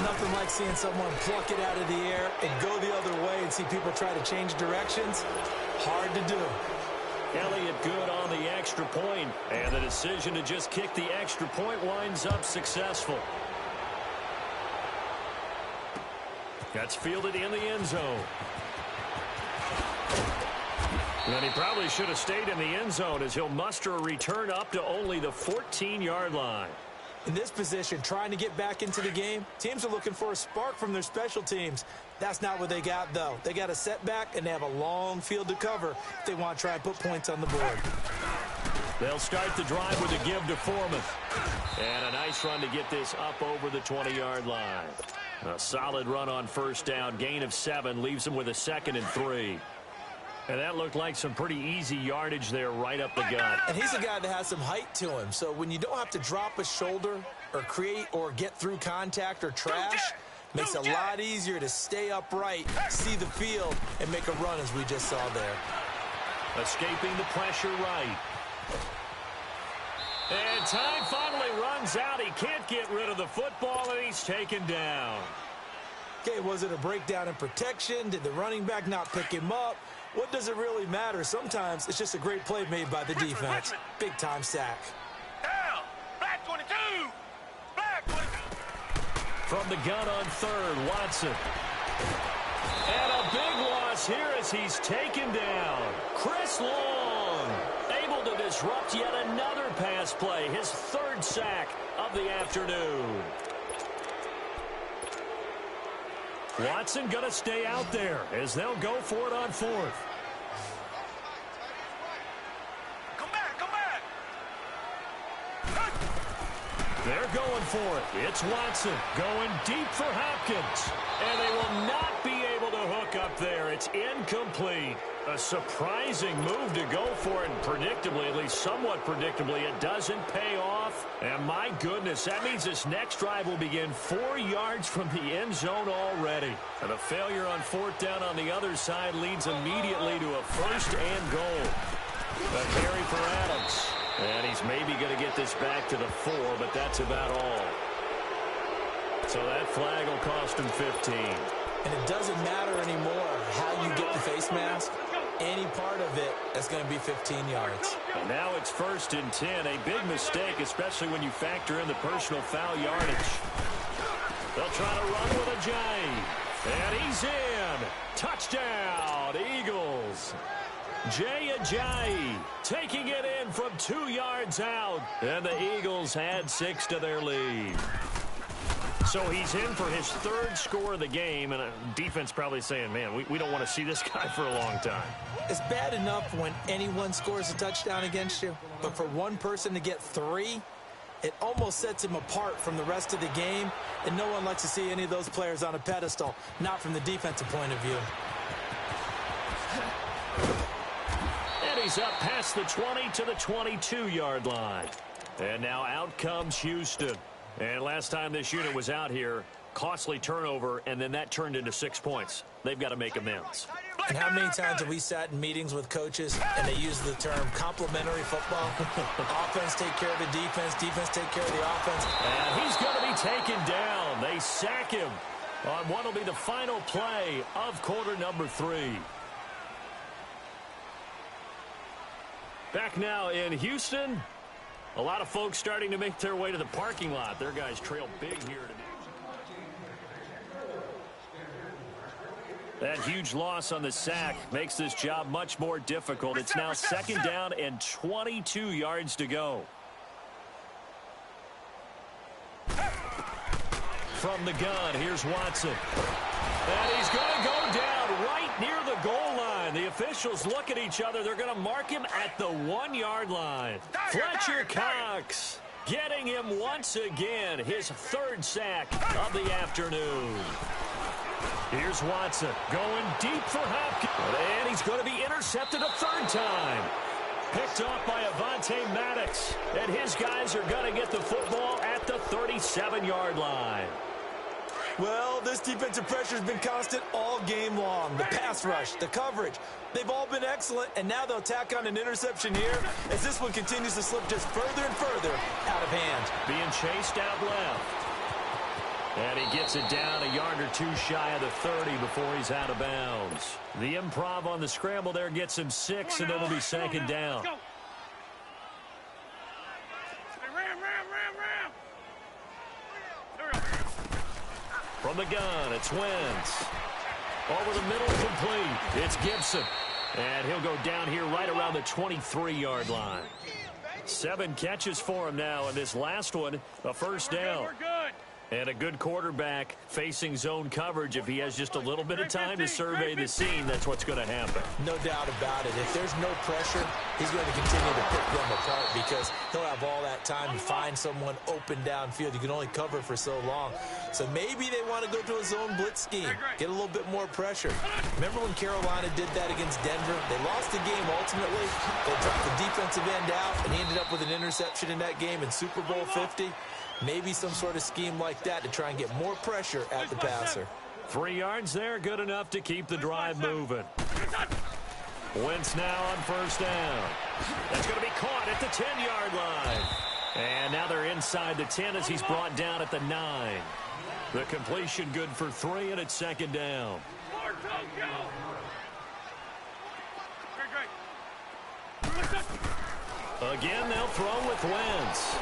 Nothing like seeing someone pluck it out of the air and go the other way and see people try to change directions. Hard to do. Elliott good on the extra point, and the decision to just kick the extra point winds up successful. That's fielded in the end zone. And he probably should have stayed in the end zone as he'll muster a return up to only the 14-yard line. In this position, trying to get back into the game, teams are looking for a spark from their special teams. That's not what they got, though. They got a setback, and they have a long field to cover if they want to try and put points on the board. They'll start the drive with a give to Foreman. And a nice run to get this up over the 20-yard line. A solid run on first down. Gain of 7 leaves them with a 2nd and 3. And that looked like some pretty easy yardage there right up the gut. And he's a guy that has some height to him. So when you don't have to drop a shoulder or create or get through contact or trash, makes it a lot easier to stay upright, see the field, and make a run as we just saw there. Escaping the pressure right. And time finally runs out. He can't get rid of the football, and he's taken down. Okay, was it a breakdown in protection? Did the running back not pick him up? What does it really matter? Sometimes it's just a great play made by the defense. Big-time sack. Down! Black 22! Black 22! From the gun on third, Watson. And a big loss here as he's taken down. Chris Long able to disrupt yet another pass play. His 3rd sack of the afternoon. Watson going to stay out there as they'll go for it on 4th. Come back, come back! They're going for it. It's Watson going deep for Hopkins. And they will not be able to hook up there. It's incomplete. A surprising move to go for it, and predictably, at least somewhat predictably, it doesn't pay off. And my goodness, that means this next drive will begin 4 yards from the end zone already. And a failure on 4th down on the other side leads immediately to a 1st and goal. A carry for Adams. And he's maybe going to get this back to the 4, but that's about all. So that flag will cost him 15. And it doesn't matter anymore how you get the face mask. Any part of it is going to be 15 yards. And now it's 1st and 10. A big mistake, especially when you factor in the personal foul yardage. They'll try to run with a J. And he's in. Touchdown, Eagles. Jay Ajayi taking it in from 2 yards out. And the Eagles add 6 to their lead. So he's in for his 3rd score of the game, and defense probably saying, man, we don't want to see this guy for a long time. It's bad enough when anyone scores a touchdown against you, but for one person to get 3, it almost sets him apart from the rest of the game, and no one likes to see any of those players on a pedestal, not from the defensive point of view. And he's up past the 20 to the 22-yard line. And now out comes Houston. And last time this unit was out here, costly turnover, and then that turned into 6 points. They've got to make amends. And how many times have we sat in meetings with coaches and they use the term complementary football? Offense take care of the defense, defense take care of the offense. And he's going to be taken down. They sack him on what will be the final play of quarter number 3. Back now in Houston. A lot of folks starting to make their way to the parking lot. Their guys trail big here today. That huge loss on the sack makes this job much more difficult. It's now 2nd down and 22 yards to go. From the gun, here's Watson. And he's going to go down right near the goal line. The officials look at each other. They're going to mark him at the 1-yard line. Fletcher Cox getting him once again. His 3rd sack of the afternoon. Here's Watson going deep for Hopkins. And he's going to be intercepted a 3rd time. Picked off by Avonte Maddox. And his guys are going to get the football at the 37-yard line. Well, this defensive pressure has been constant all game long. The pass rush, the coverage, they've all been excellent, and now they'll tack on an interception here as this one continues to slip just further and further out of hand. Being chased out left. And he gets it down a yard or two shy of the 30 before he's out of bounds. The improv on the scramble there gets him 6, and it'll be second down. From the gun, it's Wentz. Over the middle, complete. It's Gibson. And he'll go down here right around the 23-yard line. 7 catches for him now, and this last one, a first down. We're good. And a good quarterback facing zone coverage. If he has just a little bit of time to survey the scene, that's what's going to happen. No doubt about it. If there's no pressure, he's going to continue to pick them apart because he'll have all that time to find someone open downfield. You can only cover for so long. So maybe they want to go to a zone blitz scheme, get a little bit more pressure. Remember when Carolina did that against Denver? They lost the game ultimately. They dropped the defensive end out, and he ended up with an interception in that game in Super Bowl 50. Maybe some sort of scheme like that to try and get more pressure at the passer. 3 yards there, good enough to keep the drive moving. Wentz now on first down. That's going to be caught at the 10-yard line. And now they're inside the 10 as he's brought down at the 9. The completion good for 3, and it's second down. Again, they'll throw with Wentz.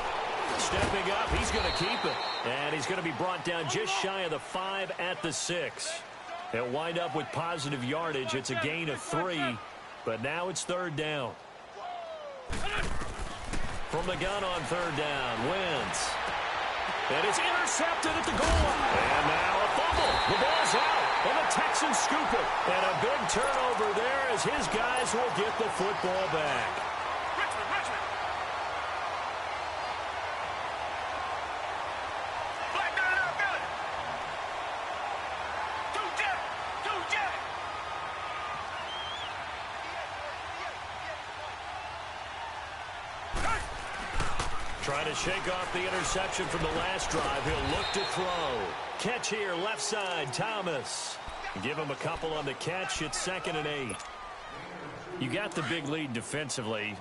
Stepping up, he's going to keep it. And he's going to be brought down just shy of the 5 at the 6. They'll wind up with positive yardage. It's a gain of 3, but now it's third down. From the gun on third down, Wentz. And it's intercepted at the goal line. And now a fumble. The ball's out, and the Texans scoop it. And a big turnover there as his guys will get the football back. Trying to shake off the interception from the last drive. He'll look to throw. Catch here, left side, Thomas. Give him a couple on the catch. It's 2nd and 8. You got the big lead defensively.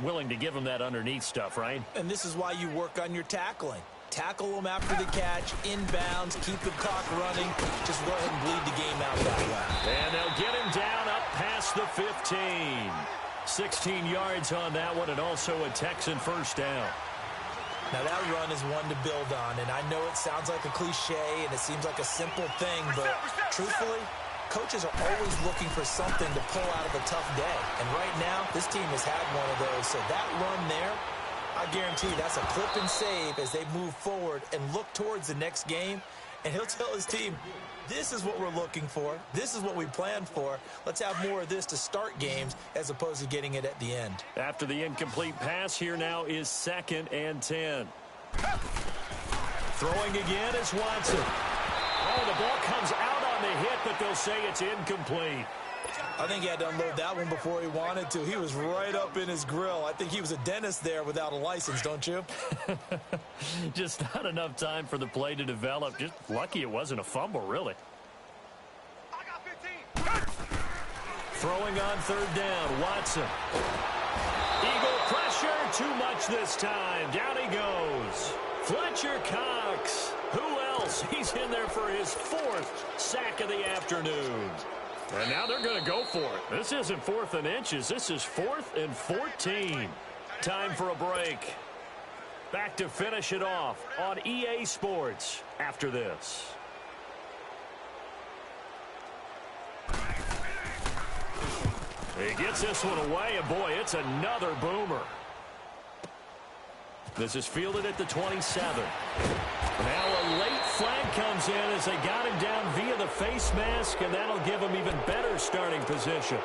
Willing to give him that underneath stuff, right? And this is why you work on your tackling. Tackle them after the catch, inbounds, keep the clock running. Just go ahead and bleed the game out that way. And they'll get him down up past the 15. 16 yards on that one, and also a Texan first down. Now, that run is one to build on, and I know it sounds like a cliche and it seems like a simple thing, but truthfully, coaches are always looking for something to pull out of a tough day. And right now, this team has had one of those. So that run there, I guarantee that's a clip and save as they move forward and look towards the next game. And he'll tell his team, this is what we're looking for. This is what we planned for. Let's have more of this to start games as opposed to getting it at the end. After the incomplete pass, here now is 2nd and 10. Throwing again is Watson. Oh, the ball comes out on the hit, but they'll say it's incomplete. I think he had to unload that one before he wanted to. He was right up in his grill. I think he was a dentist there without a license, don't you? Just not enough time for the play to develop. Just lucky it wasn't a fumble, really. I got 15. Throwing on third down, Watson. Eagle pressure, too much this time. Down he goes. Fletcher Cox. Who else? He's in there for his 4th sack of the afternoon. And now they're going to go for it. This isn't 4th and inches. This is 4th and 14. Time for a break. Back to finish it off on EA Sports after this. He gets this one away, and boy, it's another boomer. This is fielded at the 27. Now a late flag comes in as they got him down via the face mask, and that'll give him even better starting position.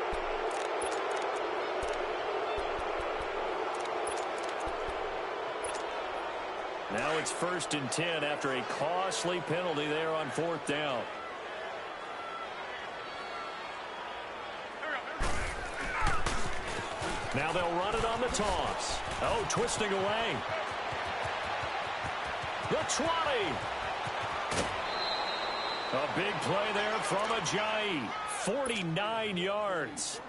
Now it's 1st and 10 after a costly penalty there on 4th down. Now they'll run it on the toss. Oh, twisting away. The 20. A big play there from Ajayi. 49 yards.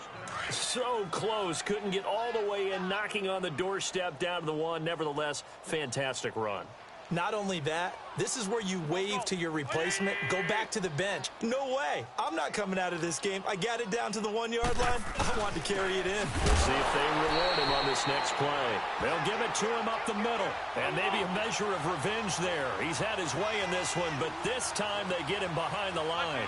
So close. Couldn't get all the way in, knocking on the doorstep down to the one. Nevertheless, fantastic run. Not only that, this is where you wave to your replacement, go back to the bench. No way. I'm not coming out of this game. I got it down to the 1 yard line. I want to carry it in. We'll see if they reward him on this next play. They'll give it to him up the middle. And maybe a measure of revenge there. He's had his way in this one, but this time they get him behind the line.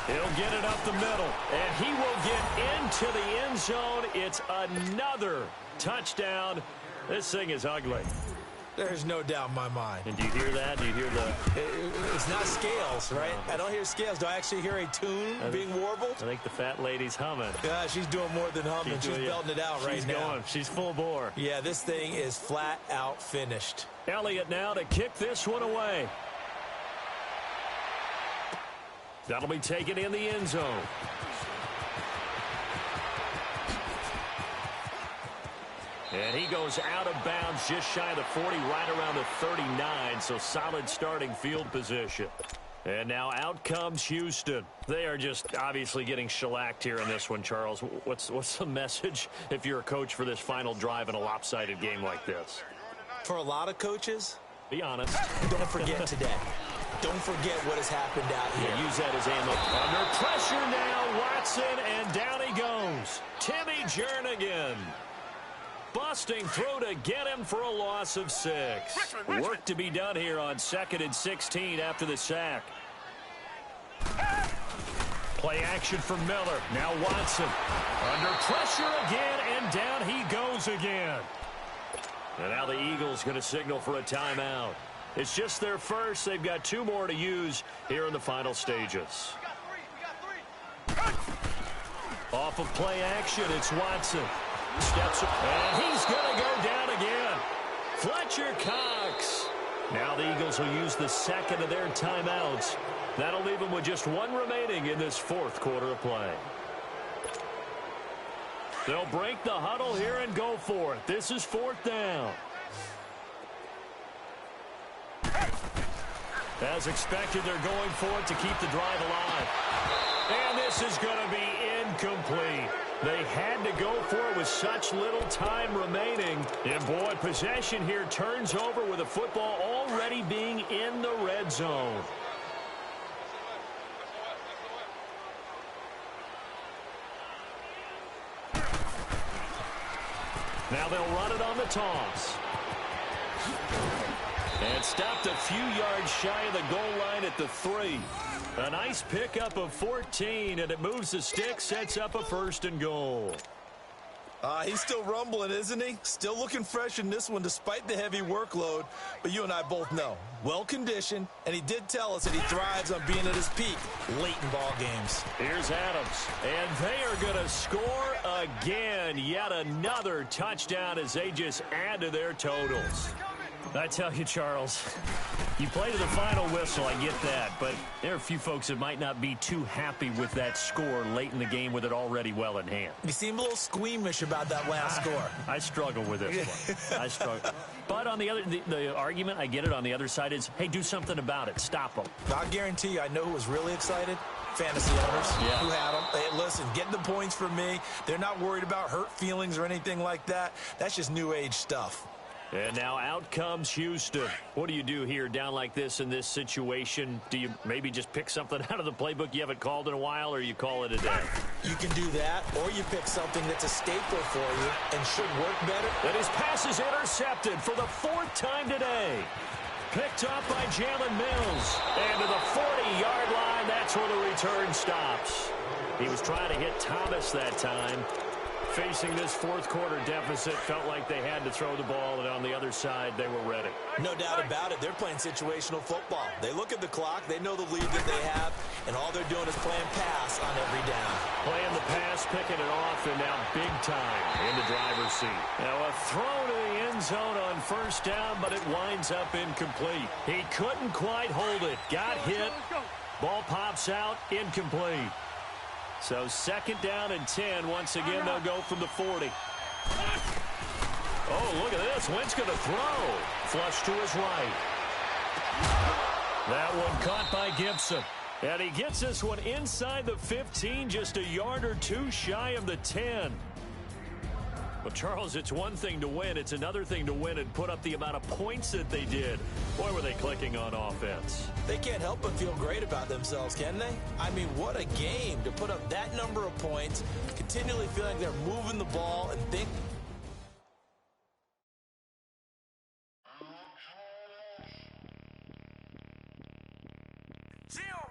He'll get it up the middle, and he will get into the end zone. It's another touchdown. This thing is ugly. There's no doubt in my mind. And do you hear that? Do you hear the... It's not scales, right? No. I don't hear scales. Do I actually hear a tune being warbled? I think the fat lady's humming. Yeah, she's doing more than humming. She's belting it out right now. She's full bore. Yeah, this thing is flat out finished. Elliott now to kick this one away. That'll be taken in the end zone. And he goes out of bounds just shy of the 40, right around the 39, so solid starting field position. And now out comes Houston. They are just obviously getting shellacked here in this one, Charles. What's the message if you're a coach for this final drive in a lopsided game like this? For a lot of coaches, be honest. Don't forget today. Don't forget what has happened out here. Yeah, use that as ammo. Under pressure now, Watson, and down he goes. Timmy Jernigan. Busting through to get him for a loss of 6. Work to be done here on 2nd and 16 after the sack. Play action for Miller. Now Watson. Under pressure again, and down he goes again. And now the Eagles going to signal for a timeout. It's just their first. They've got 2 more to use here in the final stages. Off of play action, it's Watson. Steps up, and he's going to go down again. Fletcher Cox. Now the Eagles will use the second of their timeouts. That'll leave them with just 1 remaining in this 4th quarter of play. They'll break the huddle here and go for it. This is 4th down. As expected, they're going for it to keep the drive alive. And this is going to be incomplete. They had to go for it with such little time remaining. And boy, possession here turns over with the football already being in the red zone. Now they'll run it on the toss. And stopped a few yards shy of the goal line at the 3. A nice pickup of 14, and it moves the stick, sets up a 1st and goal. He's still rumbling, isn't he? Still looking fresh in this one despite the heavy workload. But you and I both know, well-conditioned, and he did tell us that he thrives on being at his peak late in ball games. Here's Adams, and they are going to score again. Yet another touchdown as they just add to their totals. I tell you, Charles, you play to the final whistle, I get that, but there are a few folks that might not be too happy with that score late in the game with it already well in hand. You seem a little squeamish about that last score. I struggle with this one. I struggle. But on the argument, I get it, on the other side is, hey, do something about it. Stop them. I guarantee you, I know who was really excited. Fantasy owners who had them. Hey, listen, getting the points for me. They're not worried about hurt feelings or anything like that. That's just new age stuff. And now out comes Houston. What do you do here down like this in this situation? Do you maybe just pick something out of the playbook you haven't called in a while, or you call it a day? You can do that, or you pick something that's a staple for you and should work better. And his pass is intercepted for the 4th time today. Picked up by Jalen Mills. And to the 40-yard line, that's where the return stops. He was trying to hit Thomas that time. Facing this 4th quarter deficit, felt like they had to throw the ball, and on the other side, they were ready. No doubt about it. They're playing situational football. They look at the clock, they know the lead that they have, and all they're doing is playing pass on every down. Playing the pass, picking it off, and now big time in the driver's seat. Now a throw to the end zone on 1st down, but it winds up incomplete. He couldn't quite hold it. Got hit. Ball pops out, incomplete. So 2nd down and 10. Once again, they'll go from the 40. Oh, look at this. Wentz going to throw. Flush to his right. That one caught by Gibson. And he gets this one inside the 15, just a yard or two shy of the 10. Well, Charles, it's one thing to win. It's another thing to win and put up the amount of points that they did. Boy, were they clicking on offense. They can't help but feel great about themselves, can they? I mean, what a game to put up that number of points, continually feeling they're moving the ball and think.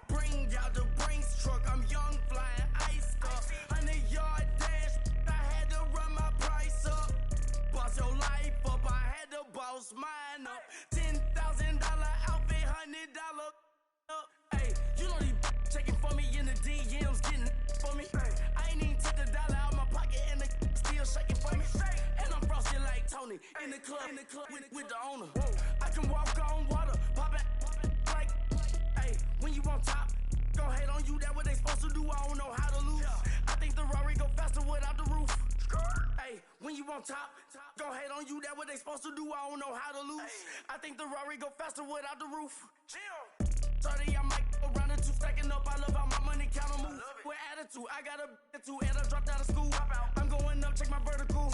Bring out the Brinks truck, I'm young, flying iced up. 100-yard dash, I had to run my price up. Boss your life up, I had to boss mine up. $10,000 outfit, $100 up. Hey, you know these checking for me in the DMs, getting for me. I ain't even took the dollar out my pocket and the still shaking for me. And I'm frosty like Tony in the club with the owner. I can walk on water, pop it like. When you on top, gon' hate on you, that what they supposed to do, I don't know how to lose. I think the Rari go faster without the roof. Hey, when you on top, gon' hate on you, that what they supposed to do, I don't know how to lose. I think the Rari go faster without the roof. 30, I might go around the two, stacking up, I love how my money counter move. With attitude, I got a attitude, and I dropped out of school. I'm going up, check my vertical.